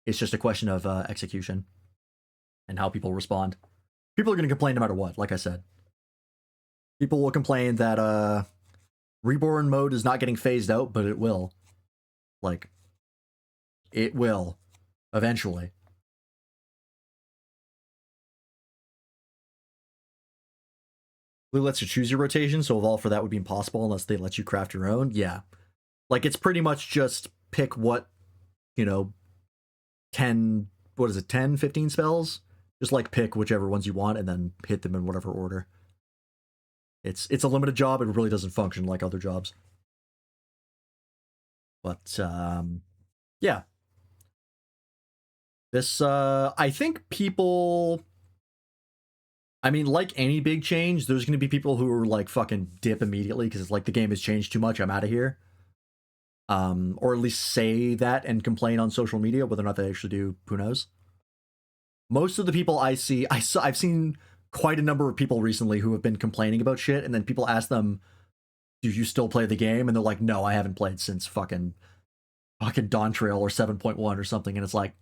It's just a question of execution and how people respond. People are going to complain no matter what, like I said. People will complain that Reborn mode is not getting phased out, but it will. Like, it will. Eventually. Blue lets you choose your rotation, so evolve for that would be impossible unless they let you craft your own. Yeah. Like, it's pretty much just pick what, you know, 10, 15 spells? Just, like, pick whichever ones you want and then hit them in whatever order. It's a limited job. It really doesn't function like other jobs. But, yeah. This, I think people... I mean, like any big change, there's going to be people who are like fucking dip immediately because it's like the game has changed too much. I'm out of here. Or at least say that and complain on social media. Whether or not they actually do, who knows? Most of the people I see, I've seen quite a number of people recently who have been complaining about shit, and then people ask them, "Do you still play the game?" And they're like, "No, I haven't played since fucking Dawn Trail or 7.1 or something." And it's like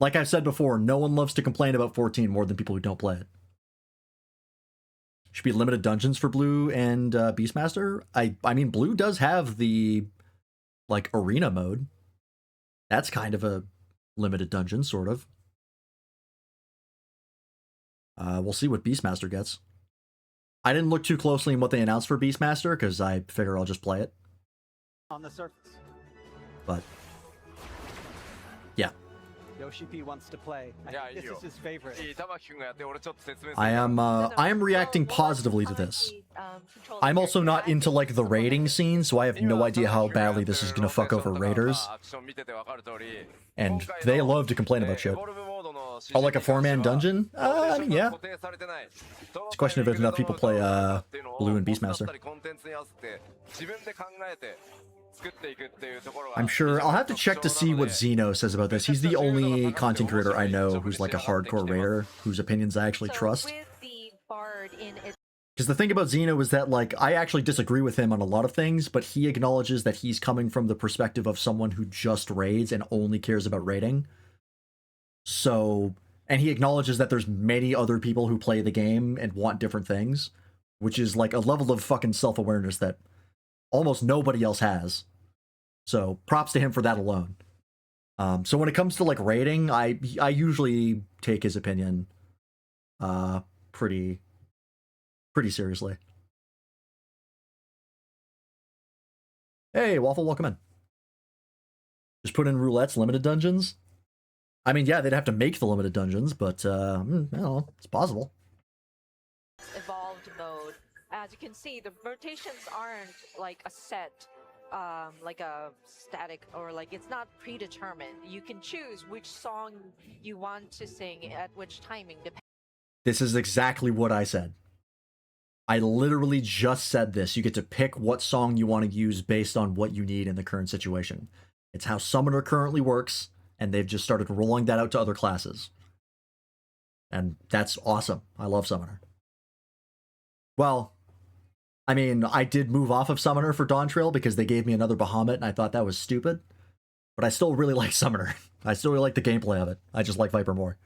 I've said before, no one loves to complain about 14 more than people who don't play it. Should be limited dungeons for Blue and Beastmaster. I mean, Blue does have the, like, arena mode. That's kind of a limited dungeon, sort of. We'll see what Beastmaster gets. I didn't look too closely in what they announced for Beastmaster, because I figure I'll just play it. On the surface. But, yeah. Yoshi P wants to play. This is his favorite. I am reacting positively to this. I'm also not into like the raiding scene, so I have no idea how badly this is gonna fuck over raiders. And they love to complain about shit. Oh, like a 4-man dungeon? I mean, yeah. It's a question of if enough people play Blue and Beastmaster. I'm sure I'll have to check to see what Zeno says about this. He's the only content creator I know who's like a hardcore raider, whose opinions I actually trust. Because the thing about Zeno is that, like, I actually disagree with him on a lot of things, but he acknowledges that he's coming from the perspective of someone who just raids and only cares about raiding. So, and he acknowledges that there's many other people who play the game and want different things, which is like a level of fucking self-awareness that almost nobody else has. So props to him for that alone. So when it comes to like rating, I usually take his opinion pretty seriously. Hey, Waffle, welcome in. Just put in roulettes, limited dungeons. I mean, yeah, they'd have to make the limited dungeons, but I don't know, it's possible. Evolved mode. As you can see, the rotations aren't like a set, like a static, or like it's not predetermined. You can choose which song you want to sing at which timing. This is exactly what I said. I literally just said this. You get to pick what song you want to use based on what you need in the current situation. It's how Summoner currently works, and they've just started rolling that out to other classes. And that's awesome. I love Summoner. Well, I mean, I did move off of Summoner for Dawn Trail because they gave me another Bahamut, and I thought that was stupid. But I still really like Summoner. I still really like the gameplay of it. I just like Viper more.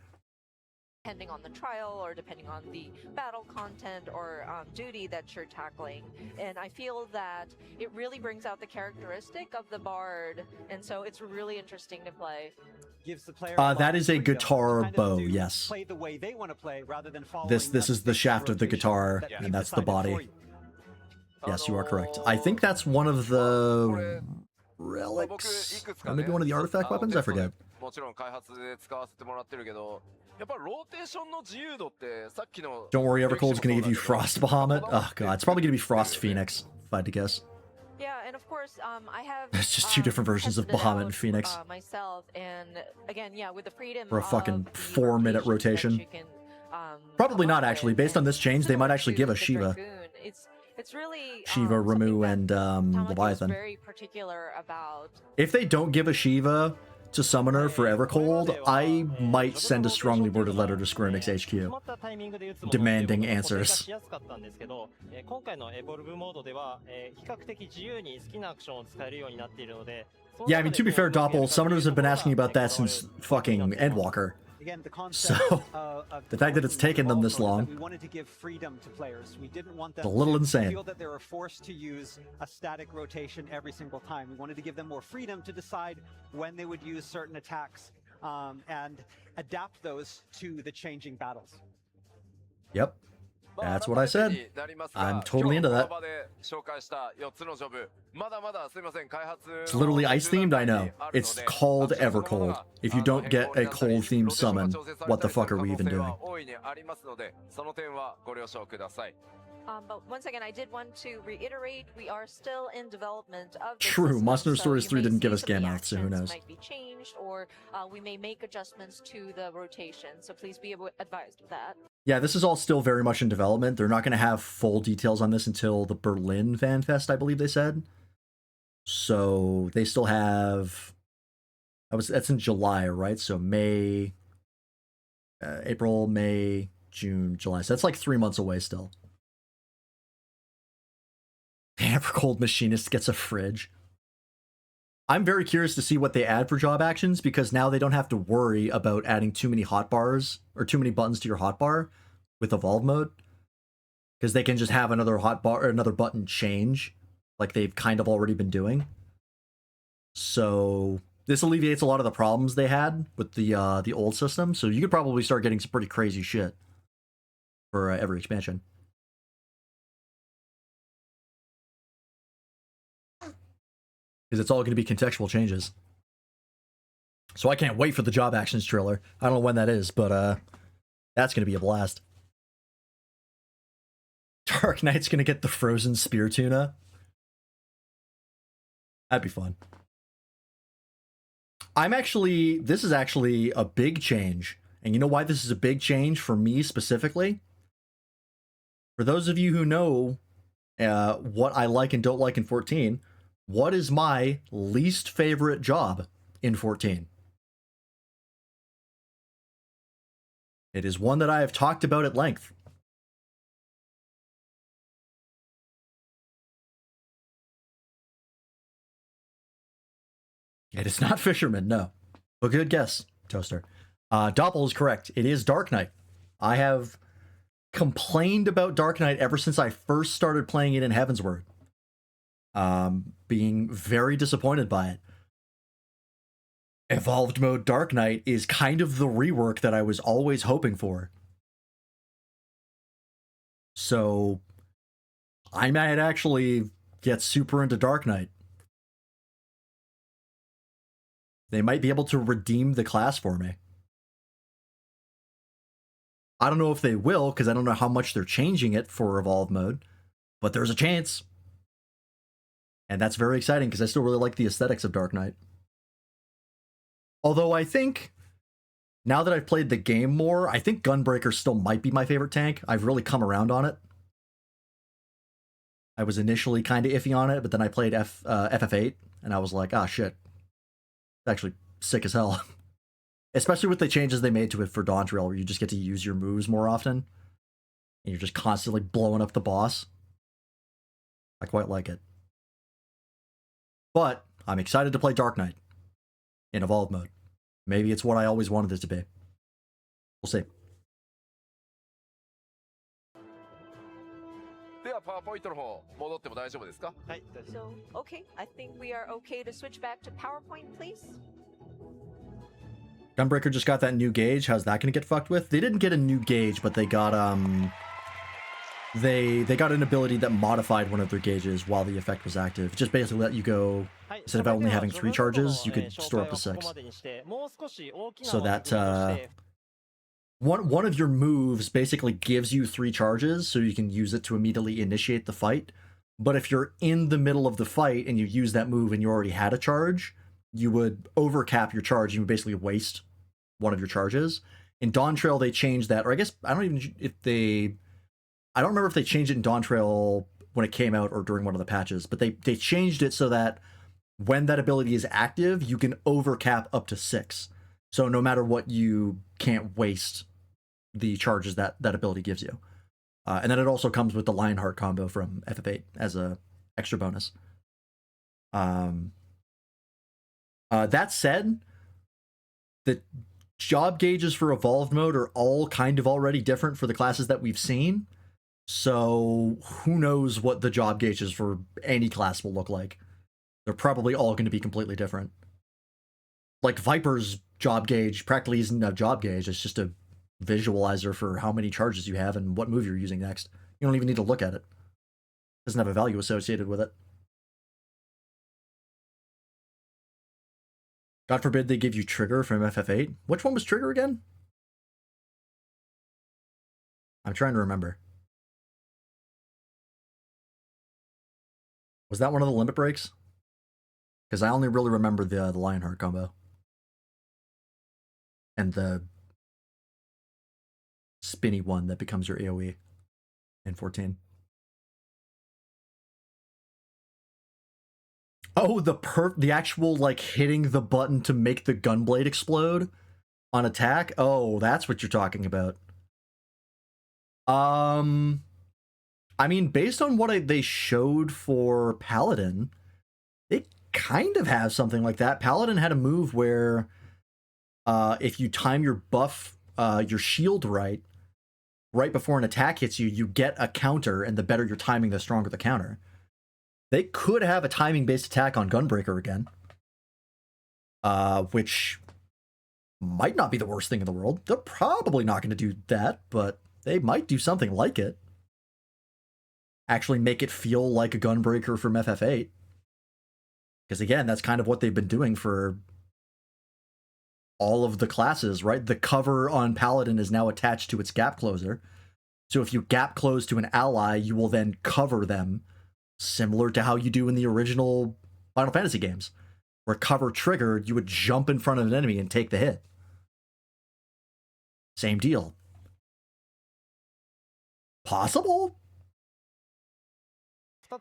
Depending on the trial, or depending on the battle content or duty that you're tackling. And I feel that it really brings out the characteristic of the bard, and so it's really interesting to play. Gives the player That is a freedom guitar to kind of bow, do- yes. Play the way they want to play rather than following This is the shaft of the guitar, that and you've that's the decided for body. you. Yes, you are correct. I think that's one of the relics, or maybe one of the artifact weapons, I forget. もちろん開発で使わせてもらってるけど、やっぱローテーションの自由度ってさっきの Don't worry, Evercold's gonna give you Frost Bahamut. Oh god, it's probably gonna be Frost Phoenix, if I had to guess. Yeah, and of course, I have. It's just two different versions of tested it Bahamut out, and Phoenix. Myself, and again, yeah, with the freedom For a fucking of the 4-minute rotations rotation. that you can, Probably come not up actually. with, Based on and this change, they might similar actually to give us the Shiva. Dragoon, it's really Shiva, Ramu, and Tamaki is Leviathan. very particular about. If they don't give a Shiva to Summoner for Evercold, I might send a strongly worded letter to Square Enix HQ. Demanding answers. 今回のエボルブモードでは、比較的自由に好きなアクションを使えるようになっているので。Yeah, I mean, to be fair, Doppel, Summoners have been asking about that since fucking Endwalker. Again, the So, concept of the fact that it's taken them this long, we wanted to give freedom to players. We didn't want them it's a little to insane. feel that they were forced to use a static rotation every single time. We wanted to give them more freedom to decide when they would use certain attacks and adapt those to the changing battles. Yep. That's what I said. I'm totally into that. It's literally ice themed, I know. It's called Evercold. If you don't get a cold themed summon, what the fuck are we even doing? But once again, I did want to reiterate, we are still in development of this True, system, Monster so Stories you 3 may didn't give see us some of the Gammoth, so who actions knows? might be changed, or we may make adjustments to the rotation, so please be advised of that. Yeah, this is all still very much in development. They're not going to have full details on this until the Berlin Fan Fest, I believe they said. So they still have... That's in July, right? So May... April, May, June, July. So that's like 3 months away still. Evercold Machinist gets a fridge. I'm very curious to see what they add for job actions, because now they don't have to worry about adding too many hotbars or too many buttons to your hotbar with evolve mode, because they can just have another hotbar or another button change like they've kind of already been doing. So this alleviates a lot of the problems they had with the old system. So you could probably start getting some pretty crazy shit for every expansion. Because it's all going to be contextual changes. So I can't wait for the job actions trailer. I don't know when that is, but that's going to be a blast. Dark Knight's going to get the frozen spear tuna. That'd be fun. This is actually a big change. And you know why this is a big change for me specifically? For those of you who know what I like and don't like in 14, what is my least favorite job in 14? It is one that I have talked about at length. It is not Fisherman, no. But good guess, Toaster. Doppel is correct. It is Dark Knight. I have complained about Dark Knight ever since I first started playing it in Heavensward. Being very disappointed by it. Evolved Mode Dark Knight is kind of the rework that I was always hoping for. So I might actually get super into Dark Knight. They might be able to redeem the class for me. I don't know if they will, because I don't know how much they're changing it for Evolve mode, but there's a chance. And that's very exciting, because I still really like the aesthetics of Dark Knight. Although I think, now that I've played the game more, I think Gunbreaker still might be my favorite tank. I've really come around on it. I was initially kind of iffy on it, but then I played FF8, and I was like, ah, shit. It's actually sick as hell. Especially with the changes they made to it for Dawntrail, where you just get to use your moves more often. And you're just constantly blowing up the boss. I quite like it. But I'm excited to play Dark Knight in Evolved mode. Maybe it's what I always wanted it to be. We'll see. So, okay, I think we are okay to switch back to PowerPoint, please. Gunbreaker just got that new gauge. How's that going to get fucked with? They didn't get a new gauge, but they got they got an ability that modified one of their gauges while the effect was active. Just basically let you go, instead of only having 3 charges, you could store up to 6. So that one of your moves basically gives you 3 charges, so you can use it to immediately initiate the fight. But if you're in the middle of the fight and you use that move and you already had a charge, you would overcap your charge. You would basically waste one of your charges. In Dawntrail, they changed that, or I guess I don't remember if they changed it in Dawntrail when it came out or during one of the patches, but they changed it so that when that ability is active, you can overcap up to 6. So no matter what, you can't waste the charges that ability gives you. And then it also comes with the Lionheart combo from FF8 as a extra bonus. That said, the job gauges for Evolved mode are all kind of already different for the classes that we've seen. So who knows what the job gauges for any class will look like. They're probably all going to be completely different. Like Viper's job gauge practically isn't a job gauge, it's just a visualizer for how many charges you have and what move you're using next. You don't even need to look at it. It doesn't have a value associated with it. God forbid they give you Trigger from FF8. Which one was Trigger again? I'm trying to remember. Was that one of the limit breaks? Because I only really remember the Lionheart combo. And the spinny one that becomes your AoE in 14. Oh, the actual, like, hitting the button to make the gunblade explode on attack? Oh, that's what you're talking about. I mean, based on what they showed for Paladin, they kind of have something like that. Paladin had a move where if you time your buff, your shield right before an attack hits you, you get a counter, and the better your timing, the stronger the counter. They could have a timing-based attack on Gunbreaker again, which might not be the worst thing in the world. They're probably not going to do that, but they might do something like it. Actually make it feel like a Gunbreaker from FF8. Because again, that's kind of what they've been doing for all of the classes, right? The cover on Paladin is now attached to its gap closer. So if you gap close to an ally, you will then cover them, similar to how you do in the original Final Fantasy games, where cover triggered, you would jump in front of an enemy and take the hit. Same deal. Possible?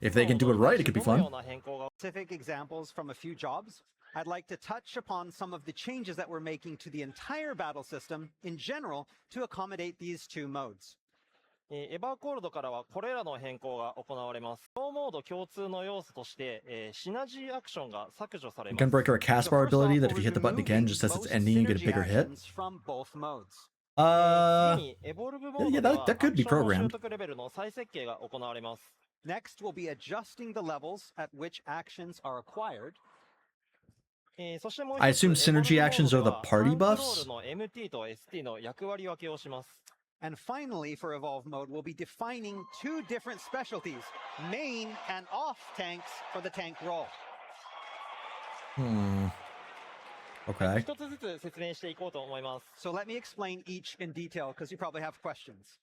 If they can do it right, it could be fun. Specific examples from a few jobs. I'd like to touch upon some of the changes that we're making to the entire battle system in general to accommodate these 2 modes. エバーコールドからはこれらの変更が行われます。ノーモード共通の要素として、シナジーアクションが削除されます。Gunbreaker, a cast bar ability that if you hit the button again, just as it's ending, you get a bigger hit. Yeah, that could be programmed. Next, we'll be adjusting the levels at which actions are acquired. I assume synergy actions are the party buffs? And finally, for Evolve mode, we'll be defining 2 different specialties, main and off tanks for the tank role. Okay. 一つずつ説明していこうと思います。 So let me explain each in detail because you probably have questions.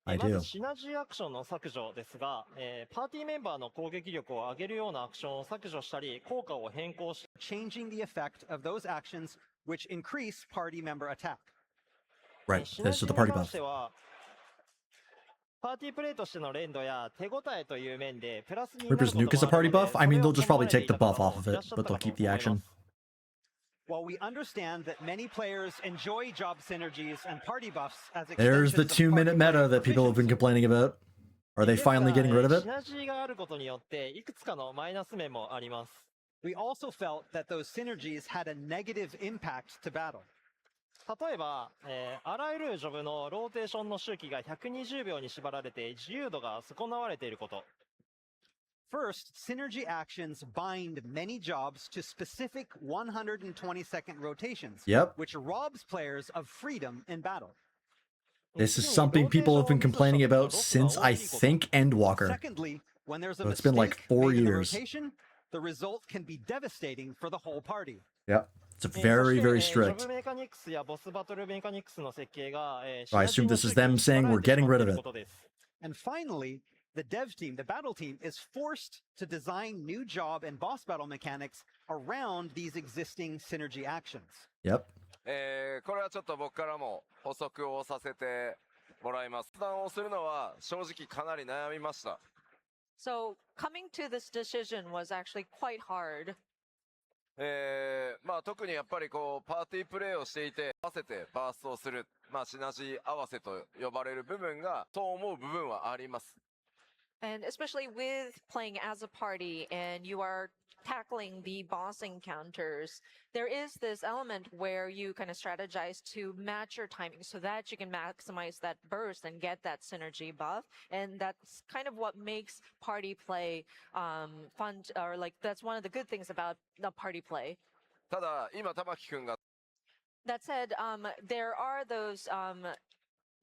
I まず do. シナジーアクションの削除ですが、パーティーメンバーの攻撃力を上げるようなアクションを削除したり、効果を変更し Changing the effect of those actions which increase party member attack. Right. シナ This ジ is the ーに party 関し buff. ては、パーティープレイとしての連動や手応えという面でプラスになる Reaper's こと Nuke is a もある party ので、 buff? I mean, それ they'll を just 好ま probably れて take い the た方 buff も off of いらっ it, しゃった but か they'll と keep the 思いま action. す。 While we understand that many players enjoy job synergies and party buffs as There's the extensions of 2-minute party meta player that people have been proficiency, complaining about. Are they ですが finally getting rid of シ it? ナジーがあることによっていくつかのマイナス面もあります。 we also felt that those synergies had a negative impact to battle. 例えば、あらゆるジョブのローテーションの周期が120秒に縛られて自由度が損なわれていること。 First, synergy actions bind many jobs to specific 120-second rotations, Yep. which robs players of freedom in battle. This is 次に something ローテーション people を have been ミスした complaining 時の about ロスが since, 多 I いこと。 think, Endwalker. Secondly, when there's a So it's been like mistake 4 made in the years. rotation, the result can be devastating for the whole party. Yeah. It's そして very, very ジョ strict. ブメカニクスやボスバトルメカニクスの設計が、シ I ナジー assume の this is 周期 them に縛 saying ら we're れてし getting まっ rid てい of る it. ことです。 And finally, the dev team, the battle team, is forced to design new job and boss battle mechanics around these existing synergy actions. Yep. これはちょっと僕からも補足をさせてもらいます。決断をするのは正直かなり悩みました。 So coming to this decision was actually quite hard. まあ特にやっぱりこうパーティープレイをしていて合わせてバーストをする、まあシナジー合わせと呼ばれる部分がそう思う部分はあります。 And especially with playing as a party and you are tackling the boss encounters, there is this element where you kind of strategize to match your timing so that you can maximize that burst and get that synergy buff. And that's kind of what makes party play fun, or like that's one of the good things about the party play. ただ今玉木くんが That said, there are those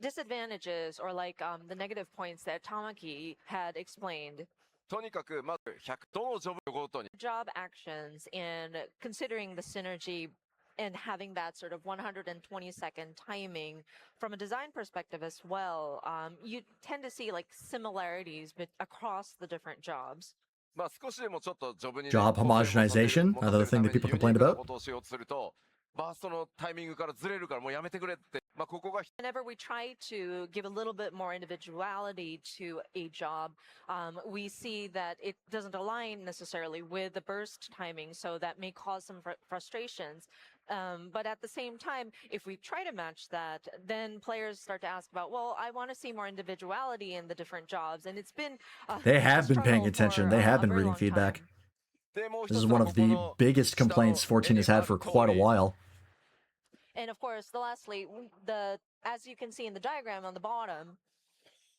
disadvantages or like the negative points that Tamaki had explained. とにかくまず100どのジョブごとに Job actions and considering the synergy and having that sort of 120-second timing from a design perspective as well, you tend to see like similarities across the different jobs. まあ少しでもちょっとジョブにね Job homogenization, another thing that people complained about. ことをしようとするとバーストのタイミングからずれるからもうやめてくれって、まあここが Whenever we try to give a little bit more individuality to a job, we see that it doesn't align necessarily with the burst timing, so that may cause some frustrations. But at the same time, if we try to match that, then players start to ask about, well, I want to see more individuality in the different jobs, and it's been They a have been paying struggle attention. for, They have a been very reading long feedback. time. でもう一 This つ is は one こ of こ the の biggest 下の complaints 14 has had for quite a while. And of course, lastly, as you can see in the diagram on the bottom,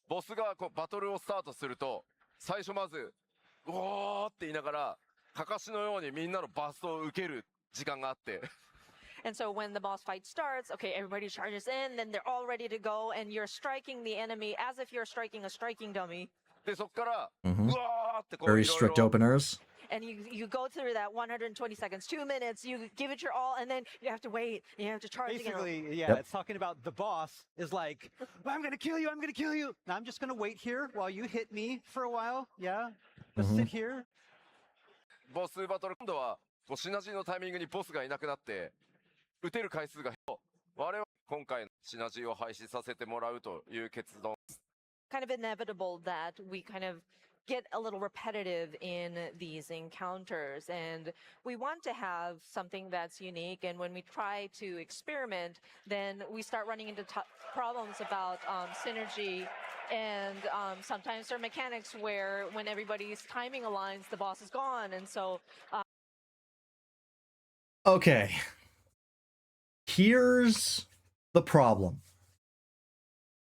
ボスがこうバトルをスタートすると最初まずうおーって言いながらかかしのようにみんなのバーストを受ける時間があって and so when the boss fight starts, okay, everybody charges in, then they're all ready to go, and you're striking the enemy as if you're striking a striking dummy. でそっから Mhm. うわーってこう Very いろい strict ろ openers. And you go through that 120 seconds, 2 minutes, you give it your all, and then you have to wait, and you have to charge again. Basically, yeah, Yep. it's talking about the boss is like, I'm going to kill you, I'm going to kill you. Now I'm just going to wait here while you hit me for a while. Yeah, just sit here. ボスバトル今度はこうシナジーのタイミングにボスがいなくなって打てる回数が我々今回のシナジーを廃止させてもらうという決断 Kind of inevitable that we kind of get a little repetitive in these encounters, and we want to have something that's unique. And when we try to experiment, then we start running into problems about synergy, and sometimes there are mechanics where when everybody's timing aligns, the boss is gone, and so Okay. Here's the problem.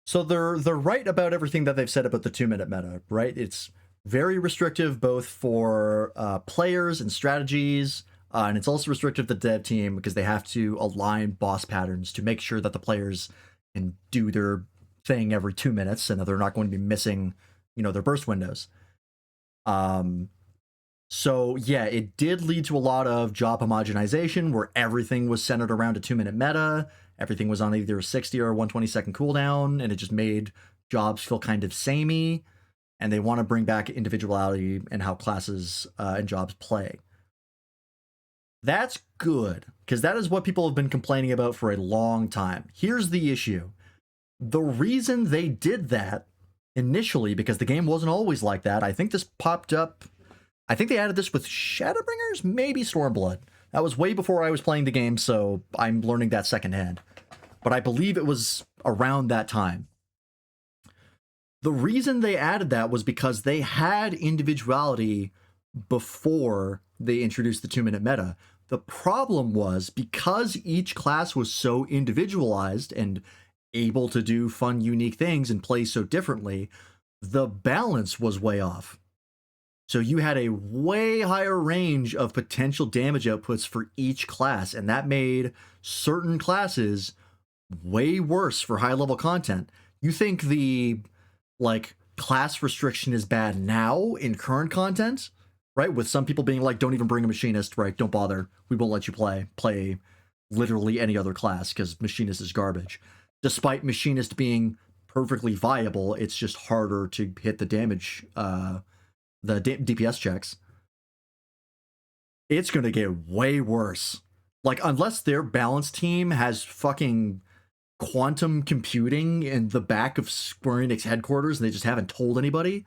So they're right about everything that they've said about the 2-minute meta, right? It's very restrictive both for players and strategies, and it's also restrictive to the dev team because they have to align boss patterns to make sure that the players can do their thing every 2 minutes and that they're not going to be missing, their burst windows. So yeah, it did lead to a lot of job homogenization where everything was centered around a 2-minute meta. Everything was on either a 60 or a 120-second cooldown, and it just made jobs feel kind of samey. And they want to bring back individuality and how classes and jobs play. That's good, because that is what people have been complaining about for a long time. Here's the issue. The reason they did that initially, because the game wasn't always like that, I think this popped up, I think they added this with Shadowbringers, maybe Stormblood. That was way before I was playing the game, so I'm learning that secondhand. But I believe it was around that time. The reason they added that was because they had individuality before they introduced the 2-minute meta. The problem was, because each class was so individualized and able to do fun, unique things and play so differently, the balance was way off. So you had a way higher range of potential damage outputs for each class, and that made certain classes way worse for high-level content. You think the, like, class restriction is bad now in current content? Right, with some people being like, don't even bring a machinist, right? Don't bother. We won't let you play literally any other class because machinist is garbage. Despite machinist being perfectly viable, it's just harder to hit the damage, DPS checks. It's going to get way worse. Like, unless their balance team has fucking quantum computing in the back of Square Enix headquarters and they just haven't told anybody,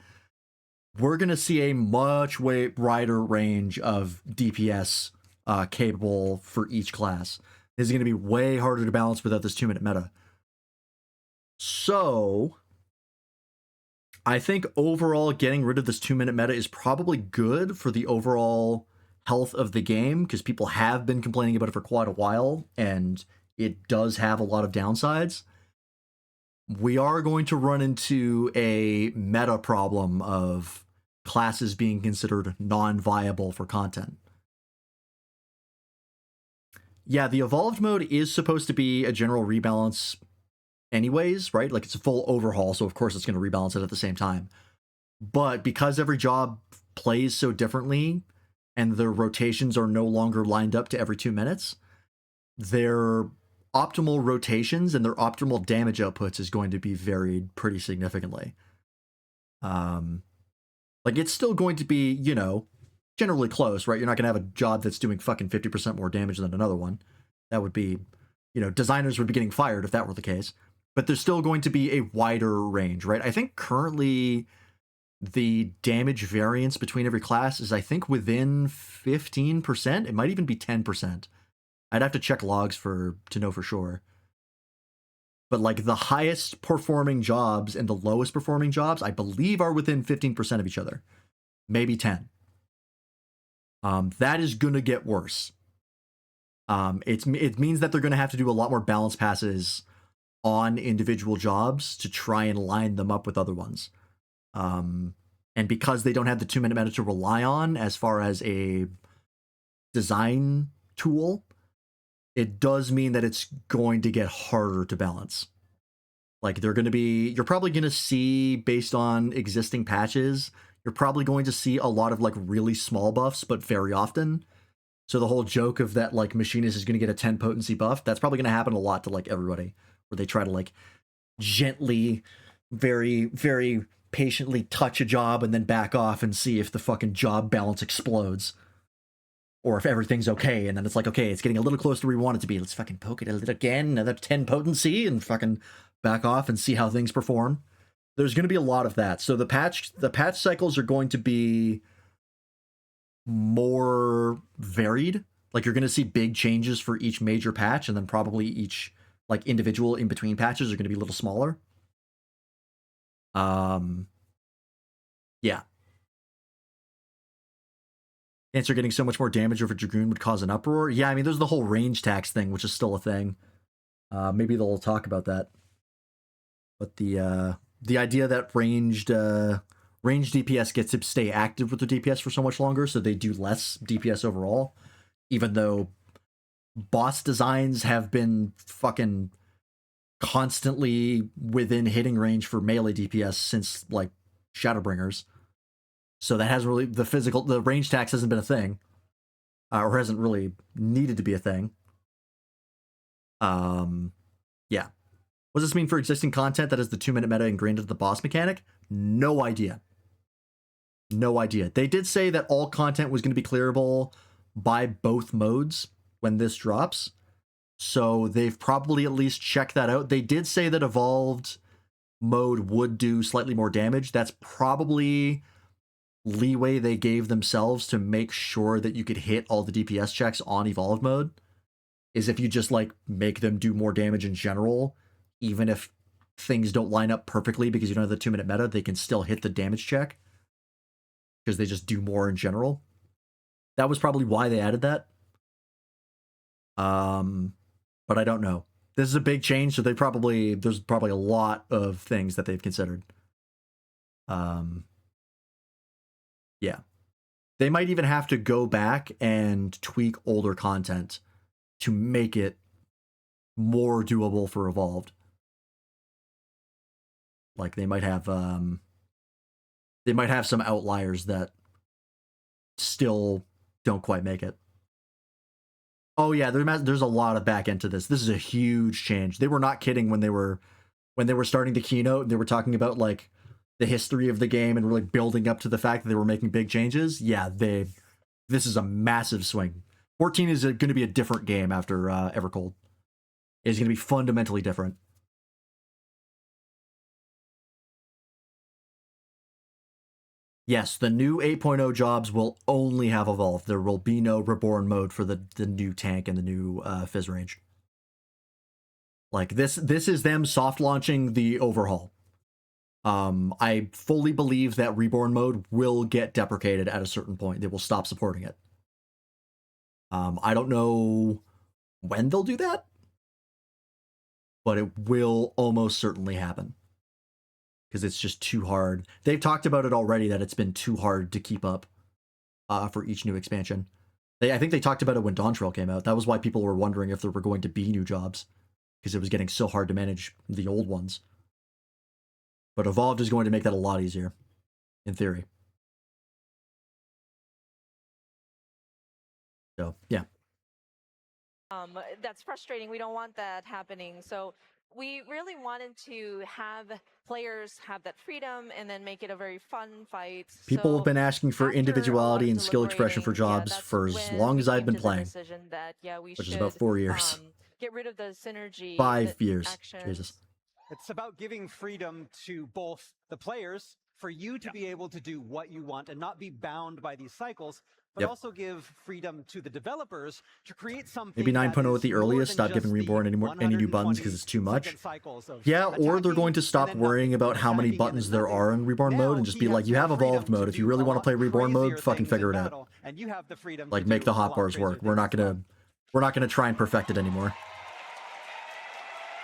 we're going to see a much wider range of DPS capable for each class. This is going to be way harder to balance without this 2-minute meta. So, I think overall getting rid of this 2-minute meta is probably good for the overall health of the game, because people have been complaining about it for quite a while, and it does have a lot of downsides. We are going to run into a meta problem of classes being considered non-viable for content. Yeah, the evolved mode is supposed to be a general rebalance anyways, right? Like, it's a full overhaul, so of course it's going to rebalance it at the same time. But because every job plays so differently, and their rotations are no longer lined up to every 2 minutes, their optimal rotations and their optimal damage outputs is going to be varied pretty significantly. Like, it's still going to be, you know, generally close, right? You're not going to have a job that's doing fucking 50% more damage than another one. That would be, you know, designers would be getting fired if that were the case. But there's still going to be a wider range, right? I think currently the damage variance between every class is, I think, within 15%. It might even be 10%. I'd have to check logs to know for sure. But, like, the highest performing jobs and the lowest performing jobs, I believe, are within 15% of each other. Maybe 10. That is going to get worse. It means that they're going to have to do a lot more balance passes on individual jobs to try and line them up with other ones. And because they don't have the 2-minute meta to rely on as far as a design tool, it does mean that it's going to get harder to balance. Like, you're probably going to see, based on existing patches, you're probably going to see a lot of, like, really small buffs, but very often. So the whole joke of that, like, machinist is going to get a 10 potency buff, that's probably going to happen a lot to, like, everybody, where they try to, like, gently, very, very patiently touch a job and then back off and see if the fucking job balance explodes. Or if everything's okay, and then it's like, okay, it's getting a little closer to where we want it to be. Let's fucking poke it a little again, another 10 potency, and fucking back off and see how things perform. There's going to be a lot of that. So the patch cycles are going to be more varied. Like, you're going to see big changes for each major patch, and then probably each, like, individual in between patches are going to be a little smaller. Yeah. Answer getting so much more damage over Dragoon would cause an uproar. Yeah, I mean, there's the whole range tax thing, which is still a thing. Maybe they'll talk about that. But the idea that ranged DPS gets to stay active with the DPS for so much longer, so they do less DPS overall, even though boss designs have been fucking constantly within hitting range for melee DPS since, like, Shadowbringers. So that hasn't really, the range tax hasn't been a thing. Or hasn't really needed to be a thing. Yeah. What does this mean for existing content that is the 2-minute meta ingrained into the boss mechanic? No idea. No idea. They did say that all content was going to be clearable by both modes when this drops. So they've probably at least checked that out. They did say that evolved mode would do slightly more damage. That's probably leeway they gave themselves to make sure that you could hit all the DPS checks on evolved mode. Is if you just like make them do more damage in general, even if things don't line up perfectly because you don't have the 2-minute meta, they can still hit the damage check because they just do more in general. That was probably why they added that. But I don't know. This is a big change, so there's probably a lot of things that they've considered. Yeah. They might even have to go back and tweak older content to make it more doable for Evolved. Like they might have some outliers that still don't quite make it. Oh yeah, there's a lot of back end to this. This is a huge change. They were not kidding when they were starting the keynote. They were talking about like the history of the game and really building up to the fact that they were making big changes. Yeah, this is a massive swing. 14 is going to be a different game after Evercold. It's going to be fundamentally different. Yes, the new 8.0 jobs will only have Evolved. There will be no Reborn mode for the new tank and the new Fizz range. Like, this is them soft launching the overhaul. I fully believe that Reborn mode will get deprecated at a certain point. They will stop supporting it. I don't know when they'll do that, but it will almost certainly happen. Because it's just too hard. They've talked about it already, that it's been too hard to keep up for each new expansion. I think they talked about it when Dawntrail came out. That was why people were wondering if there were going to be new jobs, because it was getting so hard to manage the old ones. But Evolved is going to make that a lot easier, in theory. So, yeah. That's frustrating. We don't want that happening. So we really wanted to have players have that freedom and then make it a very fun fight. People have been asking for individuality and skill expression for jobs for as long as I've been playing, which is about 4 years. Get rid of the synergy. 5 years. Actions. Jesus. It's about giving freedom to both the players for you to be able to do what you want and not be bound by these cycles, but also give freedom to the developers to create something. Maybe 9.0 at the earliest, stop giving Reborn any new buttons because it's too much. Yeah, or they're going to stop worrying about how many buttons there are in Reborn mode and just be like, you have Evolved mode. If you really want to play Reborn mode, fucking figure it out. Like, make the hotbars work. We're not gonna try and perfect it anymore.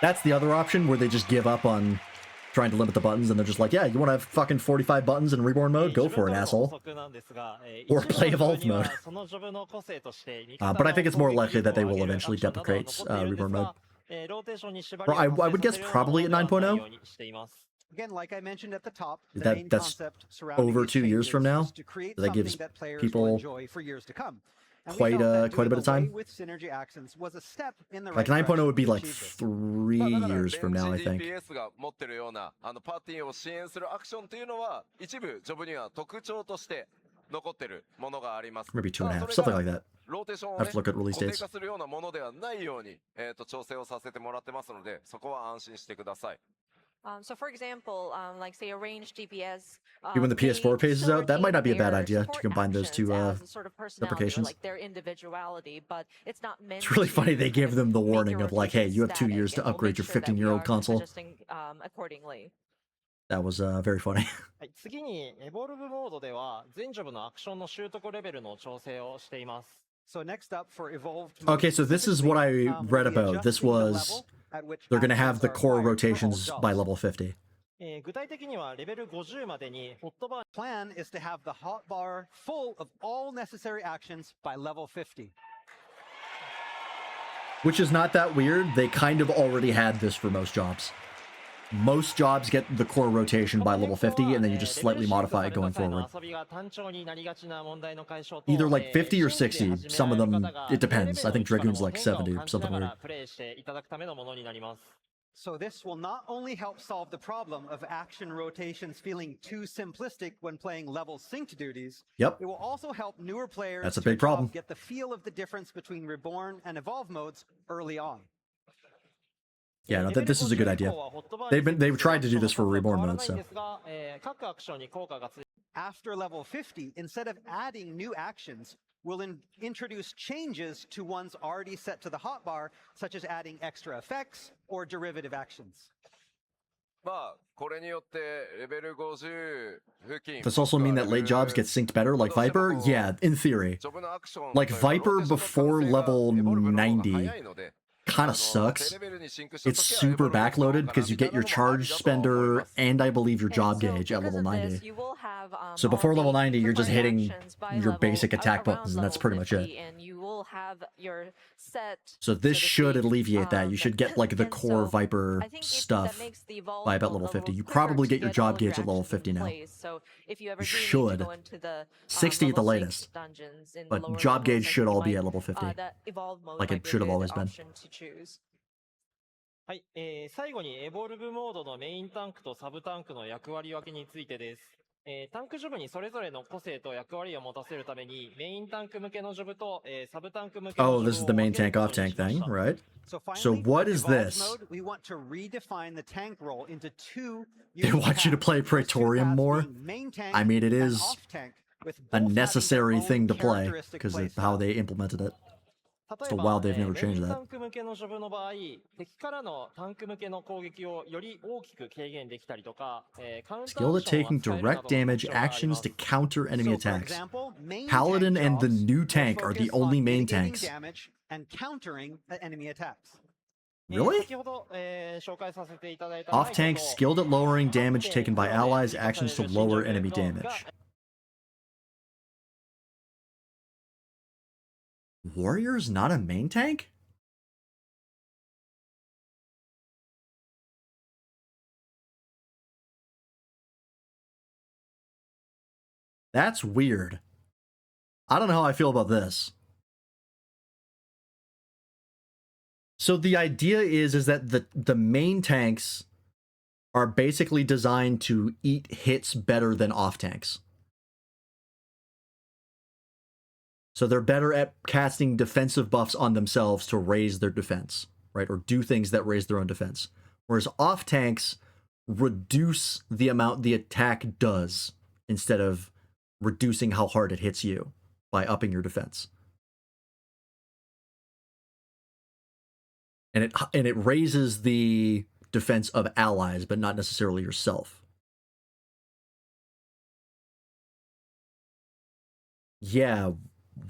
That's the other option, where they just give up on trying to limit the buttons, and they're just like, yeah, you want to have fucking 45 buttons in Reborn mode? Go for it, asshole. Or play Evolved mode. But I think it's more likely that they will eventually deprecate Reborn mode. Or I would guess probably at 9.0. Again, like I mentioned at the top, That's over 2 years from now. That gives people quite a bit of time. Like 9.0 would be like 3 years from now, I think. Maybe 2.5, something like that. I have to look at release dates. So for example, like say a ranged DPS. When the PS4 phases out, that might not be a bad idea to combine those two deprecations. Like their individuality, but it's not meant. It's really funny they gave them the warning of like, hey, you have 2 years to upgrade your 15-year-old console. Accordingly. That was very funny. So next up for Evolved. Okay, so this is what I read about. This was they're going to have the core rotations by level 50. Plan is to have the hotbar full of all necessary actions by level 50. Which is not that weird. They kind of already had this for most jobs. most jobs get the core rotation by level 50, and then you just slightly modify it going forward. Either like 50 or 60. Some of them, it depends. I think Dragoon's like 70, something weird. So this will not only help solve the problem of action rotations feeling too simplistic when playing level synced duties. Yep. It will also help newer players That's a big problem. get the feel of the difference between Reborn and Evolve modes early on. Yeah, no, this is a good idea. They've tried to do this for Reborn mode, so. After level 50, instead of adding new actions, we'll introduce changes to ones already set to the hotbar, such as adding extra effects or derivative actions. Does this also mean that late jobs get synced better, like Viper? Yeah, in theory. Like Viper before level 90 kind of sucks. It's super backloaded because you get your charge spender and I believe your job gauge at level 90. So before level 90, you're just hitting your basic attack buttons, and that's pretty much it. So this should alleviate that. You should get like the core Viper stuff by about level 50. You probably get your job gauge at level 50 now. You should. 60 at the latest. But job gauge should all be at level 50. Like it should have always been. はい、最後にエボルブモードのメインタンクとサブタンクの役割分けについてです。タンクジョブにそれぞれの個性と役割を持たせるためにメインタンク向けのジョブとサブタンク向けのジョブを Oh, this is the main tank off tank thing, right? So what is this? We want to redefine the tank role into two. They want you to play Praetorium more? I mean, it is a necessary thing to play because of how they implemented it. So while they've never changed that. Skilled at taking direct damage actions to counter enemy attacks. Paladin and the new tank are the only main tanks. Really? Off tank skilled at lowering damage taken by allies' actions to lower enemy damage. Warrior is not a main tank? That's weird. I don't know how I feel about this. So the idea is that the main tanks are basically designed to eat hits better than off tanks. So they're better at casting defensive buffs on themselves to raise their defense, right? Or do things that raise their own defense. Whereas off tanks reduce the amount the attack does instead of reducing how hard it hits you by upping your defense. And it raises the defense of allies, but not necessarily yourself. Yeah.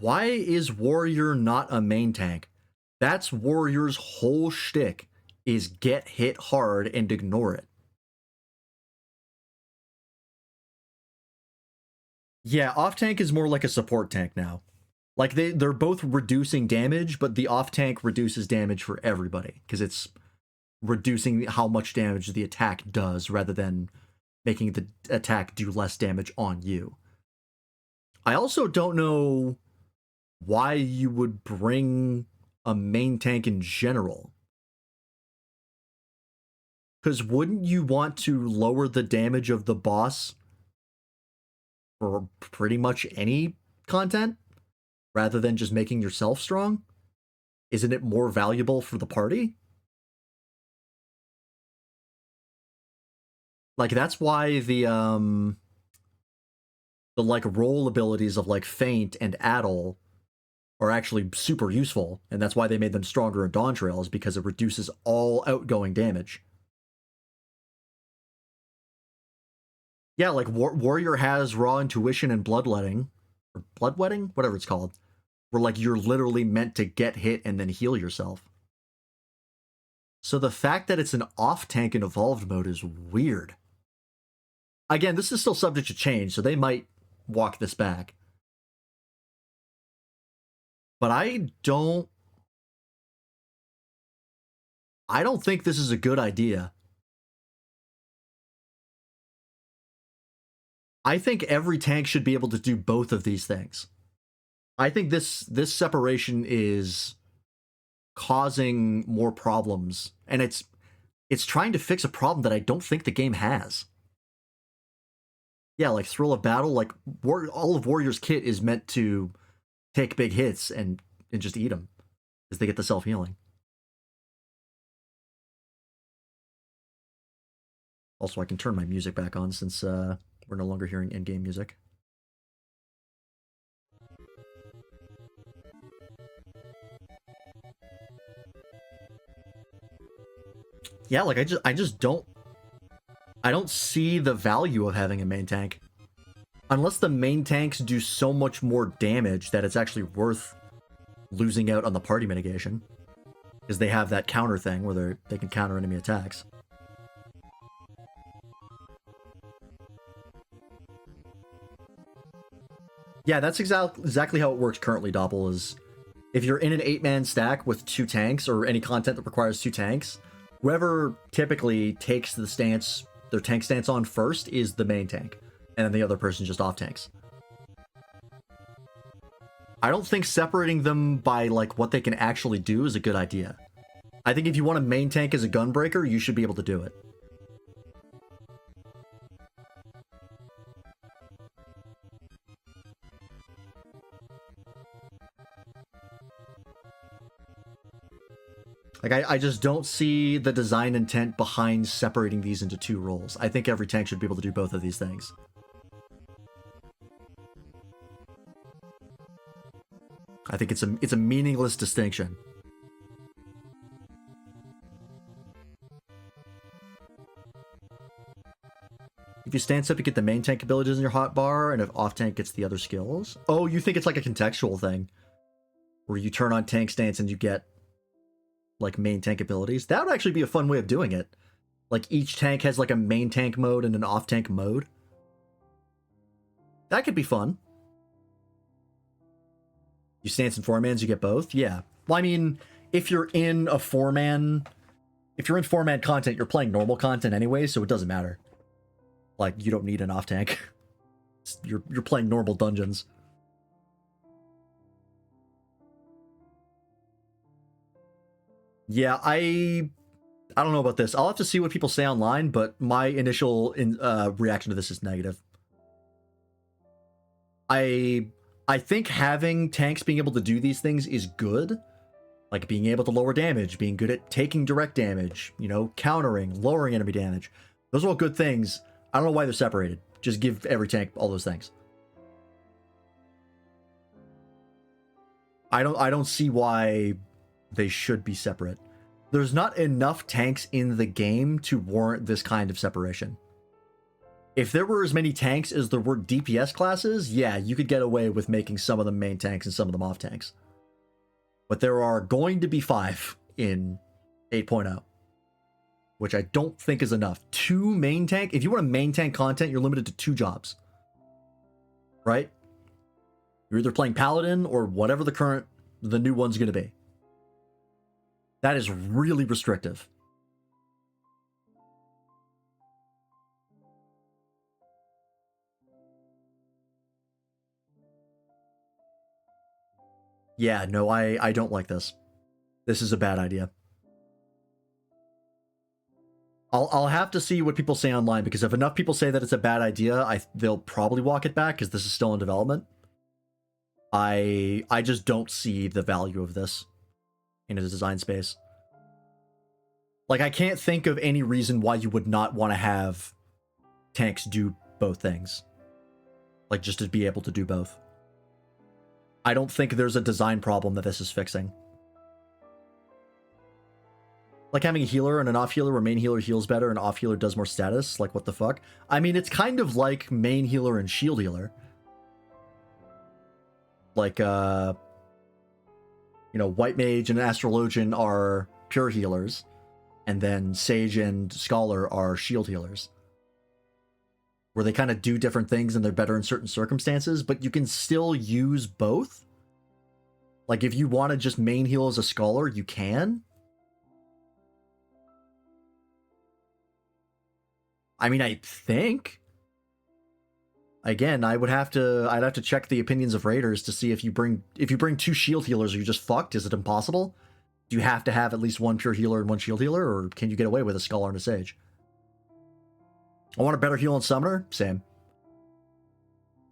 Why is Warrior not a main tank? That's Warrior's whole shtick, is get hit hard and ignore it. Yeah, off tank is more like a support tank now. Like they're both reducing damage, but the off tank reduces damage for everybody because it's reducing how much damage the attack does rather than making the attack do less damage on you. I also don't know why you would bring a main tank in general. Because wouldn't you want to lower the damage of the boss for pretty much any content rather than just making yourself strong? Isn't it more valuable for the party? Like that's why the like role abilities of like Feint and Addle are actually super useful, and that's why they made them stronger in Dawn Trail, is because it reduces all outgoing damage. Yeah, like Warrior has Raw Intuition and Bloodletting, or Bloodwetting, whatever it's called, where like you're literally meant to get hit and then heal yourself. So the fact that it's an off tank in evolved mode is weird. Again, this is still subject to change, so they might walk this back. But I don't think this is a good idea. I think every tank should be able to do both of these things. I think this separation is causing more problems, and it's trying to fix a problem that I don't think the game has. Yeah, like Thrill of Battle, like all of Warrior's kit is meant to take big hits and just eat them as they get the self-healing. Also, I can turn my music back on since we're no longer hearing in-game music. Yeah, like I just don't see the value of having a main tank. Unless the main tanks do so much more damage that it's actually worth losing out on the party mitigation. Because they have that counter thing where they can counter enemy attacks. Yeah, that's exactly how it works currently, Doppel, is if you're in an 8-man stack with 2 tanks, or any content that requires 2 tanks, whoever typically takes the stance, their tank stance on first is the main tank, and then the other person just off tanks. I don't think separating them by like what they can actually do is a good idea. I think if you want a main tank as a gunbreaker, you should be able to do it. Like, I just don't see the design intent behind separating these into 2 roles. I think every tank should be able to do both of these things. I think it's a meaningless distinction. If you stance up, you get the main tank abilities in your hotbar, and if off tank gets the other skills. Oh, you think it's like a contextual thing, where you turn on tank stance and you get like main tank abilities? That would actually be a fun way of doing it. Like each tank has like a main tank mode and an off tank mode. That could be fun. You stance in 4-mans, you get both? Yeah. Well, I mean, if you're in 4-man content, you're playing normal content anyway, so it doesn't matter. Like, you don't need an off tank. You're playing normal dungeons. Yeah, I don't know about this. I'll have to see what people say online, but my initial reaction to this is negative. I think having tanks being able to do these things is good. Like being able to lower damage, being good at taking direct damage, you know, countering, lowering enemy damage. Those are all good things. I don't know why they're separated. Just give every tank all those things. I don't see why they should be separate. There's not enough tanks in the game to warrant this kind of separation. If there were as many tanks as there were DPS classes, yeah, you could get away with making some of them main tanks and some of them off tanks. But there are going to be 5 in 8.0, which I don't think is enough. 2 main tank, if you want a main tank content, you're limited to 2 jobs. Right? You're either playing Paladin or whatever the new one's going to be. That is really restrictive. Yeah, no, I don't like this. This is a bad idea. I'll have to see what people say online, because if enough people say that it's a bad idea, they'll probably walk it back because this is still in development. I just don't see the value of this in a design space. Like, I can't think of any reason why you would not want to have tanks do both things. Like, just to be able to do both. I don't think there's a design problem that this is fixing. Like having a healer and an off healer where main healer heals better and off healer does more status. Like, what the fuck? I mean, it's kind of like main healer and shield healer. Like, you know, White Mage and Astrologian are pure healers, and then Sage and Scholar are shield healers. Where they kind of do different things and they're better in certain circumstances, but you can still use both. Like, if you want to just main heal as a Scholar, you can. I mean, I think. Again, I'd have to check the opinions of raiders to see if you bring 2 shield healers, are you just fucked? Is it impossible? Do you have to have at least 1 pure healer and 1 shield healer, or can you get away with a Scholar and a Sage? I want a better heal on Summoner? Same.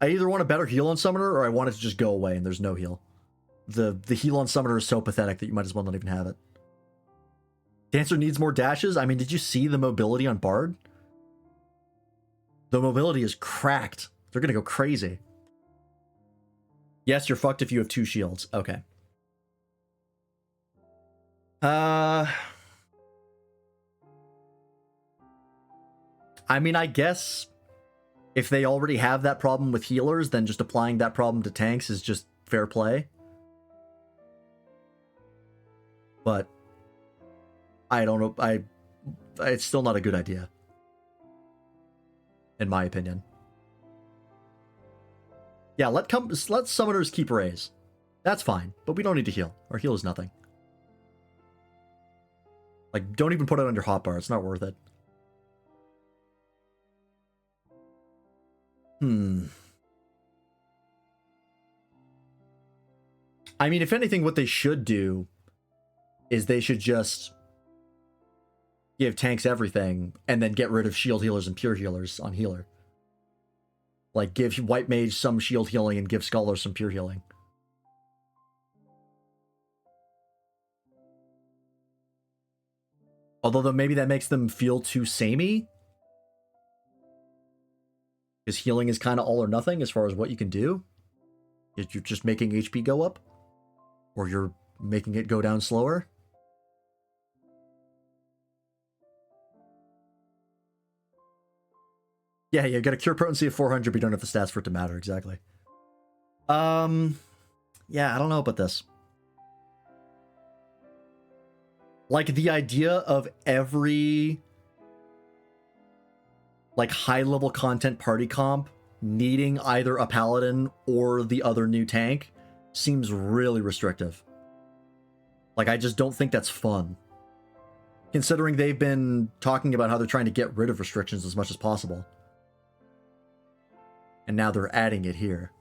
I either want a better heal on Summoner, or I want it to just go away and there's no heal. The heal on Summoner is so pathetic that you might as well not even have it. Dancer needs more dashes? I mean, did you see the mobility on Bard? The mobility is cracked. They're gonna go crazy. Yes, you're fucked if you have 2 shields. Okay. I mean, I guess if they already have that problem with healers, then just applying that problem to tanks is just fair play. But I don't know. It's still not a good idea, in my opinion. Yeah, let summoners keep raise. That's fine, but we don't need to heal. Our heal is nothing. Like, don't even put it under hotbar. It's not worth it. I mean, if anything, what they should do is they should just give tanks everything and then get rid of shield healers and pure healers on healer. Like, give White Mage some shield healing and give Scholar some pure healing. Although, though, maybe that makes them feel too samey. Because healing is kind of all or nothing as far as what you can do. You're just making HP go up. Or you're making it go down slower. Yeah, you got a cure potency of 400, but you don't have the stats for it to matter, exactly. Yeah, I don't know about this. Like, the idea of every, like, high-level content party comp needing either a paladin or the other new tank seems really restrictive. Like, I just don't think that's fun. Considering they've been talking about how they're trying to get rid of restrictions as much as possible. And now they're adding it here.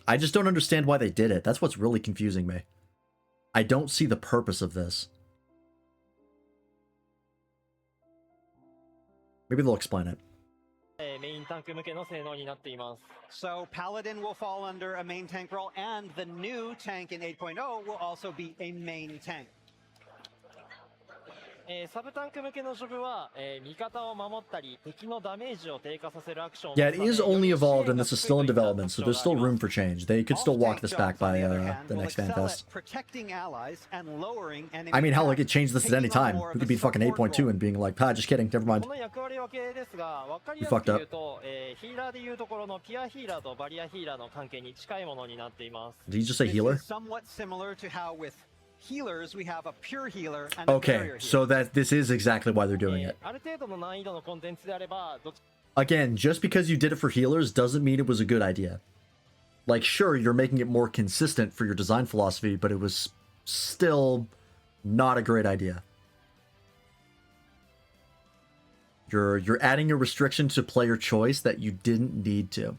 I just don't understand why they did it. That's what's really confusing me. I don't see the purpose of this. Maybe they'll explain it. So Paladin will fall under a main tank role, and the new tank in 8.0 will also be a main tank. Yeah, it is only evolved and this is still in development, so there's still room for change. They could still walk this back by the next FanFest. I mean, hell, I could change this at any time. We could be fucking 8.2 and being like, just kidding, never mind. We fucked up. Did he just say healer? Somewhat similar to how with healers we have a pure healer and okay, so that this is exactly why they're doing it. Again, just because you did it for healers doesn't mean it was a good idea. Like, sure, you're making it more consistent for your design philosophy, but it was still not a great idea. You're adding a restriction to player choice that you didn't need to.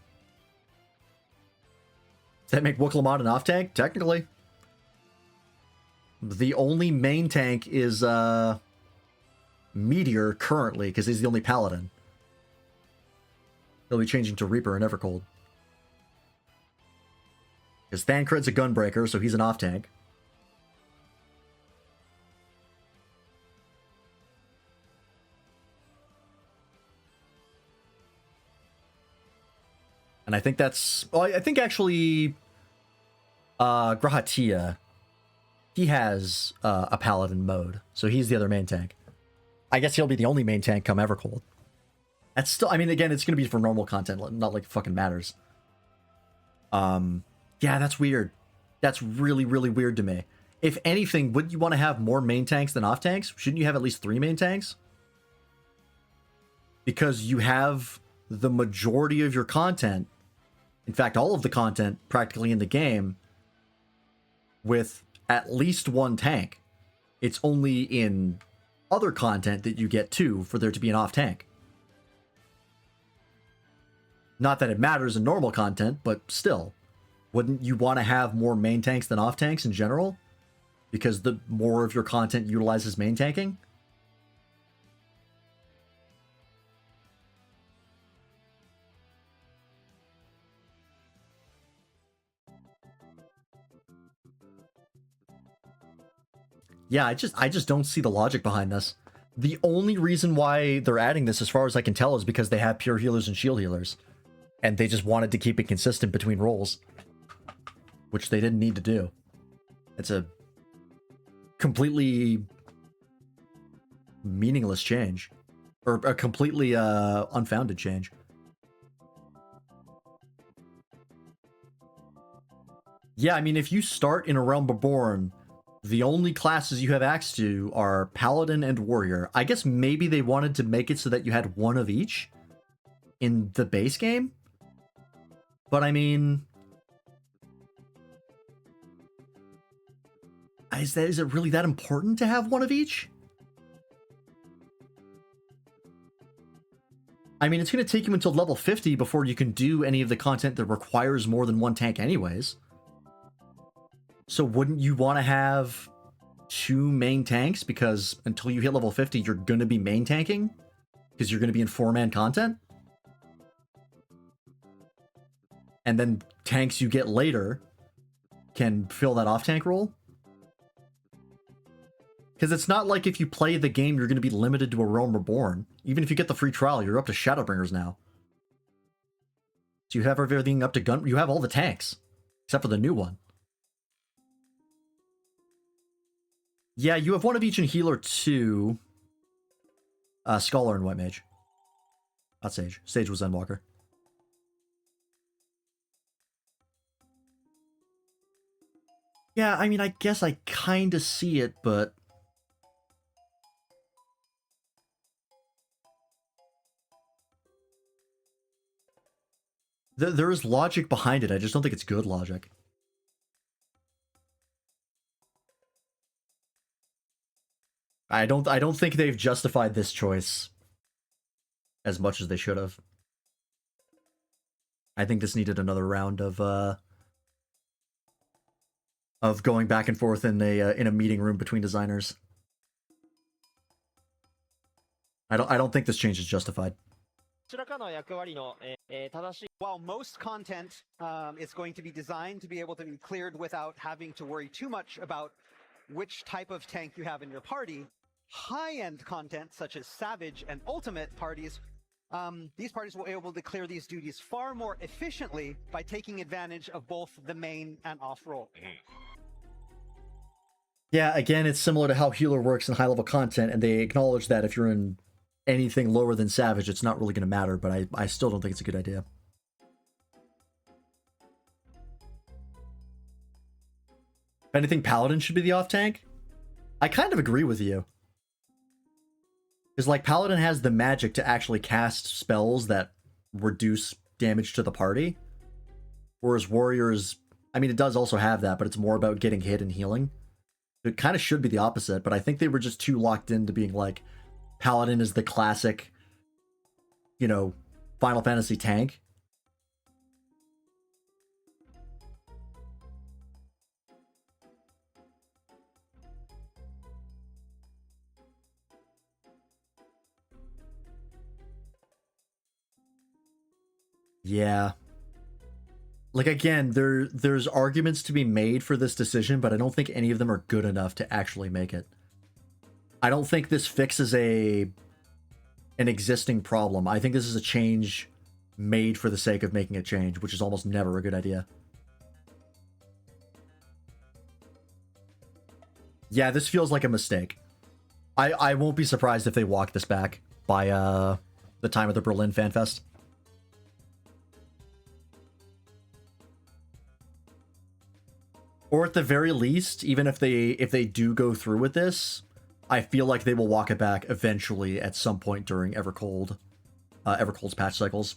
Does that make Wuklamon an off tank? Technically. The only main tank is Meteor currently, because he's the only paladin. He'll be changing to Reaper and Evercold. Because Thancred's a gunbreaker, so he's an off tank. And I think that's... Well, I think actually... Grahatia... He has a paladin mode, so he's the other main tank. I guess he'll be the only main tank come Evercold. That's still, I mean, again, it's going to be for normal content, not like it fucking matters. Yeah, that's weird. That's really, really weird to me. If anything, wouldn't you want to have more main tanks than off tanks? Shouldn't you have at least 3 main tanks? Because you have the majority of your content, in fact, all of the content practically in the game, with at least 1 tank. It's only in other content that you get too for there to be an off tank. Not that it matters in normal content, but still. Wouldn't you want to have more main tanks than off tanks in general? Because the more of your content utilizes main tanking? Yeah, I just don't see the logic behind this. The only reason why they're adding this, as far as I can tell, is because they have pure healers and shield healers. And they just wanted to keep it consistent between roles. Which they didn't need to do. It's a completely meaningless change. Or a completely unfounded change. Yeah, I mean, if you start in A Realm Reborn, the only classes you have access to are Paladin and Warrior. I guess maybe they wanted to make it so that you had one of each in the base game. But I mean, is it really that important to have one of each? I mean, it's going to take you until level 50 before you can do any of the content that requires more than one tank anyways. So wouldn't you want to have 2 main tanks? Because until you hit level 50, you're going to be main tanking? Because you're going to be in 4-man content? And then tanks you get later can fill that off-tank role? Because it's not like if you play the game, you're going to be limited to A Realm Reborn. Even if you get the free trial, you're up to Shadowbringers now. So you have everything up to gun. You have all the tanks. Except for the new one. Yeah, you have one of each in Healer 2. Scholar and White Mage. Not Sage. Sage was Endwalker. Yeah, I mean, I guess I kind of see it, but... There is logic behind it, I just don't think it's good logic. I don't think they've justified this choice as much as they should have. I think this needed another round of going back and forth in a meeting room between designers. I don't think this change is justified. While most content is going to be designed to be able to be cleared without having to worry too much about which type of tank you have in your party, high-end content such as Savage and Ultimate parties, these parties will be able to clear these duties far more efficiently by taking advantage of both the main and off role. Yeah, again, it's similar to how Healer works in high-level content, and they acknowledge that if you're in anything lower than Savage, it's not really going to matter, but I still don't think it's a good idea. If anything, Paladin should be the off-tank? I kind of agree with you. Because, like, Paladin has the magic to actually cast spells that reduce damage to the party. Whereas Warriors, I mean, it does also have that, but it's more about getting hit and healing. It kind of should be the opposite, but I think they were just too locked into being like, Paladin is the classic, you know, Final Fantasy tank. Yeah. Like, again, there's arguments to be made for this decision, but I don't think any of them are good enough to actually make it. I don't think this fixes an existing problem. I think this is a change made for the sake of making a change, which is almost never a good idea. Yeah, this feels like a mistake. I won't be surprised if they walk this back by the time of the Berlin Fan Fest. Or at the very least, even if they do go through with this, I feel like they will walk it back eventually at some point during Evercold's patch cycles.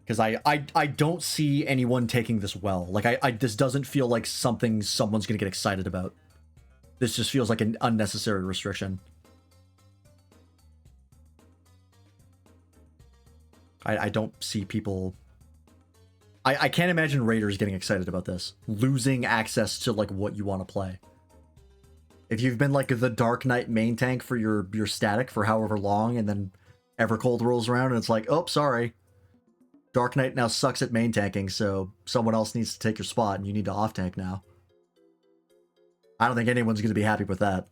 Because I don't see anyone taking this well. Like, this doesn't feel like something someone's gonna get excited about. This just feels like an unnecessary restriction. I don't see people... I can't imagine raiders getting excited about this. Losing access to, like, what you want to play. If you've been, like, the Dark Knight main tank for your static for however long, and then Evercold rolls around and it's like, oh, sorry. Dark Knight now sucks at main tanking, so someone else needs to take your spot and you need to off tank now. I don't think anyone's going to be happy with that.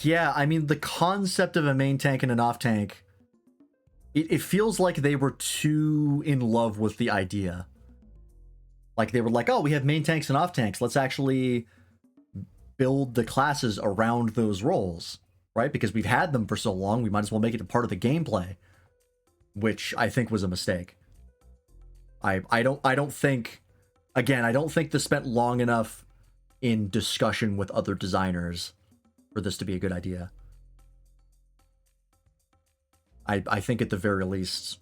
Yeah, I mean, the concept of a main tank and an off tank, it feels like they were too in love with the idea. Like, they were like, oh, we have main tanks and off tanks. Let's actually build the classes around those roles, right? Because we've had them for so long, we might as well make it a part of the gameplay, which I think was a mistake. I don't think, again, I don't think this spent long enough in discussion with other designers for this to be a good idea. I think at the very least,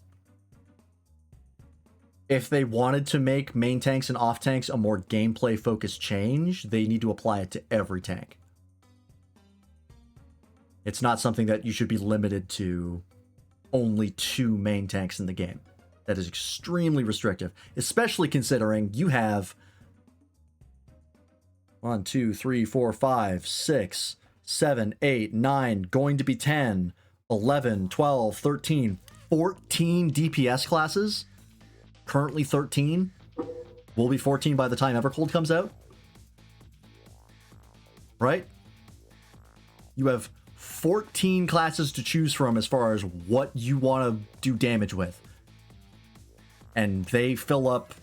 if they wanted to make main tanks and off tanks a more gameplay focused change, they need to apply it to every tank. It's not something that you should be limited to only 2 main tanks in the game. That is extremely restrictive, especially considering you have 1, 2, 3, 4, 5, 6, 7, 8, 9, going to be 10, 11, 12, 13, 14 DPS classes. Currently 13. Will be 14 by the time Evercold comes out. Right? You have 14 classes to choose from as far as what you want to do damage with. And they fill up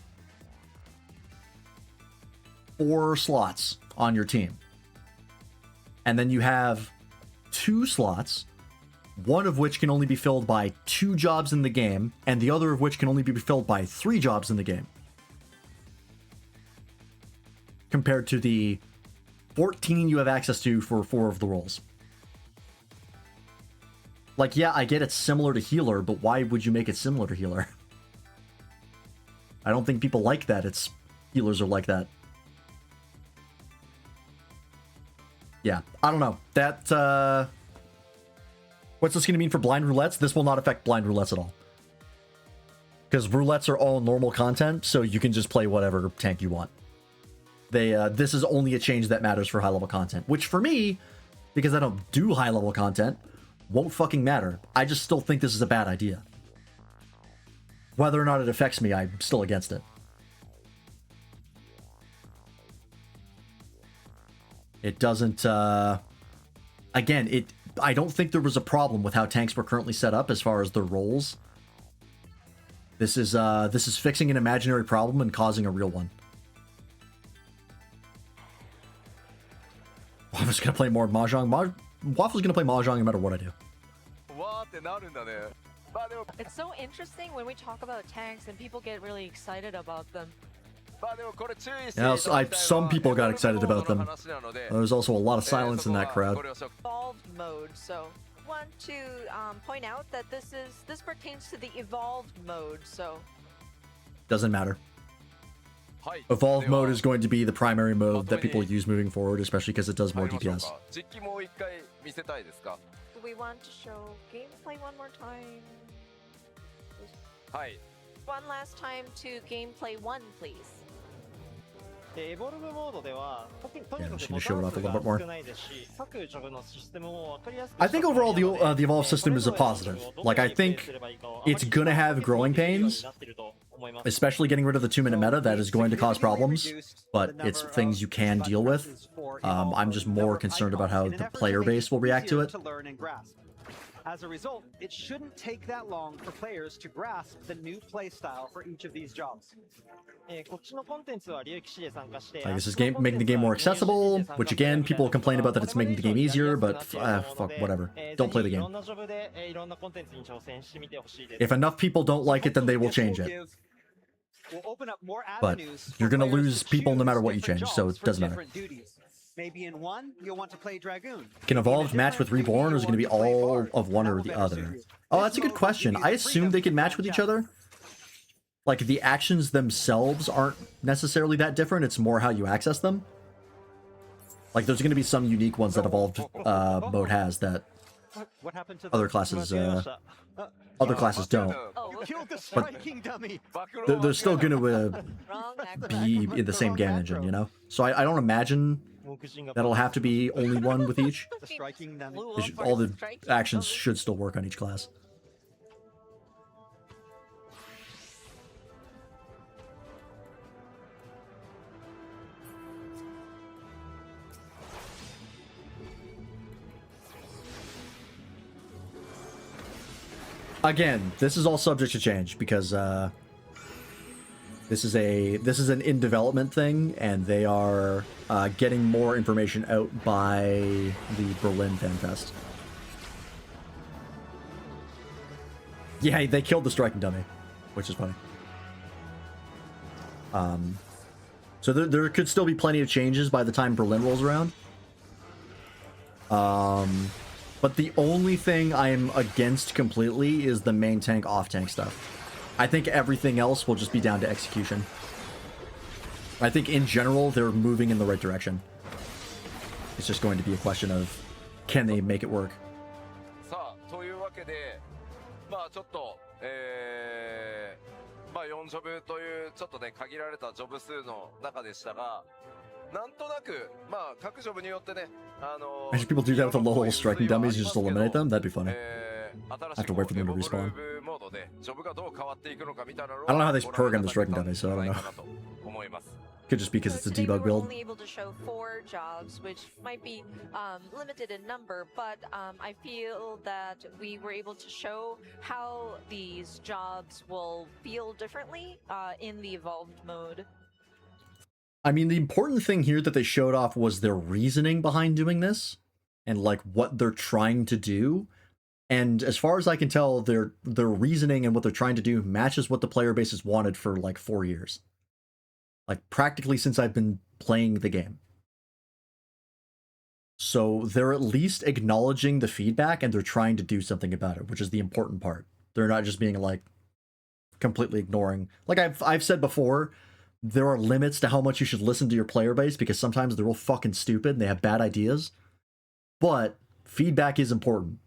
4 slots on your team. And then you have 2 slots, one of which can only be filled by 2 jobs in the game, and the other of which can only be filled by 3 jobs in the game. Compared to the 14 you have access to for 4 of the roles. Like, yeah, I get it's similar to healer, but why would you make it similar to healer? I don't think people like that. It's healers are like that. Yeah, I don't know. That, what's this going to mean for blind roulettes? This will not affect blind roulettes at all. Because roulettes are all normal content, so you can just play whatever tank you want. This is only a change that matters for high-level content. Which, for me, because I don't do high-level content, won't fucking matter. I just still think this is a bad idea. Whether or not it affects me, I'm still against it. It doesn't, again, I don't think there was a problem with how tanks were currently set up as far as their roles. This is fixing an imaginary problem and causing a real one. Waffle's gonna play more Mahjong. Waffle's gonna play Mahjong no matter what I do. It's so interesting when we talk about tanks and people get really excited about them. Yeah, some people got excited about them. There was also a lot of silence in that crowd. Evolved mode, so want to point out that this pertains to the evolved mode, so doesn't matter. Evolved mode is going to be the primary mode that people use moving forward, especially because it does more DPS. Do we want to show gameplay one more time? One last time to gameplay 1, please. Yeah, I'm just gonna show it off a little bit more. I think overall the evolved system is a positive. Like, I think it's gonna have growing pains, especially getting rid of the 2-minute meta. That is going to cause problems, but it's things you can deal with. I'm just more concerned about how the player base will react to it. As a result, it shouldn't take that long for players to grasp the new playstyle for each of these jobs. I guess this game making the game more accessible, which again, people complain about that it's making the game easier, but fuck, whatever. Don't play the game. If enough people don't like it, then they will change it. But you're gonna lose people no matter what you change, so it doesn't matter. Maybe in one, you'll want to play Dragoon. Can Evolved match with Reborn, or is it going to be all of one or the other? Oh, that's a good question. I assume they can match with each other. like the actions themselves aren't necessarily that different. It's more how you access them. Like there's going to be some unique ones that evolved mode has that What happened to other the classes 間違えました other classes don't. Oh, You killed the But- striking dummy. They're still going to wrong acrobat. be in the same game engine, you know. So I don't imagine 目次が that'll have to be only one with each. The striking dummy. Blew They up should- our all the striking actions dummy. should still work on each class. Again, this is all subject to change because this is an in development thing, and they are getting more information out by the Berlin Fan Fest. Yeah, they killed the striking dummy, which is funny. So there could still be plenty of changes by the time Berlin rolls around. But the only thing I'm against completely is the main tank, off tank stuff. I think everything else will just be down to execution. I think in general they're moving in the right direction. It's just going to be a question of can they make it work. さあというわけでまあちょっとまあ4ジョブというちょっとね限られたジョブ数の中でしたがなんとなくまあ各ジョブによってねImagine people do that with the low striking dummies, you just eliminate them? That'd be funny. 新しく have to wait for them to エボブル respawn. ーモードでジョブがどう変わっていくのかみたいなのを I don't know how they ご覧いた program the だけ striking た dummies, so I ん don't じゃ know. ないかなと思います Could just be because So it's a today debug we were build. only able to show 4 jobs, which might be limited in number, but I feel that we were able to show how these jobs will feel differently in the evolved mode. I mean, the important thing here that they showed off was their reasoning behind doing this, and like what they're trying to do. And as far as I can tell, their reasoning and what they're trying to do matches what the player base has wanted for like 4 years. Like practically since I've been playing the game. So they're at least acknowledging the feedback and they're trying to do something about it, which is the important part. They're not just being like completely ignoring. Like I've said before, there are limits to how much you should listen to your player base because sometimes they're real fucking stupid and they have bad ideas. But feedback is important.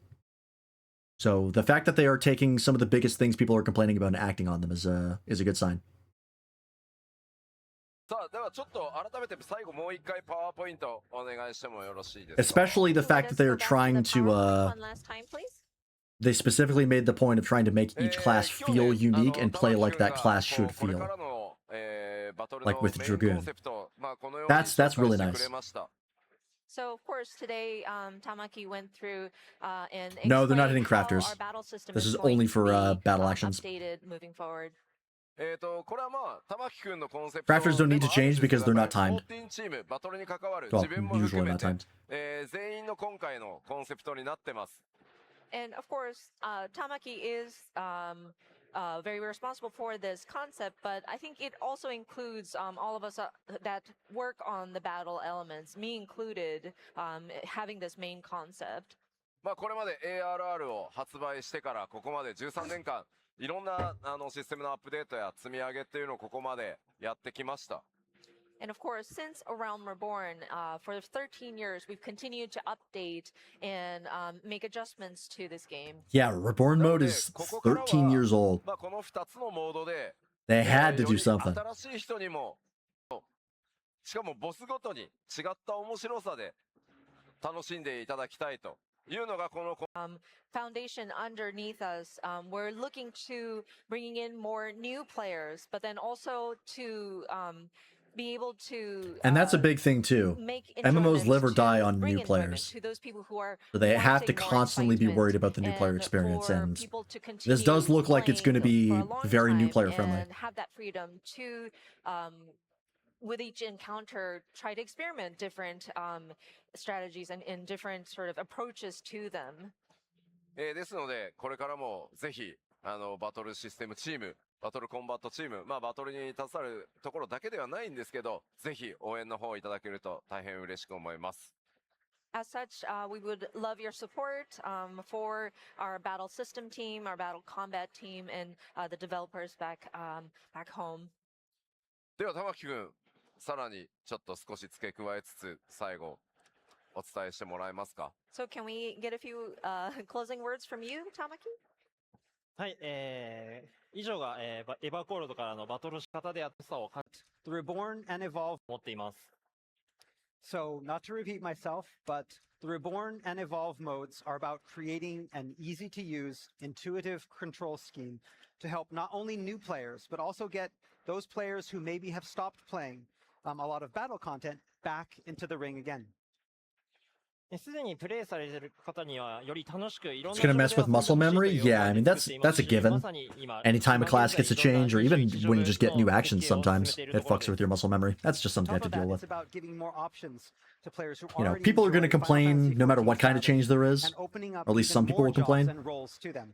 So the fact that they are taking some of the biggest things people are complaining about and acting on them is a good sign. さあではちょっと改めて最後もう一回パワーポイントお願いしてもよろしいですか Especially the fact that they are trying to one last time, please. they specifically made the point of trying to make each class 今日ね feel unique and play 玉木 like 君 that が class should これ feel. からのバトル Like の with メイン Dragoon. コンセプトまあこのように That's 紹 really 介 nice. してくれました So of course today Tamaki went through and No, they're not explained hitting crafters. how our battle system This is going only to for, be, battle actions. updated moving forward. これはまあ玉木君のコンセプト Crafters don't need to change because they're not でもある timed. んですよやっぱり14チームバトルに関わる Well, 自分も usually 含め not て timed. 全員の今回のコンセプトになってます And of course, Tamaki is very responsible for this concept, but I think it also includes all of us that work on the battle elements, me included, having this main concept. まあこれまで ARR を発売してからここまで13年間いろんなシステムのアップデートや積み上げっていうのをここまでやってきました And of course, since A Realm Reborn, for 13 years, we've continued to update and make adjustments to this game. Yeah, Reborn なの mode で is ここからは13 years old. まあこの2つのモードで They had to よ do り something. 新しい人にもしかもボスごとに違った面白さで楽しんでいただきたいというのがこの Foundation underneath us, we're looking to bringing in more new players, but then also to be able to And that's a big thing too. make MMOs live or enjoyment die to on bring new enjoyment players. to those people who are So they have to wanting more constantly be excitement worried about the new player and experience, for and people to this does continue look like it's going to playing be for a long very new time player friendly. and have that freedom to with each encounter try to experiment different strategies and different sort of approaches to them. ですのでこれからもぜひバトルシステムチームバトルコンバットチームまあバトルに携わるところだけではないんですけどぜひ応援の方いただけると大変嬉しく思います As such, we would love your support for our battle system team, our battle combat team, and the developers back home. では玉木くん、さらにちょっと少し付け加えつつ最後お伝えしてもらえますか。So can we get a few closing words from you, Tamaki? はい、以上が、エヴァコールドからのバトル仕方であったさを感じ The Reborn and Evolve. 持っています。So, not to repeat myself, but the Reborn and Evolve modes are about creating an easy to use, intuitive control scheme to help not only new players, but also get those players who maybe have stopped playing a lot of battle content back into the ring again. すでにプレイされている方にはより楽しくいろん It's gonna mess with muscle memory? Yeah, I mean, that's a given. Anytime a class gets a change, or even when you just get new actions sometimes, it fucks with your muscle memory. That's just something you have to deal with. It's about giving more options to players who You know, already people are gonna enjoy Final complain Fantasy no matter what 14 kind of change there is. and opening up Or at least even some people more will complain. jobs and roles to them.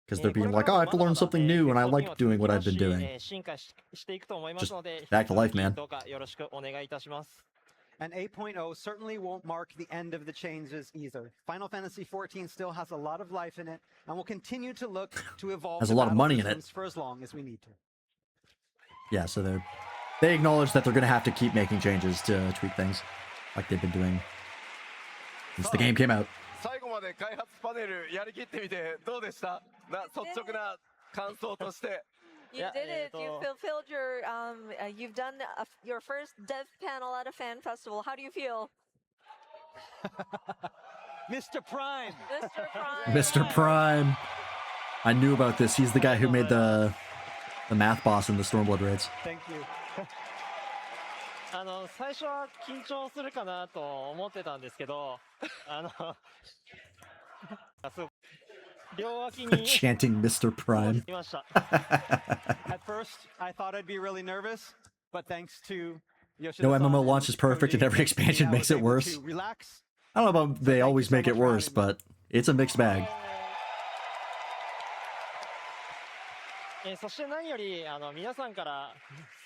Because they're being like, oh, I have to learn something new, and I like doing what I've been doing. 進化していくと思いますので、 back to life, man. どうかよろしくお願いいたします。 And 8.0 certainly won't mark the end of the changes either. Final Fantasy 14 still has a lot of life in it, and will continue to look to evolve Has the a lot of battle money in it. systems for as long as we need to. Yeah, so they acknowledge that they're gonna have to keep making changes to tweak things, like they've been doing since the game came out. 最後まで開発パネルやりきってみてどうでした？率直な感想として。 You Yeah, did it. You so- fulfilled your. You've done your first dev panel at a fan festival. How do you feel, Mr. Prime! Mr. Prime? Mr. Prime. I knew about this. He's the guy who made the math boss in the Stormblood raids. Thank you. 最初は緊張するかなと思ってたんですけど、そう両脇に Chanting Mr. Prime. いました。 At first, I thought I'd be really nervous, but thanks to Yoshida No MMO launch is perfect, and every expansion makes it worse. Relax. I don't know about they always make it worse, but it's a mixed bag. そして何より皆さんから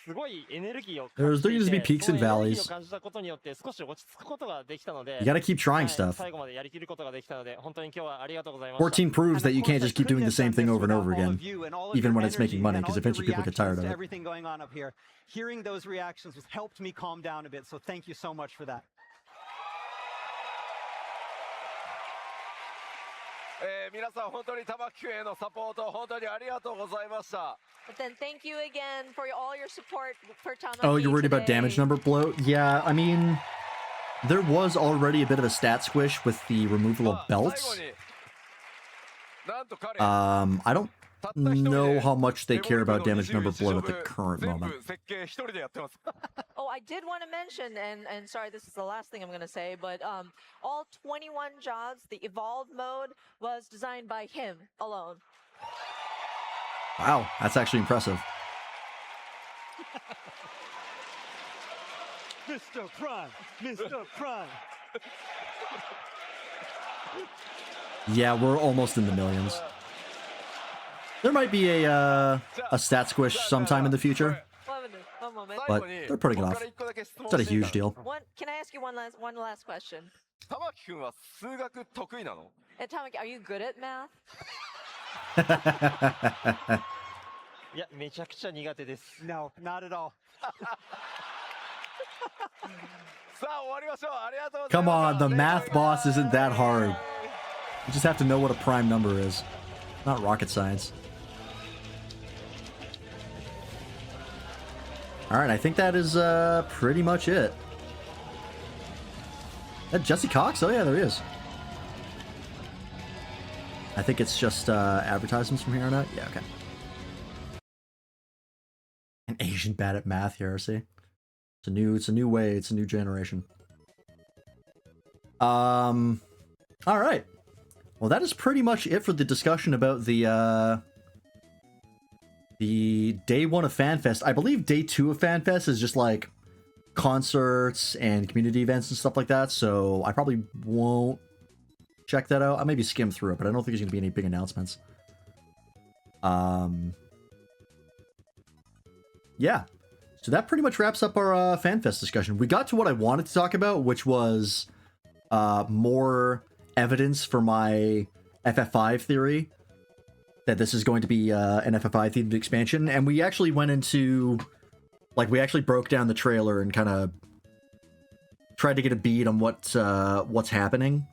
すごいエネルギーを There's going to be peaks and そのエネルギ valleys. ーを感じたことによって少し落ち着くことができたので You gotta keep は trying い stuff. 最後までやりきることができたので本当に今日はありがとうございました。 14 proves And that of you course, can't I just keep couldn't doing the have same done thing this over and over without all again, of you and all of even your when it's making energy money, and all because of your eventually people get tired reactions of to it. everything going on up here. Hearing those reactions has helped me calm down a bit, so thank you so much for that. 皆さん本当に玉木くんへのサポート本当にありがとうございました。 But then thank you again for all your support for Tamaki. Oh, you're worried about today. damage number bloat? Yeah, I mean, there was already a bit of a stat squish with the removal of 最後 belts. になんと彼 I don't たった一人で know how much they エボ care ルブ about の damage number 21 bloat at the ジョブ current 全 moment. 部設計一人でやってます。 Oh, I did want to mention, and sorry, this is the last thing I'm going to say, but all 21 jobs, the evolved mode was designed by him alone. Wow, that's actually impressive. Mr. Prime! Mr. Prime! Yeah, we're almost in the millions. There might be a stat squish sometime in the future, One moment. but 最後に they're putting it 僕 off. から一個だけ質問 It's not a していい huge か deal. Can I ask you one last question? 玉木くんは数学得意なの？ And Tamaki, are you good at math? いやめちゃくちゃ苦手です。 No, not at all. さあ終わりましょう。ありがとうござい Come ま on, した。 the math boss isn't that hard. You just have to know what a prime number is. Not rocket science. Alright, I think that is pretty much it. That Jesse Cox? Oh yeah, there he is. I think it's just advertisements from here on out. Yeah, okay. An Asian bad at math here, see? It's a new way, it's a new generation. Alright. Well, that is pretty much it for the discussion about the day 1 of FanFest. I believe day 2 of FanFest is just like concerts and community events and stuff like that, so I probably won't check that out. I maybe skim through it, but I don't think there's going to be any big announcements. Yeah. So that pretty much wraps up our FanFest discussion. We got to what I wanted to talk about, which was more evidence for my FF5 theory that this is going to be an FF5 themed expansion, and we actually went into, like, we actually broke down the trailer and kind of tried to get a beat on what's happening,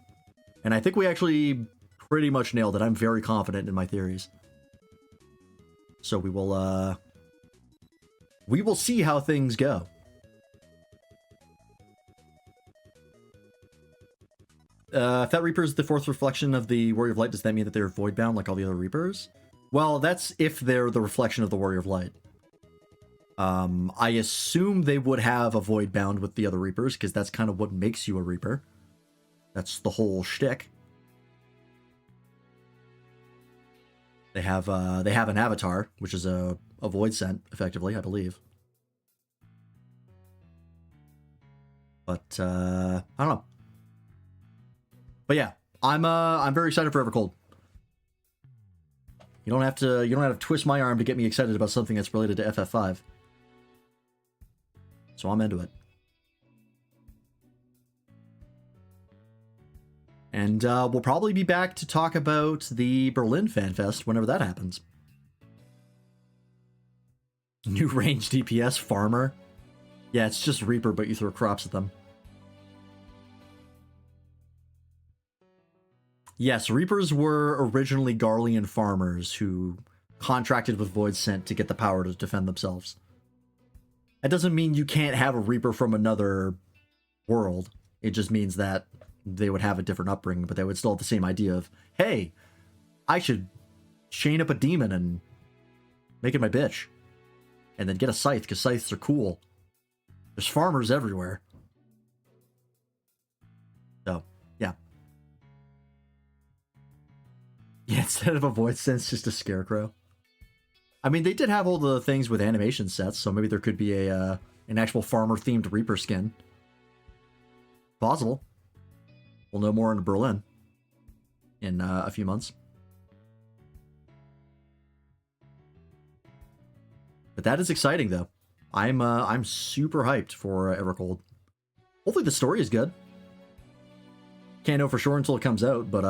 and I think we actually pretty much nailed it. I'm very confident in my theories. So we will see how things go. If that Reaper is the fourth reflection of the Warrior of Light, does that mean that they're void-bound like all the other Reapers? Well, that's if they're the reflection of the Warrior of Light. I assume they would have a void-bound with the other Reapers, because that's kind of what makes you a Reaper. That's the whole shtick. They have an avatar, which is a void scent, effectively, I believe. But I don't know. But yeah, I'm very excited for Evercold. You don't have to twist my arm to get me excited about something that's related to FF5. So I'm into it. And we'll probably be back to talk about the Berlin Fan Fest whenever that happens. New range DPS farmer. Yeah, it's just Reaper, but you throw crops at them. Yes, Reapers were originally Garlean farmers who contracted with Void Scent to get the power to defend themselves. That doesn't mean you can't have a Reaper from another world. It just means that they would have a different upbringing, but they would still have the same idea of, hey, I should chain up a demon and make it my bitch. And then get a scythe, because scythes are cool. There's farmers everywhere. So, yeah. Yeah, instead of a Void Sense, just a Scarecrow. I mean, they did have all the things with animation sets, so maybe there could be an actual farmer-themed Reaper skin. Possible. We'll know more in Berlin in a few months. But that is exciting, though. I'm super hyped for Evercold. Hopefully the story is good. Can't know for sure until it comes out, but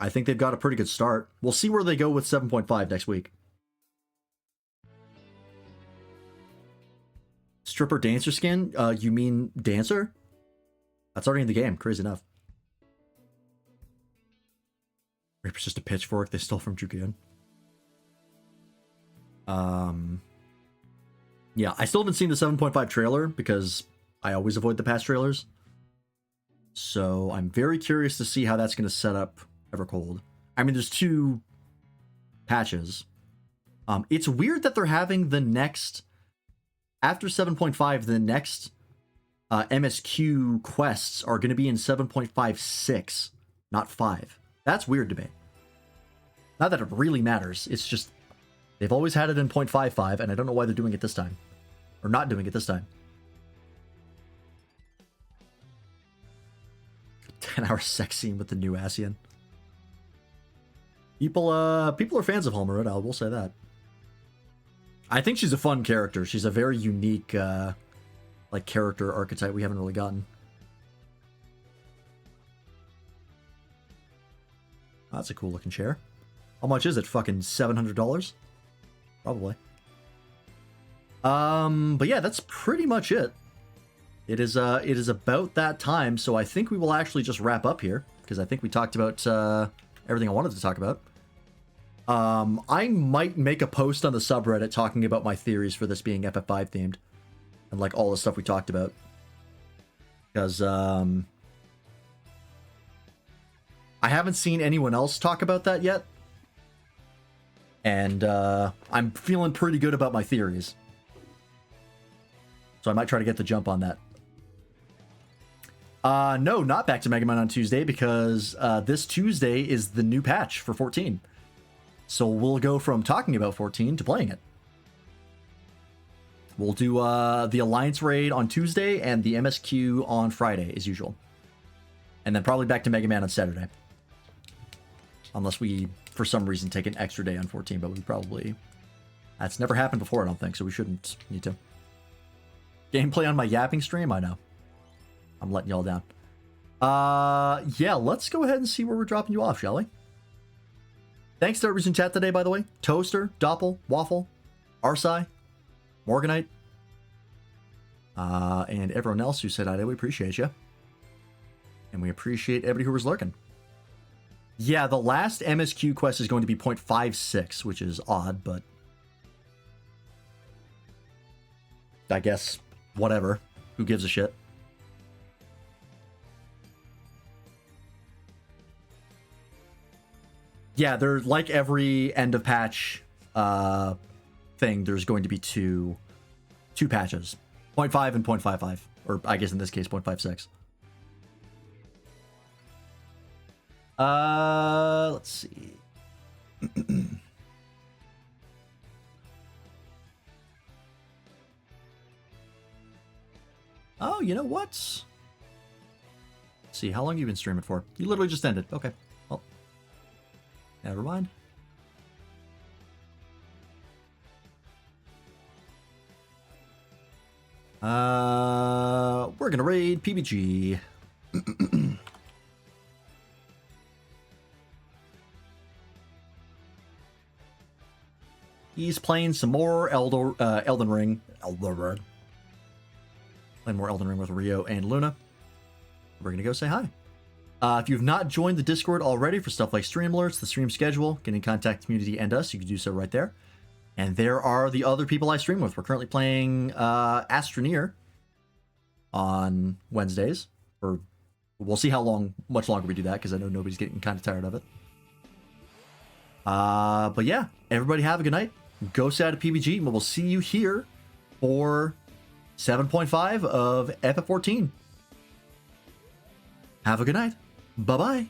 I think they've got a pretty good start. We'll see where they go with 7.5 next week. Stripper dancer skin? You mean dancer? That's already in the game, crazy enough. Reaper's just a pitchfork they stole from Jukian. Yeah, I still haven't seen the 7.5 trailer because I always avoid the past trailers. So I'm very curious to see how that's going to set up Evercold. I mean, there's 2 patches. It's weird that they're having the next... After 7.5, the next MSQ quests are going to be in 7.56, not 5. That's weird to me. Not that it really matters, it's just... They've always had it in 0.55, and I don't know why they're doing it this time. Or not doing it this time. 10-hour sex scene with the new Asian. People are fans of Homer, I will say that. I think she's a fun character. She's a very unique, like, character archetype we haven't really gotten. Oh, that's a cool looking chair. How much is it? Fucking $700? Probably. But yeah, that's pretty much it. It is about that time, so I think we will actually just wrap up here, because I think we talked about everything I wanted to talk about. I might make a post on the subreddit talking about my theories for this being FF5 themed, and like all the stuff we talked about, because I haven't seen anyone else talk about that yet, and I'm feeling pretty good about my theories, so I might try to get the jump on that. No, not back to Mega Man on Tuesday, because this Tuesday is the new patch for 14. So we'll go from talking about 14 to playing it. We'll do the Alliance Raid on Tuesday and the MSQ on Friday, as usual. And then probably back to Mega Man on Saturday. Unless we, for some reason, take an extra day on 14, but we probably... That's never happened before, I don't think, so we shouldn't need to. Gameplay on my yapping stream? I know. I'm letting y'all down. Yeah, let's go ahead and see where we're dropping you off, shall we? Thanks to everyone in chat today, by the way. Toaster, Doppel, Waffle, Arsai, Morganite, and everyone else who said hi. We appreciate you. And we appreciate everybody who was lurking. Yeah, the last MSQ quest is going to be 0.56, which is odd, but I guess whatever. Who gives a shit? Yeah, there's like every end of patch thing, there's going to be two patches. 0.5 and 0.55. Or I guess in this case 0.56. Let's see. Oh, you know what? Let's see, how long have you been streaming for? You literally just ended. Okay. Well, never mind. We're gonna raid PBG. He's playing some more Elden Ring. Playing more Elden Ring with Rio and Luna. We're gonna go say hi. If you've not joined the Discord already for stuff like stream alerts, the stream schedule, get in contact with the community and us, you can do so right there. And there are the other people I stream with. We're currently playing Astroneer on Wednesdays. Or we'll see how much longer we do that, because I know nobody's getting kind of tired of it. But yeah, everybody have a good night. Go say hi to PBG, and we'll see you here for 7.5 of FF14. Have a good night. Bye-bye.